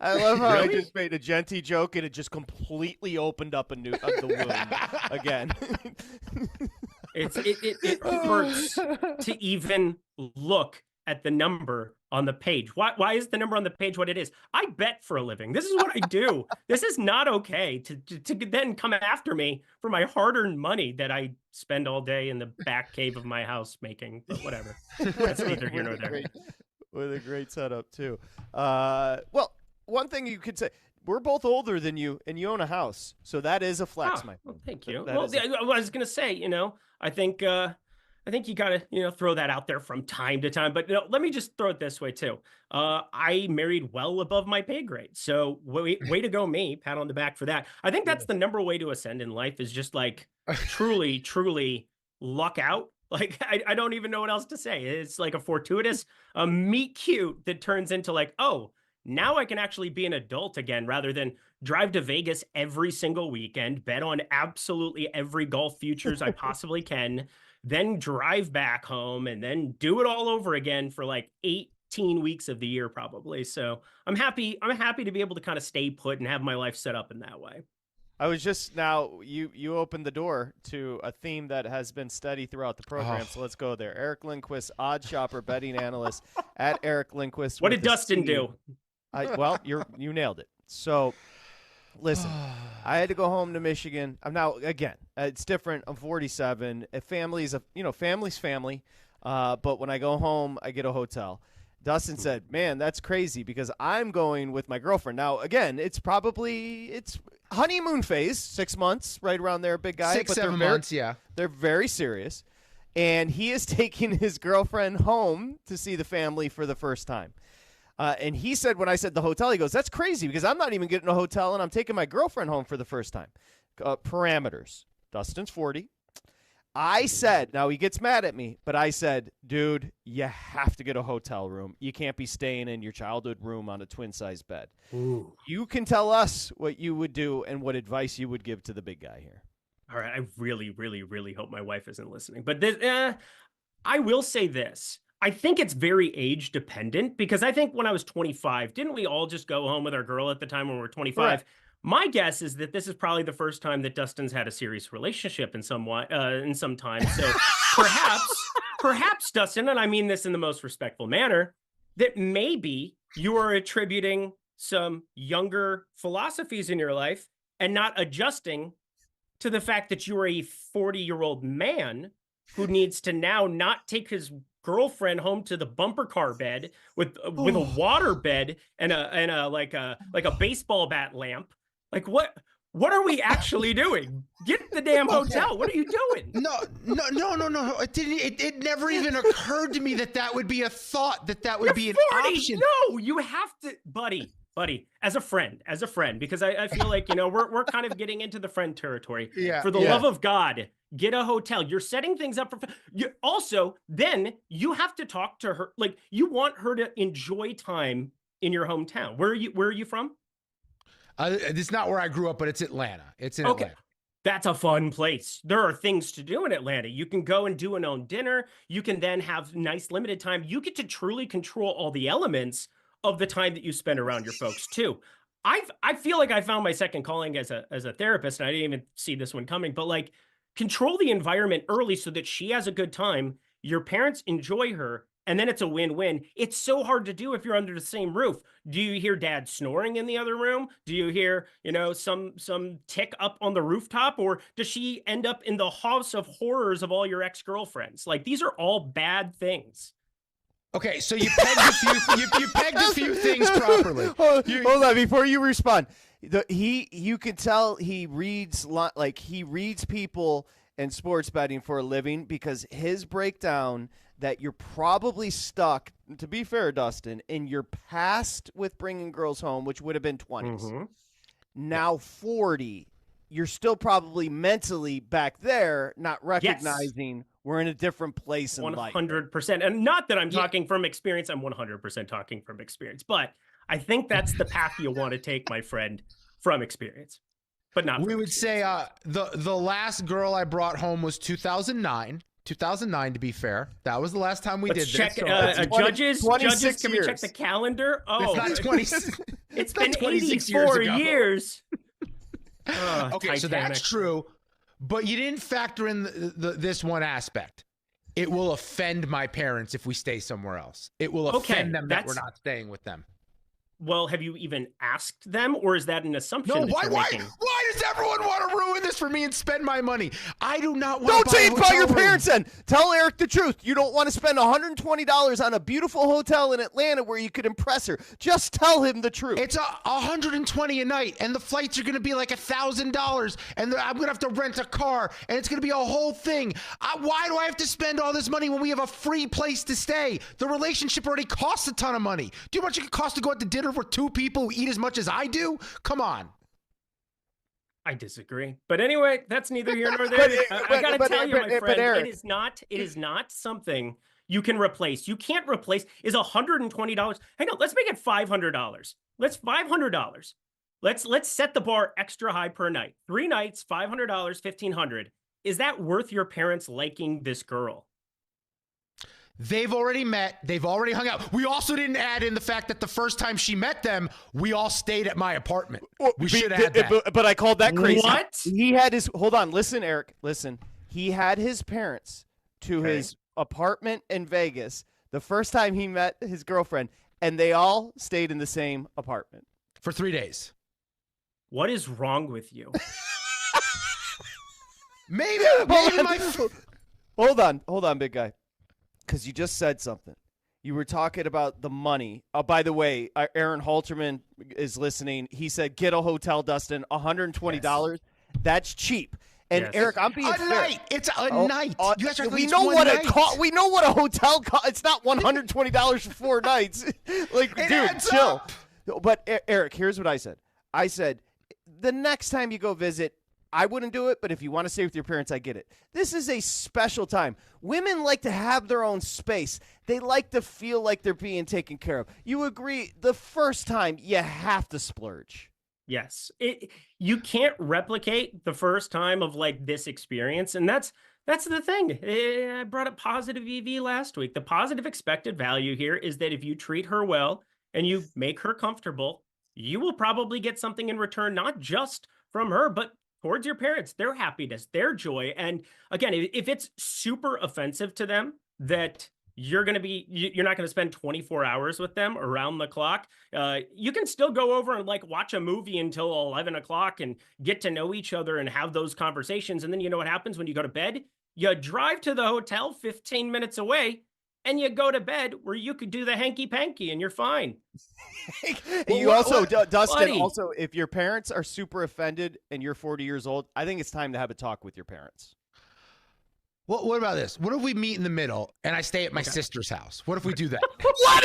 I love how Really? I just made a Genty joke and it just completely opened up the wound again. It hurts to even look at the number on the page. Why is the number on the page what it is? I bet for a living. This is what I do. This is not okay to then come after me for my hard-earned money that I spend all day in the back cave of my house making, but whatever. That's neither here nor there. With a great setup too. Well, one thing you could say, we're both older than you, and you own a house, so that is a flex, my friend. Well, thank you. That Well, is I was gonna say, I think you gotta, throw that out there from time to time. But let me just throw it this way too. I married well above my pay grade, so way to go, me. Pat on the back for that. I think that's the number way to ascend in life is just like truly luck out. Like, I don't even know what else to say. It's like a fortuitous meet cute that turns into like, oh, now I can actually be an adult again rather than drive to Vegas every single weekend, bet on absolutely every golf futures I possibly can, then drive back home and then do it all over again for like 18 weeks of the year probably. So I'm happy to be able to kind of stay put and have my life set up in that way. I was just now you opened the door to a theme that has been steady throughout the program. So let's go there. Eric Lindquist, odd shopper, betting analyst at Eric Lindquist. What did Dustin do? Well, you nailed it. So listen, I had to go home to Michigan. I'm now again. It's different. I'm 47. Family's family. But when I go home, I get a hotel. Dustin said, "Man, that's crazy because I'm going with my girlfriend." Now, again, it's honeymoon phase, 6 months, right around there, big guy. 6-7 months, yeah. They're very serious. And he is taking his girlfriend home to see the family for the first time. And he said, when I said the hotel, he goes, "That's crazy because I'm not even getting a hotel and I'm taking my girlfriend home for the first time." Parameters. Dustin's 40. I said, now he gets mad at me, but I said, dude, you have to get a hotel room. You can't be staying in your childhood room on a twin-size bed. Ooh. You can tell us what you would do and what advice you would give to the big guy here. All right. I really, really, really hope my wife isn't listening. But this, I will say this. I think it's very age dependent because I think when I was 25, didn't we all just go home with our girl at the time when we were 25? Right. My guess is that this is probably the first time that Dustin's had a serious relationship in some time. So perhaps Dustin, and I mean this in the most respectful manner, that maybe you are attributing some younger philosophies in your life and not adjusting to the fact that you are a 40-year-old man who needs to now not take his girlfriend home to the bumper car bed with a water bed and a baseball bat lamp. Like what are we actually doing? Get the damn hotel. What are you doing? No. It didn't. It never even occurred to me that would be a thought. That would be an option. No, you have to, buddy. As a friend, because I feel like we're kind of getting into the friend territory. Yeah. For the love of God, get a hotel. You're setting things up for. Also, then you have to talk to her. Like you want her to enjoy time in your hometown. Where are you from? It's not where I grew up, but it's Atlanta. It's in Atlanta. That's a fun place. There are things to do in Atlanta. You can go and do an own dinner. You can then have nice limited time. You get to truly control all the elements of the time that you spend around your folks too. I feel like I found my second calling as a therapist, and I didn't even see this one coming, but like control the environment early so that she has a good time. Your parents enjoy her, and then it's a win-win. It's so hard to do if you're under the same roof. Do you hear dad snoring in the other room? Do you hear, some tick up on the rooftop? Or does she end up in the house of horrors of all your ex-girlfriends? Like, these are all bad things. Okay, so you pegged a few things properly. Hold on, before you respond. You could tell he reads people and sports betting for a living, because his breakdown that you're probably stuck, to be fair, Dustin, in your past with bringing girls home, which would have been 20s. Mm-hmm. Now 40, you're still probably mentally back there, not recognizing we're in a different place in life. 100%. And not that I'm talking from experience. I'm 100% talking from experience. But I think that's the path you want to take, my friend, from experience. But not. We would say the last girl I brought home was 2009. 2009, to be fair. That was the last time we did check, this. Judges, can we check the calendar? Oh, it's not 20. It's been 84 years. Okay, Titanic. So that's true. But you didn't factor in this one aspect. It will offend my parents if we stay somewhere else. It will offend them that we're not staying with them. Well, have you even asked them, or is that an assumption? No, why does everyone want to ruin this for me and spend my money? I do not want to buy Don't say it about your parents then. Tell Eric the truth. You don't want to spend $120 on a beautiful hotel in Atlanta where you could impress her. Just tell him the truth. It's $120 a night, and the flights are going to be like $1,000, and I'm going to have to rent a car, and it's going to be a whole thing. Why do I have to spend all this money when we have a free place to stay? The relationship already costs a ton of money. Do you know how much it costs to go out to dinner for two people who eat as much as I do? Come on. I disagree. But anyway, that's neither here nor there. I got to tell you, my friend, Eric, it is not something you can replace. You can't replace is $120. Hang on, let's make it $500. Let's $500. Let's set the bar extra high per night. 3 nights, $500, $1,500. Is that worth your parents liking this girl? They've already met. They've already hung out. We also didn't add in the fact that the first time she met them, we all stayed at my apartment. We should add that. But I called that crazy. What? He had his, hold on, listen, Eric, listen. He had his parents to his apartment in Vegas the first time he met his girlfriend, and they all stayed in the same apartment. For 3 days. What is wrong with you? Maybe Hold on, big guy. Because you just said something. You were talking about the money. By the way, Aaron Halterman is listening. He said, get a hotel, Dustin, $120. Yes. That's cheap. And Eric, I'm being fair. Night. It's a night. You guys we know what night. We know what a hotel costs. It's not $120 for 4 nights. Like, dude, chill. Up. But Eric, here's what I said. I said, the next time you go visit, I wouldn't do it, but if you want to stay with your parents, I get it. This is a special time. Women like to have their own space. They like to feel like they're being taken care of. You agree, the first time, you have to splurge. Yes. You can't replicate the first time of like this experience, and that's the thing. I brought up positive EV last week. The positive expected value here is that if you treat her well and you make her comfortable, you will probably get something in return, not just from her, but towards your parents, their happiness, their joy. And again, if it's super offensive to them that you're not going to spend 24 hours with them around the clock, you can still go over and like watch a movie until 11 o'clock and get to know each other and have those conversations. And then you know what happens when you go to bed? You drive to the hotel 15 minutes away and you go to bed where you could do the hanky-panky and you're fine. Dustin, buddy. also, if your parents are super offended and you're 40 years old, I think it's time to have a talk with your parents. What about this? What if we meet in the middle and I stay at my sister's house? What if we do that? What?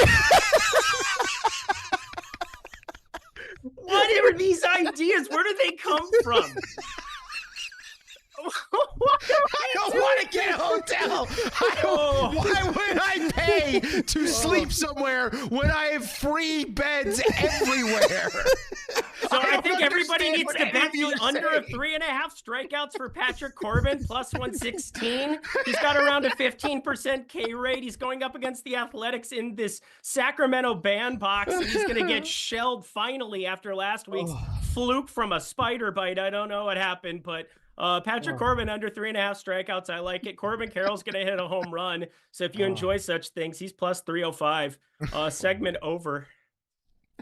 What are these ideas? Where do they come from? I don't want to get a hotel. Why would I pay pay to sleep somewhere when I have free beds everywhere? So I think everybody understand needs what to any bet of you the are under saying. 3.5 strikeouts for Patrick Corbin, plus 116. He's got around a 15% K rate. He's going up against the Athletics in this Sacramento bandbox, and he's going to get shelled finally after last week's fluke from a spider bite. I don't know what happened, but Patrick Corbin under 3.5 strikeouts. I like it. Corbin Carroll's going to hit a home run. So if you enjoy such things, he's plus 305. Segment over.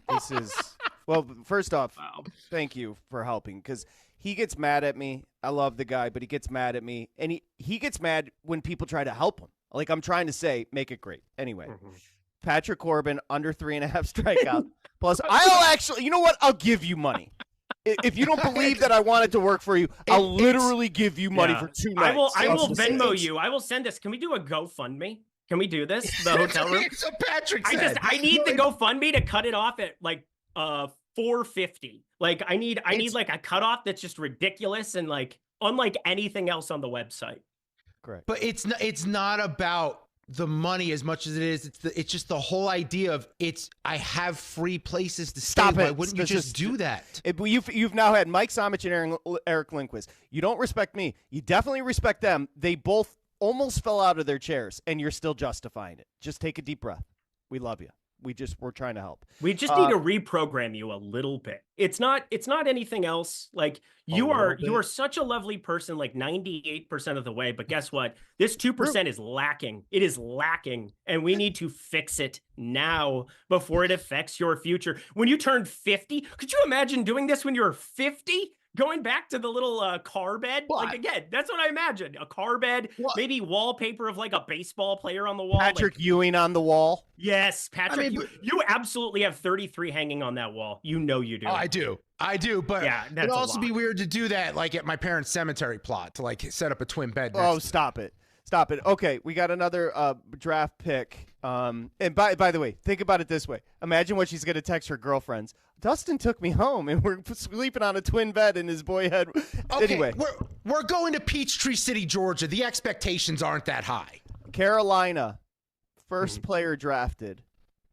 This is well. First off, thank you for helping, because he gets mad at me. I love the guy, but he gets mad at me, and he gets mad when people try to help him. Like I'm trying to say, make it great. Anyway, Patrick Corbin under 3.5 strikeout. Plus, I'll actually, you know what? I'll give you money. If you don't believe that I want it to work for you, I'll literally give you money for 2 nights. I will Venmo you. I will send this. Can we do a GoFundMe? Can we do this? The hotel room. So Patrick said. I need the GoFundMe to cut it off at like $450. Like I need like a cutoff that's just ridiculous and like unlike anything else on the website. Correct. But it's not about the money as much as it is. It's just the whole idea of I have free places to stay. Why wouldn't you just do that? You've now had Mike Somich and Eric Lindquist. You don't respect me. You definitely respect them. They both almost fell out of their chairs, and you're still justifying it. Just take a deep breath. We love you. We're trying to help. We just need to reprogram you a little bit. It's not anything else. Like you are such a lovely person, like 98% of the way. But guess what? This 2% is lacking. It is lacking, and we need to fix it now before it affects your future. When you turn 50, could you imagine doing this when you were 50? Going back to the little car bed, like again, that's what I imagined. A car bed, maybe wallpaper of like a baseball player on the wall. Patrick Ewing on the wall. Yes, Patrick. You absolutely have 33 hanging on that wall. You know you do. Oh, I do. But yeah, it'd also be weird to do that like at my parents' cemetery plot to like set up a twin bed. Stop it. Okay, we got another draft pick. And by the way, think about it this way. Imagine what she's going to text her girlfriends. Dustin took me home, and we're sleeping on a twin bed in his boy head. Okay, anyway, we're going to Peachtree City, Georgia. The expectations aren't that high. Carolina, first player drafted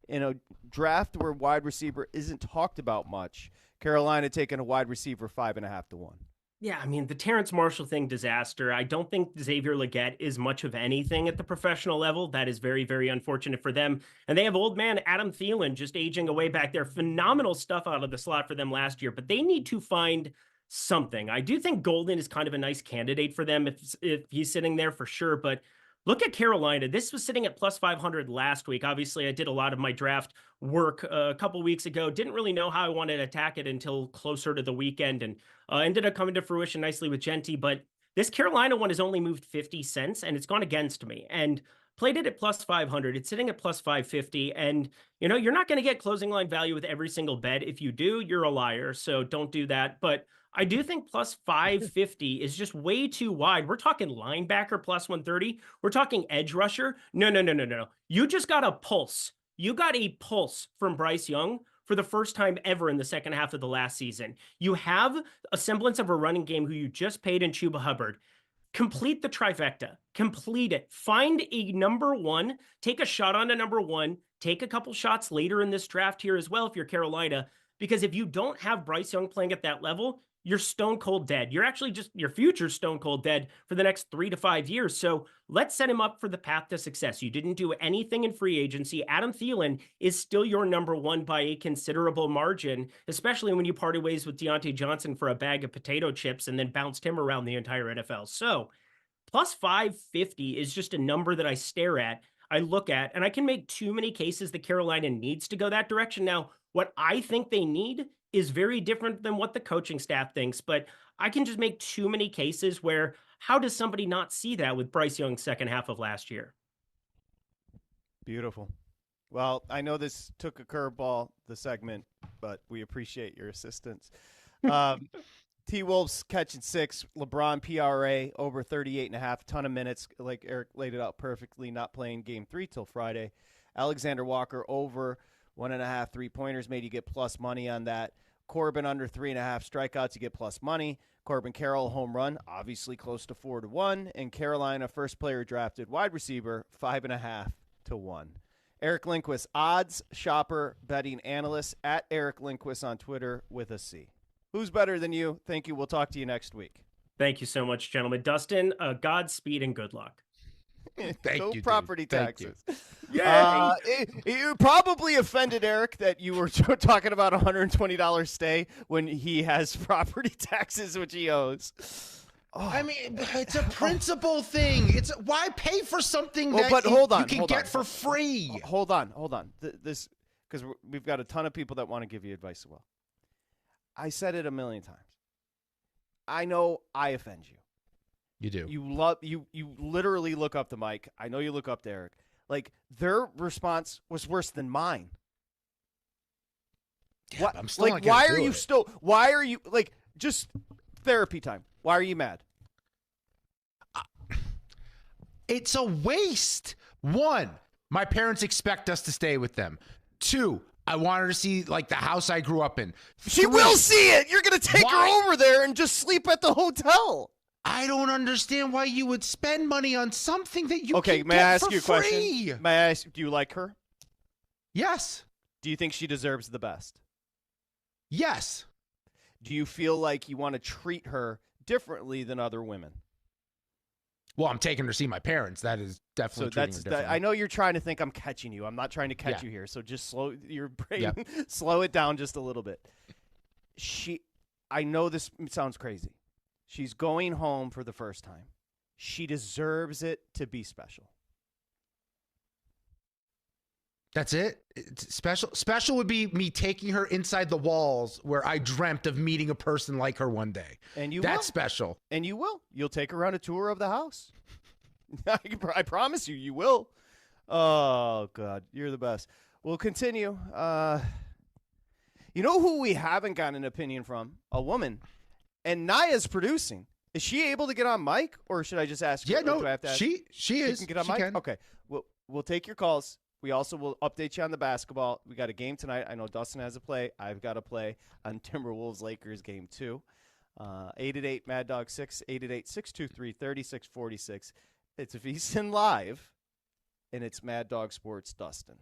in a draft where wide receiver isn't talked about much. Carolina taking a wide receiver 5.5 to 1. Yeah, I mean, the Terrence Marshall thing, disaster. I don't think Xavier Legette is much of anything at the professional level. That is very, very unfortunate for them. And they have old man Adam Thielen just aging away back there. Phenomenal stuff out of the slot for them last year, but they need to find something. I do think Golden is kind of a nice candidate for them if he's sitting there for sure, but look at Carolina. This was sitting at plus 500 last week. Obviously, I did a lot of my draft work a couple weeks ago. Didn't really know how I wanted to attack it until closer to the weekend, and ended up coming to fruition nicely with Genty. But this Carolina one has only moved 50 cents, and it's gone against me. And played it at plus 500. It's sitting at plus 550. And, you know, you're not going to get closing line value with every single bet. If you do, you're a liar. So don't do that. But I do think plus 550 is just way too wide. We're talking linebacker plus 130. We're talking edge rusher. No. You just got a pulse. You got a pulse from Bryce Young for the first time ever in the second half of the last season. You have a semblance of a running game who you just paid in Chuba Hubbard. Complete the trifecta. Complete it. Find a number one. Take a shot on a number one. Take a couple shots later in this draft here as well if you're Carolina. Because if you don't have Bryce Young playing at that level, you're stone cold dead. You're actually just, your future's stone cold dead for the next 3 to 5 years. So let's set him up for the path to success. You didn't do anything in free agency. Adam Thielen is still your number one by a considerable margin, especially when you parted ways with Deontay Johnson for a bag of potato chips and then bounced him around the entire NFL. So plus 550 is just a number that I stare at, I look at, and I can make too many cases that Carolina needs to go that direction. Now, what I think they need is very different than what the coaching staff thinks, but I can just make too many cases where how does somebody not see that with Bryce Young's second half of last year? Beautiful. Well, I know this took a curveball, the segment, but we appreciate your assistance. T-Wolves catching 6, LeBron PRA over 38.5, ton of minutes, like Eric laid it out perfectly, not playing game 3 till Friday. Alexander Walker over 1.5 3-pointers, made you get plus money on that. Corbin under 3.5 strikeouts, you get plus money. Corbin Carroll home run, obviously close to 4 to 1. And Carolina first player drafted wide receiver 5.5 1. Eric Lindquist, odds shopper betting analyst at Eric Lindquist on Twitter with a C. Who's better than you? Thank you. We'll talk to you next week. Thank you so much, gentlemen. Dustin, Godspeed and good luck. Thank you, property dude. Thank taxes. Yay! You probably offended Eric that you were talking about $120 stay when he has property taxes, which he owes. Oh. I mean, it's a principle thing. It's why pay for something that you can get for free. Hold on. This because we've got a ton of people that want to give you advice as well. I said it a million times. I know I offend you. You do. You literally look up to Mike. I know you look up to Eric. Like, their response was worse than mine. Yeah, I'm still not gonna why do are you it. still why are you like just therapy time? Why are you mad? It's a waste. 1, my parents expect us to stay with them. 2, I want her to see like the house I grew up in. She 3, will see it. You're going to take Why? her over there and just sleep at the hotel. I don't understand why you would spend money on something that you can may get I ask for you a free. question? May I ask, do you like her? Yes. Do you think she deserves the best? Yes. Do you feel like you want to treat her differently than other women? Well, I'm taking her to see my parents. That is definitely treating her differently. I know you're trying to think I'm catching you. I'm not trying to catch you here. So just slow your brain, slow it down just a little bit. I know this sounds crazy. She's going home for the first time. She deserves it to be special. That's it. It's special would be me taking her inside the walls where I dreamt of meeting a person like her one day. And That's will. special. And you will. You'll take her on a tour of the house. I promise you, you will. Oh, God. You're the best. We'll continue. You know who we haven't gotten an opinion from? A woman. And Naya's producing. Is she able to get on mic, or should I just ask her? Yeah, no, do I have to ask? she is. Can get on She mic? can. Okay. We'll take your calls. We also will update you on the basketball. We got a game tonight. I know Dustin has a play. I've got a play on Timberwolves Lakers game 2. 888 Mad Dog 6 888-623-3646. It's VSiN Live, and it's Mad Dog Sports Dustin.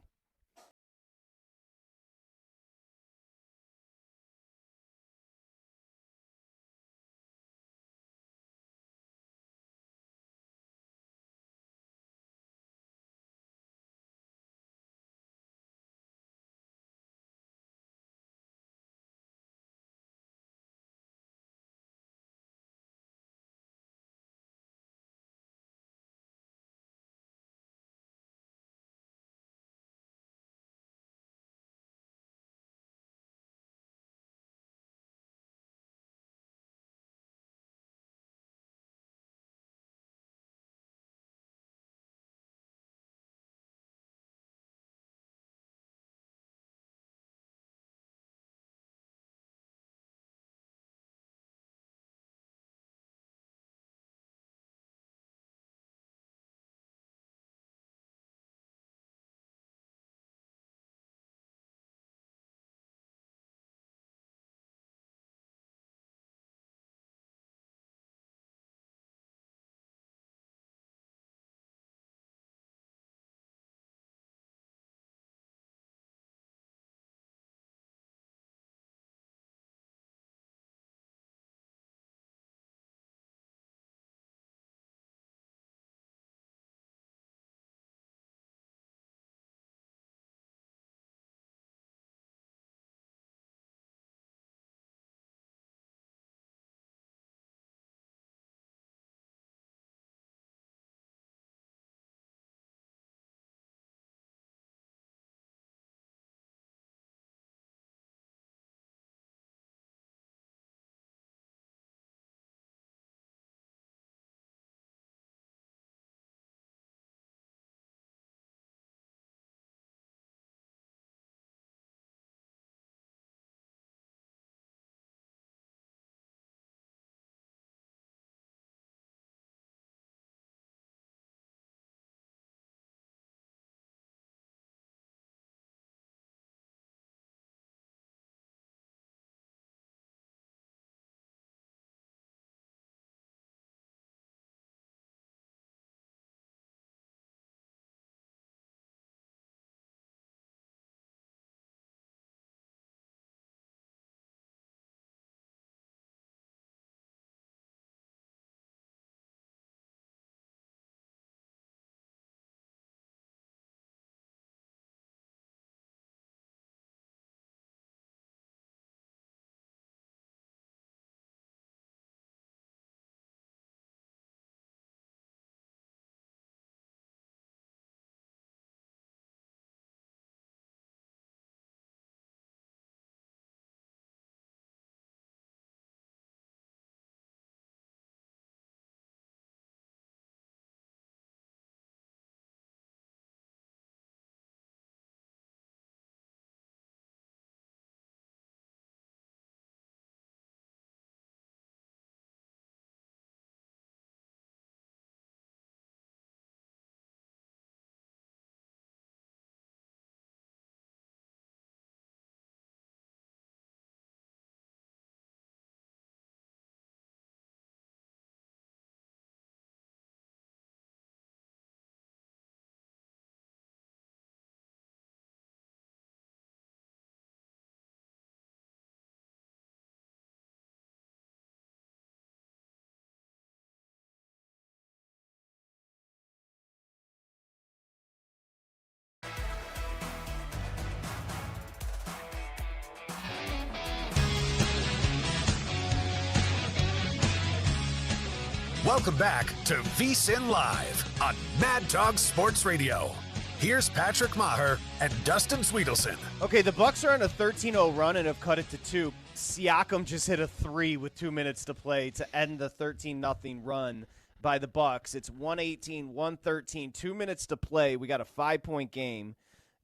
Welcome back to VSiN Live on Mad Dog Sports Radio. Here's Patrick Meagher and Dustin Swedelson. Okay, the Bucks are on a 13-0 run and have cut it to 2. Siakam just hit a 3 with 2 minutes to play to end the 13-0 run by the Bucks. It's 118-113, 2 minutes to play. We got a 5-point game.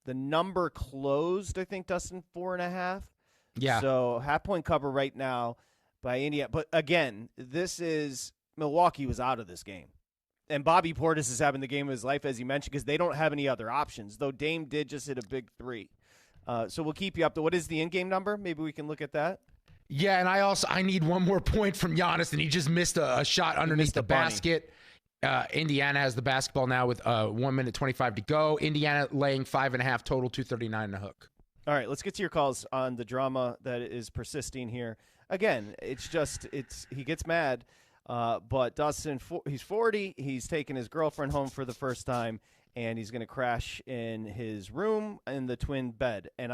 The number closed, I think, Dustin, 4.5. Yeah. So half-point cover right now by Indiana. But again, Milwaukee was out of this game. And Bobby Portis is having the game of his life, as you mentioned, because they don't have any other options, though Dame did just hit a big 3. So we'll keep you up to what is the in-game number? Maybe we can look at that. Yeah, and I need one more point from Giannis, and he just missed a shot underneath the basket. Indiana has the basketball now with 1 minute 25 to go. Indiana laying 5.5 total, 239 and a hook. All right, let's get to your calls on the drama that is persisting here. Again, he gets mad. But Dustin, he's 40. He's taking his girlfriend home for the first time, and he's going to crash in his room in the twin bed. And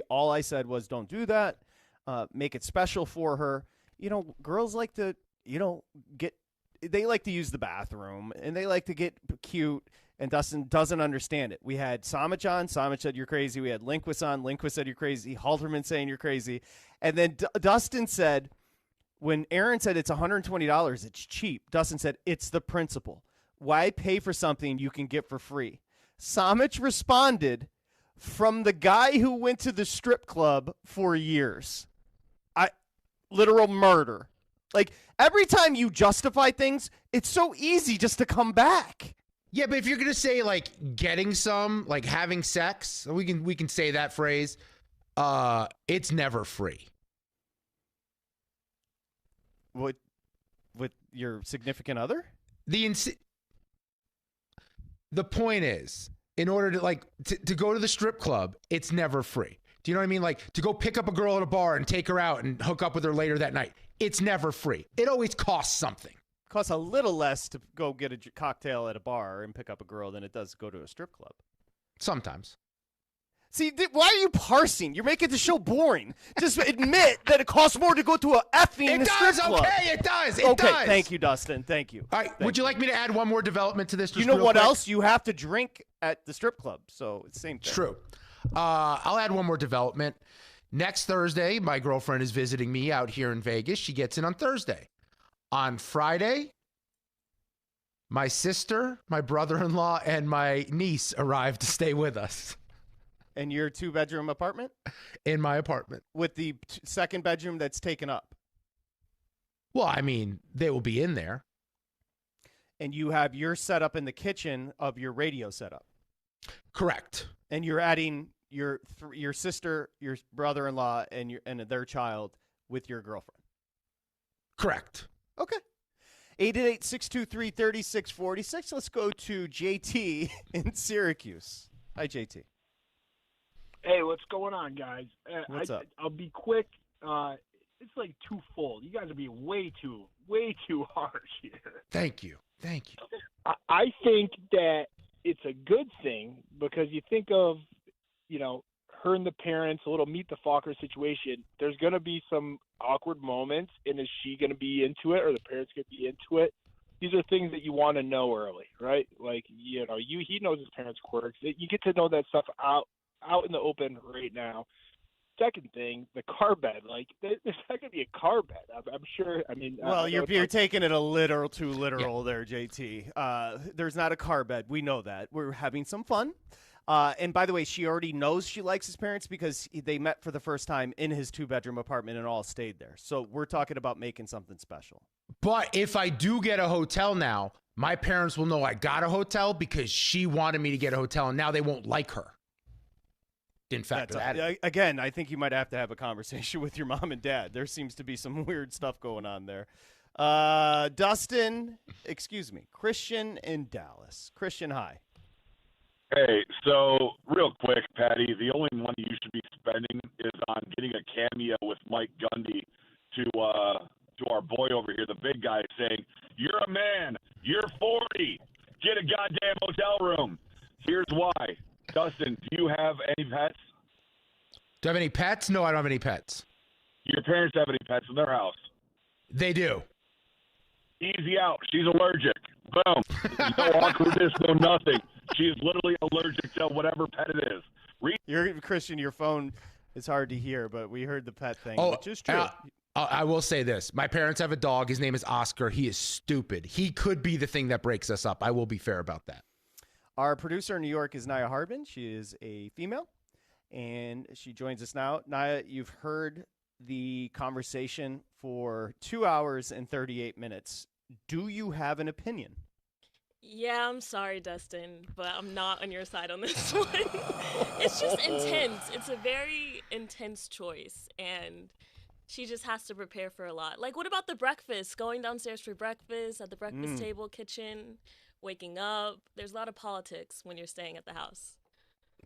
all I said was, don't do that. Make it special for her. You know, girls like to, they like to use the bathroom, and they like to get cute, and Dustin doesn't understand it. We had Samich on. Samich said, you're crazy. We had Lindquist on. Lindquist said, you're crazy. Halterman saying you're crazy. And then Dustin said, when Aaron said it's $120, it's cheap, Dustin said, it's the principle. Why pay for something you can get for free? Samich responded, from the guy who went to the strip club for years. Literal murder. Like, every time you justify things, it's so easy just to come back. Yeah, but if you're going to say, like, getting some, like having sex, we can say that phrase, it's never free. With your significant other? The point is, in order to go to the strip club, it's never free. Do you know what I mean? Like, to go pick up a girl at a bar and take her out and hook up with her later that night, it's never free. It always costs something. It costs a little less to go get a cocktail at a bar and pick up a girl than it does to go to a strip club. Sometimes. See, why are you parsing? You're making the show boring. Just admit that it costs more to go to a effing strip club. Okay, it does. It okay, does. Thank you, Dustin. Thank you. All right, would you like me to add one more development to this? You know what else? You have to drink at the strip club, so it's the same thing. True. I'll add one more development. Next Thursday, my girlfriend is visiting me out here in Vegas. She gets in on Thursday. On Friday, my sister, my brother-in-law, and my niece arrive to stay with us. In your 2-bedroom apartment? In my apartment. With the second bedroom that's taken up? Well, I mean, they will be in there. And you have your setup in the kitchen of your radio setup? Correct. And you're adding your sister, your brother-in-law, and their child with your girlfriend? Correct. Okay. 888-623-3646. Let's go to JT in Syracuse. Hi, JT. Hey, what's going on, guys? What's up? I'll be quick. It's like twofold. You guys are being way too harsh here. Thank you. I think that it's a good thing because you think of, her and the parents, a little meet the Fokker situation. There's going to be some awkward moments, and is she going to be into it or the parents going to be into it? These are things that you want to know early, right? Like, he knows his parents' quirks. You get to know that stuff out in the open right now. Second thing, the car bed. Like, there's not going to be a car bed. I'm sure. I mean, well, you're taking it too literal there, JT. There's not a car bed. We know that. We're having some fun. And by the way, she already knows she likes his parents because they met for the first time in his 2-bedroom apartment and all stayed there. So we're talking about making something special. But if I do get a hotel now, my parents will know I got a hotel because she wanted me to get a hotel, and now they won't like her. Didn't factor that in. Again, I think you might have to have a conversation with your mom and dad. There seems to be some weird stuff going on there. Christian in Dallas. Christian, hi. Hey, so real quick, Patty, the only money you should be spending is on getting a cameo with Mike Gundy to our boy over here, the big guy, saying, "You're a man. You're 40. Get a goddamn hotel room." Here's why. Dustin, do you have any pets? Do I have any pets? No, I don't have any pets. Your parents have any pets in their house? They do. Easy out. She's allergic. Boom. No awkwardness, no nothing. She is literally allergic to whatever pet it is. Christian, your phone is hard to hear, but we heard the pet thing, which is true. I will say this. My parents have a dog. His name is Oscar. He is stupid. He could be the thing that breaks us up. I will be fair about that. Our producer in New York is Naya Harbin. She is a female, and she joins us now. Naya, you've heard the conversation for 2 hours and 38 minutes. Do you have an opinion? Yeah, I'm sorry, Dustin, but I'm not on your side on this one. It's just intense. It's a very intense choice, and she just has to prepare for a lot. Like, what about the breakfast? Going downstairs for breakfast at the breakfast table, kitchen, waking up. There's a lot of politics when you're staying at the house.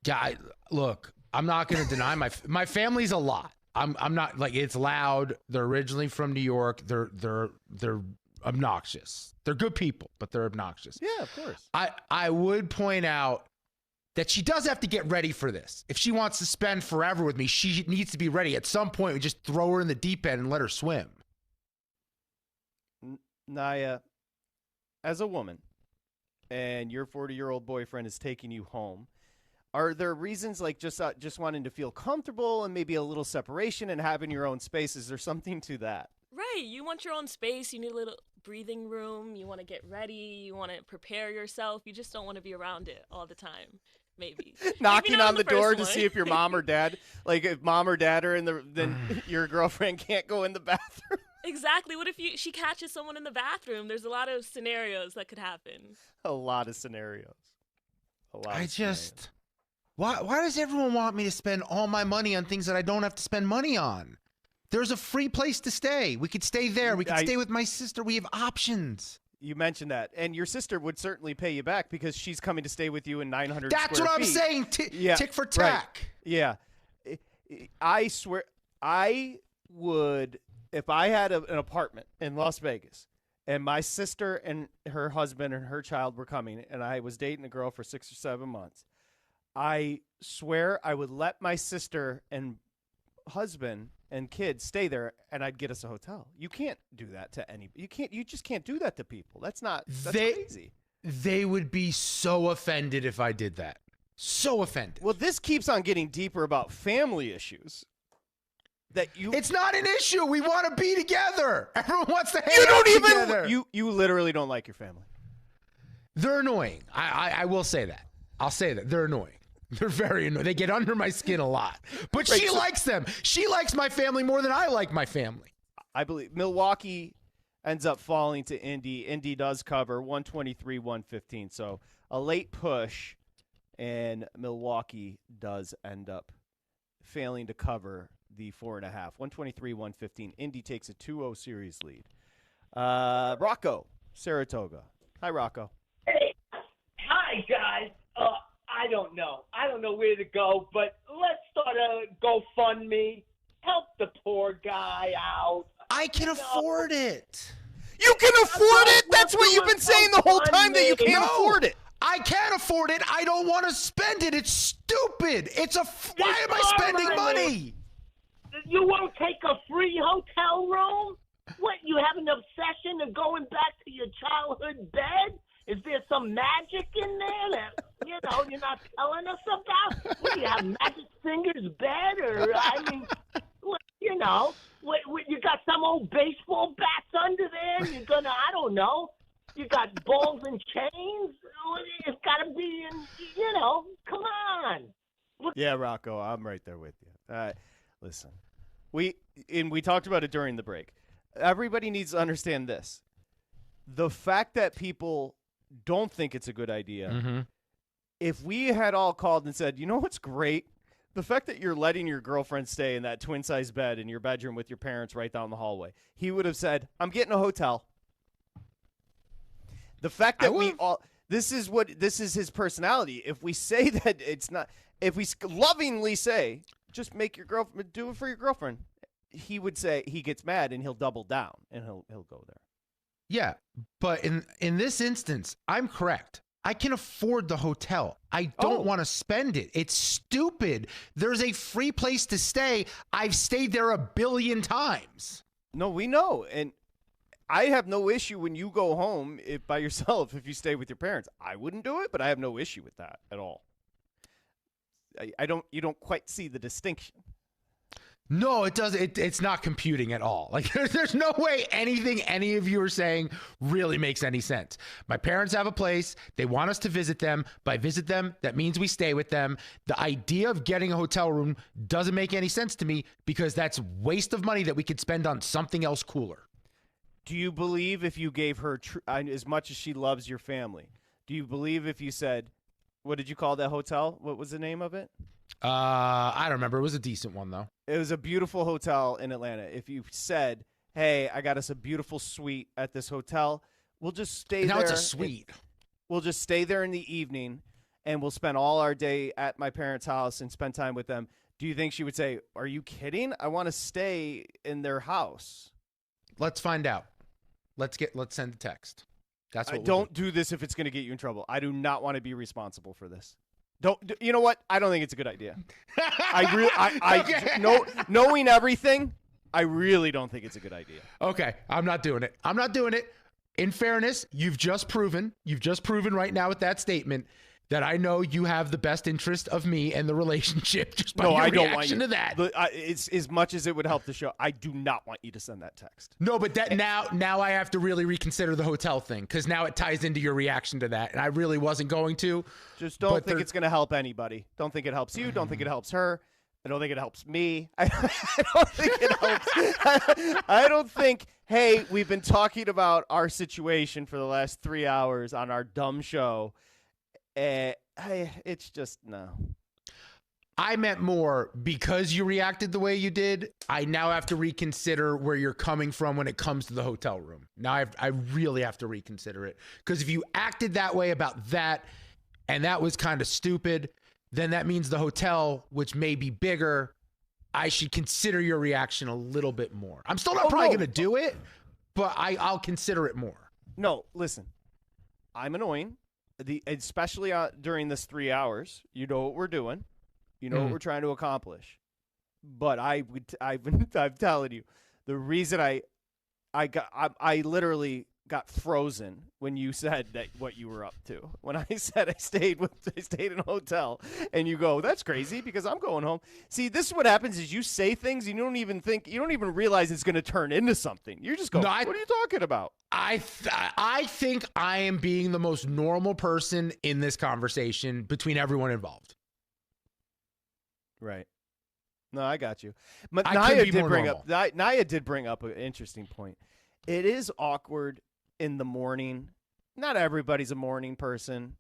Yeah, look, I'm not going to deny my family's a lot. I'm not like it's loud. They're originally from New York. They're obnoxious. They're good people, but they're obnoxious. Yeah, of course. I would point out that she does have to get ready for this. If she wants to spend forever with me, she needs to be ready. At some point, we just throw her in the deep end and let her swim. Naya, as a woman, and your 40-year-old boyfriend is taking you home, are there reasons like just wanting to feel comfortable and maybe a little separation and having your own space? Is there something to that? Right. You want your own space. You need a little breathing room. You want to get ready. You want to prepare yourself. You just don't want to be around it all the time. Maybe. Knocking maybe on the door to one. see if your mom or dad, like if mom or dad are in the, then your girlfriend can't go in the bathroom. Exactly. What if she catches someone in the bathroom? There's a lot of scenarios that could happen. A lot of scenarios. Why does everyone want me to spend all my money on things that I don't have to spend money on? There's a free place to stay. We could stay there. We could stay with my sister. We have options. You mentioned that. And your sister would certainly pay you back because she's coming to stay with you in 900 That's square what feet. I'm saying. Tick for tack. Right. Yeah. I swear, I would, if I had an apartment in Las Vegas and my sister and her husband and her child were coming and I was dating a girl for 6 or 7 months, I swear I would let my sister and husband and kids stay there and I'd get us a hotel. You can't do that to anybody. You just can't do that to people. That's crazy. They would be so offended if I did that. So offended. Well, this keeps on getting deeper about family issues. It's not an issue. We want to be together. Everyone wants to hang out together. You literally don't like your family. They're annoying. I will say that. I'll say that. They're annoying. They're very annoying. They get under my skin a lot. But she likes them. She likes my family more than I like my family. I believe Milwaukee ends up falling to Indy. Indy does cover 123-115. So a late push, and Milwaukee does end up failing to cover the 4.5. 123-115. Indy takes a 2-0 series lead. Rocco, Saratoga. Hi, Rocco. Hey. Hi, guys. I don't know. I don't know where to go, but let's start a GoFundMe. Help the poor guy out. I can afford it. You can afford it? That's what you've been saying the whole time, that you can't afford it. I can't afford it. I don't want to spend it. It's stupid. Why am I spending money? You won't take a free hotel room? What, you have an obsession of going back to your childhood bed? Is there some magic in there that, you're not telling us about? What, do you have Magic Fingers bed? Or, you got some old baseball bats under there? You're going to, I don't know. You got balls and chains? It's got to be come on. Yeah, Rocco, I'm right there with you. Listen, we talked about it during the break. Everybody needs to understand this. The fact that people don't think it's a good idea. Mm-hmm. If we had all called and said, you know what's great? The fact that you're letting your girlfriend stay in that twin-size bed in your bedroom with your parents right down the hallway, he would have said, I'm getting a hotel. The fact that this is his personality. If we say that it's not, if we lovingly say, just make your girlfriend, do it for your girlfriend, he would say, he gets mad and he'll double down and he'll go there. Yeah, but in this instance, I'm correct. I can afford the hotel. I don't want to spend it. It's stupid. There's a free place to stay. I've stayed there 1 billion times. No, we know. And I have no issue when you go home by yourself if you stay with your parents. I wouldn't do it, but I have no issue with that at all. You don't quite see the distinction. No, it doesn't. It's not computing at all. Like there's no way anything any of you are saying really makes any sense. My parents have a place. They want us to visit them. By visit them, that means we stay with them. The idea of getting a hotel room doesn't make any sense to me because that's waste of money that we could spend on something else cooler. Do you believe if you gave her as much as she loves your family? Do you believe if you said, what did you call that hotel? What was the name of it? I don't remember. It was a decent one, though. It was a beautiful hotel in Atlanta. If you said, hey, I got us a beautiful suite at this hotel, we'll just stay there. Now it's a suite. We'll just stay there in the evening, and we'll spend all our day at my parents' house and spend time with them. Do you think she would say, are you kidding? I want to stay in their house. Let's find out. Let's send a text. That's what don't do this if it's going to get you in trouble. I do not want to be responsible for this. You know what? I don't think it's a good idea. Knowing everything, I really don't think it's a good idea. Okay, I'm not doing it. I'm not doing it. In fairness, you've just proven right now with that statement that I know you have the best interest of me and the relationship just by your reaction to that. It's as much as it would help the show. I do not want you to send that text. No, but now I have to really reconsider the hotel thing because now it ties into your reaction to that, and I really wasn't going to. Just don't think it's going to help anybody. Don't think it helps you. Don't think it helps her. I don't think it helps me. I don't think it helps. I don't think, hey, we've been talking about our situation for the last 3 hours on our dumb show. It's just no. I meant more because you reacted the way you did. I now have to reconsider where you're coming from when it comes to the hotel room. Now I really have to reconsider it because if you acted that way about that and that was kind of stupid, then that means the hotel, which may be bigger, I should consider your reaction a little bit more. I'm still not probably going to do it, but I'll consider it more. No, listen, I'm annoying. Especially during this 3 hours, you know what we're doing, you know what we're trying to accomplish. But I'm telling you, the reason I literally got frozen when you said that what you were up to. When I said I stayed in a hotel, and you go, that's crazy because I'm going home. See, this is what happens: is you say things and you don't even realize it's going to turn into something. You just go, what are you talking about? I think I am being the most normal person in this conversation between everyone involved. Right. No, I got you. But Naya did bring up an interesting point. It is awkward in the morning. Not everybody's a morning person.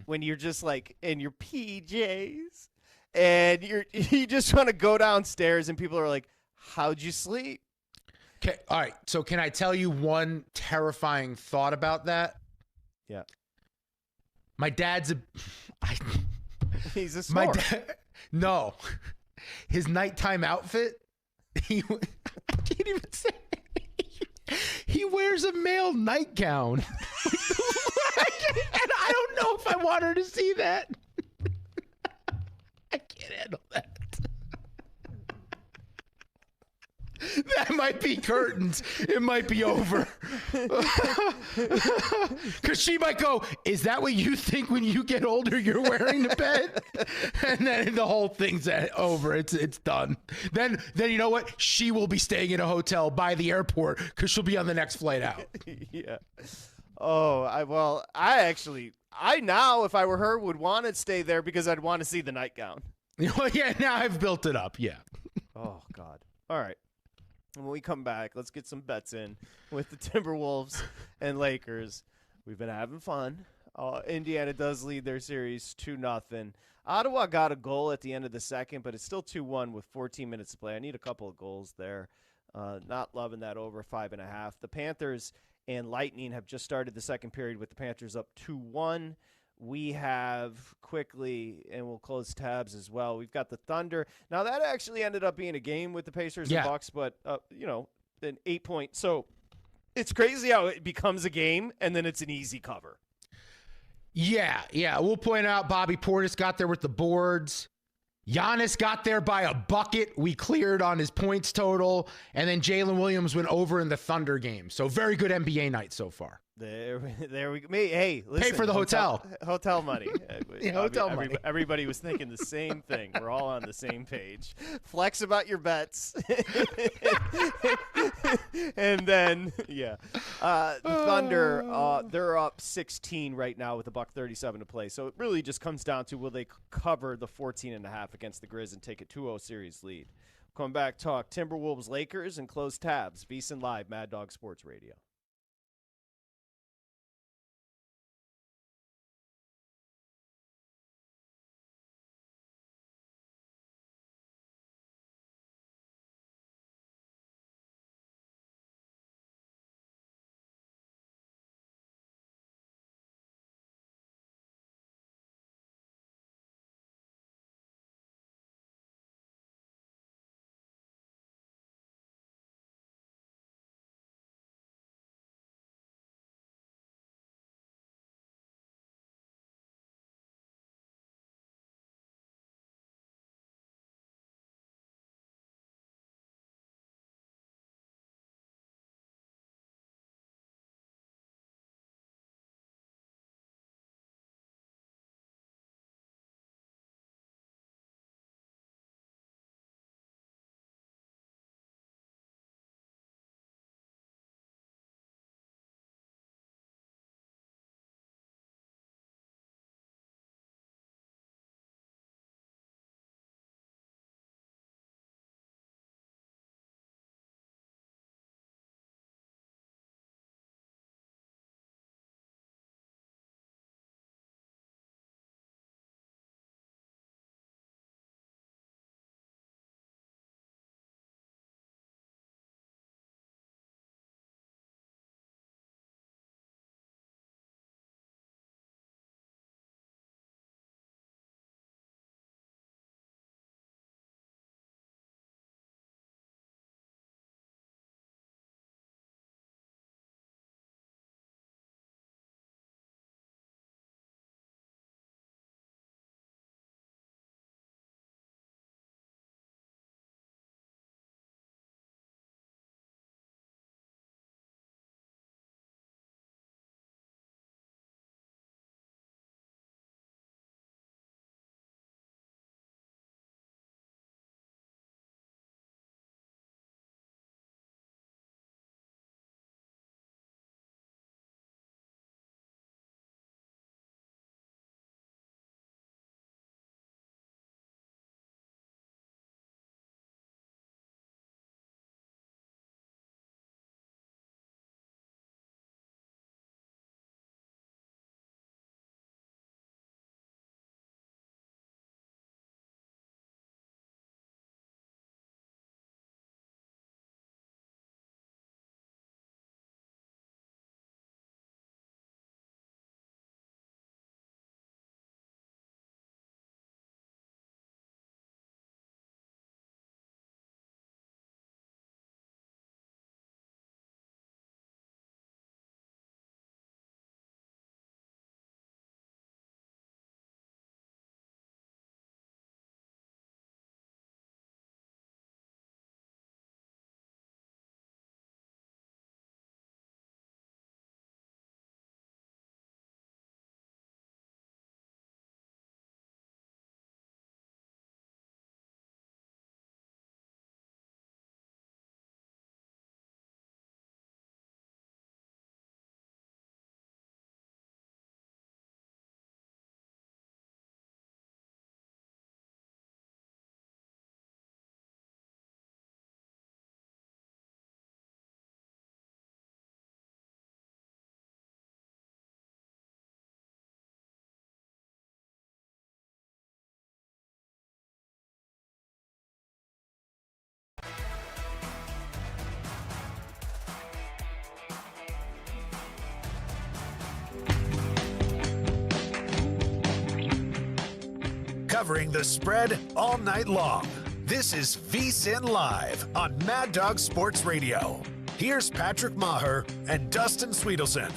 When you're just like in your PJs and you just want to go downstairs and people are like, how'd you sleep? Okay. All right. So can I tell you one terrifying thought about that? Yeah. My dad's he's a snore. No. His nighttime outfit, I can't even say he wears a male nightgown. And I don't know if I want her to see that. I can't handle that. That might be curtains. It might be over. Because she might go, is that what you think when you get older you're wearing to bed? And then the whole thing's over. It's done. Then you know what? She will be staying in a hotel by the airport because she'll be on the next flight out. Yeah. Oh, I now, if I were her, would want to stay there because I'd want to see the nightgown. Yeah, now I've built it up. Yeah. Oh, God. All right. When we come back, let's get some bets in with the Timberwolves and Lakers. We've been having fun. Indiana does lead their series 2-0. Ottawa got a goal at the end of the second, but it's still 2-1 with 14 minutes to play. I need a couple of goals there. Not loving that over 5.5. The Panthers and Lightning have just started the second period with the Panthers up 2-1. We have quickly, and we'll close tabs as well, we've got the Thunder. Now, that actually ended up being a game with the Pacers and Bucks, but, an 8-point. So it's crazy how it becomes a game, and then it's an easy cover. Yeah. We'll point out Bobby Portis got there with the boards. Giannis got there by a bucket. We cleared on his points total. And then Jalen Williams went over in the Thunder game. So very good NBA night so far. There we go. Hey, listen, Pay for the hotel. Hotel money. Yeah, hotel money. Everybody was thinking the same thing. We're all on the same page. Flex about your bets. And then, the Thunder, they're up 16 right now with $1:37 to play. So it really just comes down to will they cover the 14.5 against the Grizz and take a 2-0 series lead. Come back, talk Timberwolves, Lakers, and close tabs. VSiN Live, Mad Dog Sports Radio. Covering the spread all night long. This is VSiN Live on Mad Dog Sports Radio. Here's Patrick Meagher and Dustin Swedelson.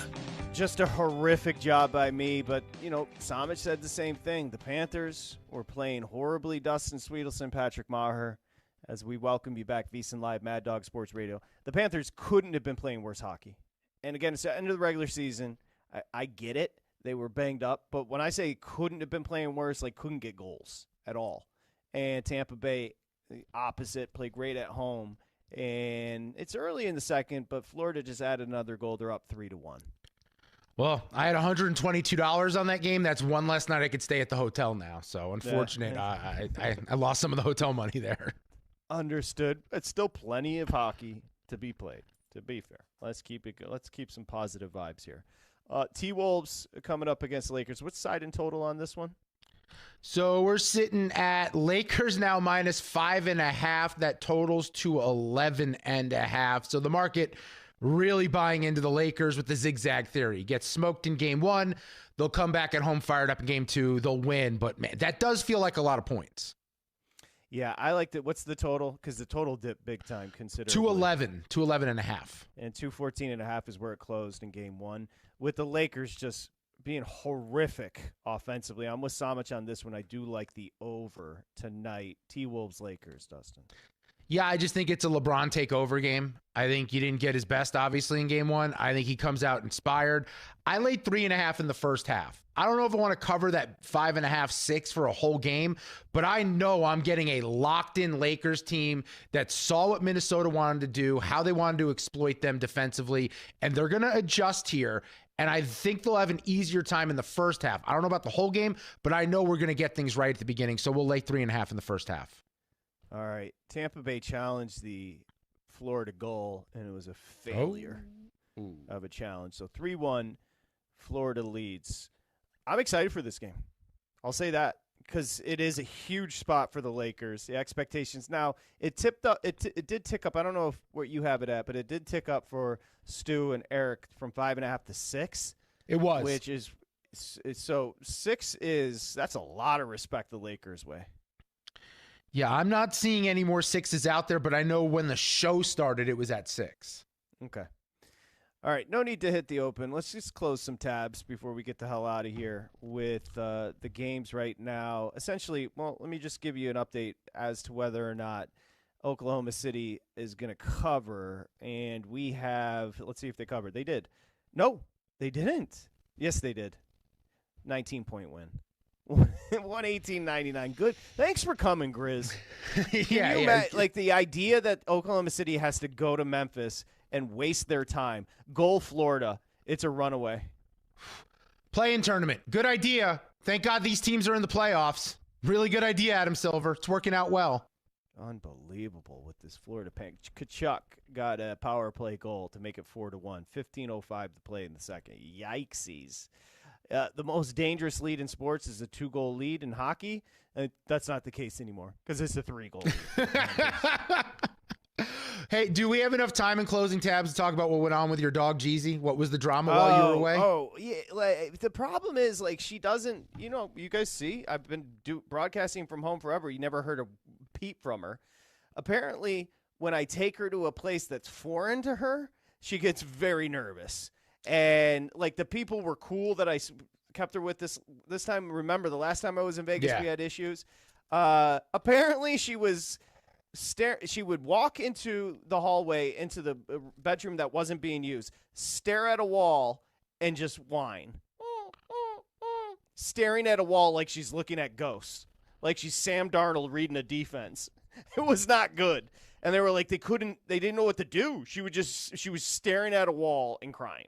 just a horrific job by me. But, Samich said the same thing. The Panthers were playing horribly. Dustin Swedelson, Patrick Meagher, as we welcome you back, VSiN Live, Mad Dog Sports Radio. The Panthers couldn't have been playing worse hockey. And again, it's the end of the regular season. I get it. They were banged up. But when I say couldn't have been playing worse, couldn't get goals at all. And Tampa Bay, the opposite, played great at home. And it's early in the second, but Florida just added another goal. They're up 3-1. Well, I had $122 on that game. That's one less night I could stay at the hotel now. So unfortunate, I lost some of the hotel money there. Understood. It's still plenty of hockey to be played, to be fair. Let's keep it good. Let's keep some positive vibes here. T-Wolves coming up against the Lakers. What's side and total on this one? So we're sitting at Lakers now -5.5. That totals to 11.5. So the market really buying into the Lakers with the zigzag theory. Gets smoked in game one. They'll come back at home fired up in game two. They'll win. But, man, that does feel like a lot of points. Yeah, I liked it. What's the total? Because the total dipped big time considering. 211, 211.5. And 214.5 is where it closed in game one. With the Lakers just being horrific offensively. I'm with Samich on this one. I do like the over tonight. T-Wolves Lakers, Dustin. Yeah, I just think it's a LeBron takeover game. I think he didn't get his best, obviously, in game one. I think he comes out inspired. I laid 3.5 in the first half. I don't know if I want to cover that 5.5, 6 for a whole game, but I know I'm getting a locked-in Lakers team that saw what Minnesota wanted to do, how they wanted to exploit them defensively, and they're going to adjust here. And I think they'll have an easier time in the first half. I don't know about the whole game, but I know we're going to get things right at the beginning. So we'll lay 3.5 in the first half. All right. Tampa Bay challenged the Florida goal, and it was a failure of a challenge. So 3-1, Florida leads. I'm excited for this game. I'll say that because it is a huge spot for the Lakers. The expectations now, it tipped up. It did tick up. I don't know what you have it at, but it did tick up for Stu and Eric from 5.5 to 6. It was, which is so 6 is that's a lot of respect the Lakers way. Yeah, I'm not seeing any more 6s out there, but I know when the show started, it was at 6. Okay. All right, no need to hit the open. Let's just close some tabs before we get the hell out of here with the games right now. Essentially, well, let me just give you an update as to whether or not Oklahoma City is going to cover. And we have, let's see if they covered. They did. No, they didn't. Yes, they did. 19-point win. 118.99. Good. Thanks for coming, Grizz. Yeah. Like the idea that Oklahoma City has to go to Memphis and waste their time. Goal Florida. It's a runaway. Play-in tournament. Good idea. Thank God these teams are in the playoffs. Really good idea, Adam Silver. It's working out well. Unbelievable with this Florida pack. Kachuk got a power play goal to make it 4-1. 15:05 to play in the second. Yikesies. The most dangerous lead in sports is a 2-goal lead in hockey. That's not the case anymore because it's a 3-goal lead. Hey, do we have enough time in closing tabs to talk about what went on with your dog, Jeezy? What was the drama while you were away? Oh, yeah. The problem is, she doesn't, you guys see, I've been broadcasting from home forever. You never heard a peep from her. Apparently, when I take her to a place that's foreign to her, she gets very nervous. And the people were cool that I kept her with this time. Remember the last time I was in Vegas, we had issues. Apparently she was she would walk into the hallway, into the bedroom that wasn't being used, stare at a wall and just whine, staring at a wall like she's looking at ghosts, like she's Sam Darnold reading a defense. It was not good. And they were like, they didn't know what to do. She was staring at a wall and crying.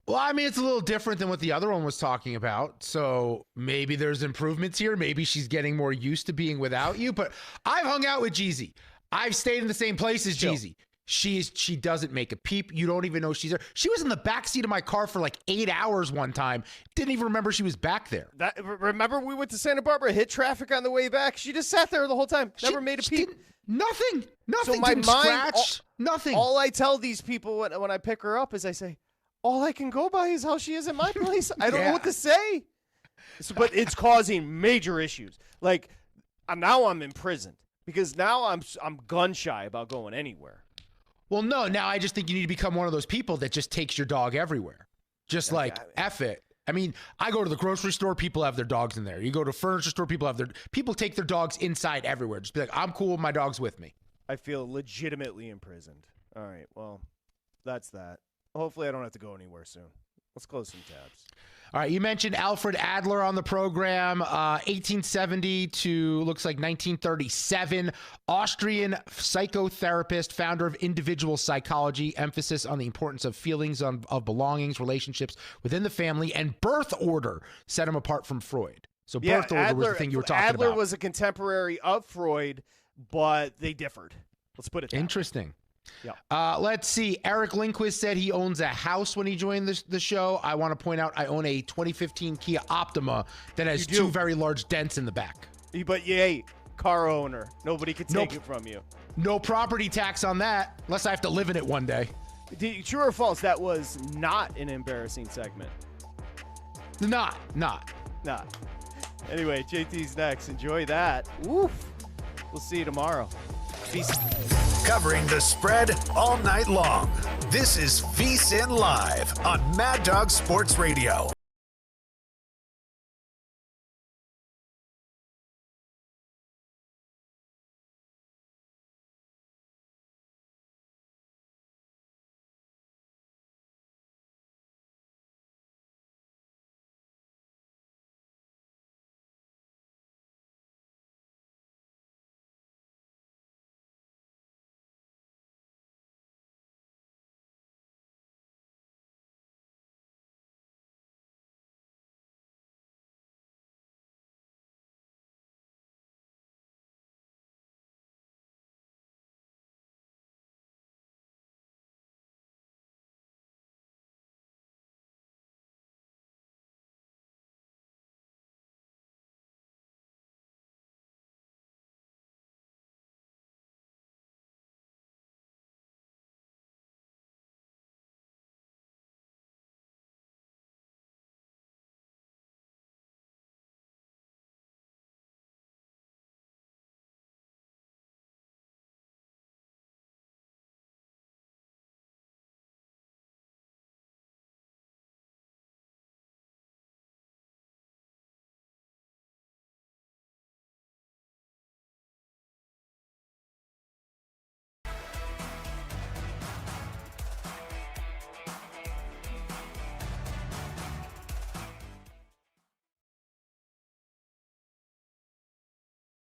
Well, I mean, it's a little different than what the other one was talking about. So maybe there's improvements here. Maybe she's getting more used to being without you. But I've hung out with Jeezy. I've stayed in the same place as Jeezy. She doesn't make a peep. You don't even know she's there. She was in the backseat of my car for 8 hours one time. Didn't even remember she was back there. Remember we went to Santa Barbara, hit traffic on the way back? She just sat there the whole time. Never made a peep. Nothing. So my didn't mind, scratch. Nothing. All I tell these people when I pick her up is I say, all I can go by is how she is at my place. I don't know what to say. But it's causing major issues. Now I'm imprisoned because now I'm gun shy about going anywhere. Well, no, now I just think you need to become one of those people that just takes your dog everywhere. Just like, F it. I mean, I go to the grocery store, people have their dogs in there. You go to a furniture store, people take their dogs inside everywhere. Just be like, I'm cool, my dog's with me. I feel legitimately imprisoned. All right, well, that's that. Hopefully I don't have to go anywhere soon. Let's close some tabs. All right, you mentioned Alfred Adler on the program, 1870 to looks like 1937, Austrian psychotherapist, founder of individual psychology, emphasis on the importance of feelings of belongings, relationships within the family, and birth order set him apart from Freud. So birth order was the thing you were talking about. Adler was a contemporary of Freud, but they differed. Let's put it that way. Interesting. Yeah. Let's see. Eric Lindquist said he owns a house when he joined the show. I want to point out I own a 2015 Kia Optima that has two very large dents in the back. But yay, car owner. Nobody can take it from you. No property tax on that, unless I have to live in it one day. True or false, that was not an embarrassing segment? Not. Anyway, JT's next. Enjoy that. Woof. We'll see you tomorrow. Peace. Covering the spread all night long. This is VSiN Live on Mad Dog Sports Radio.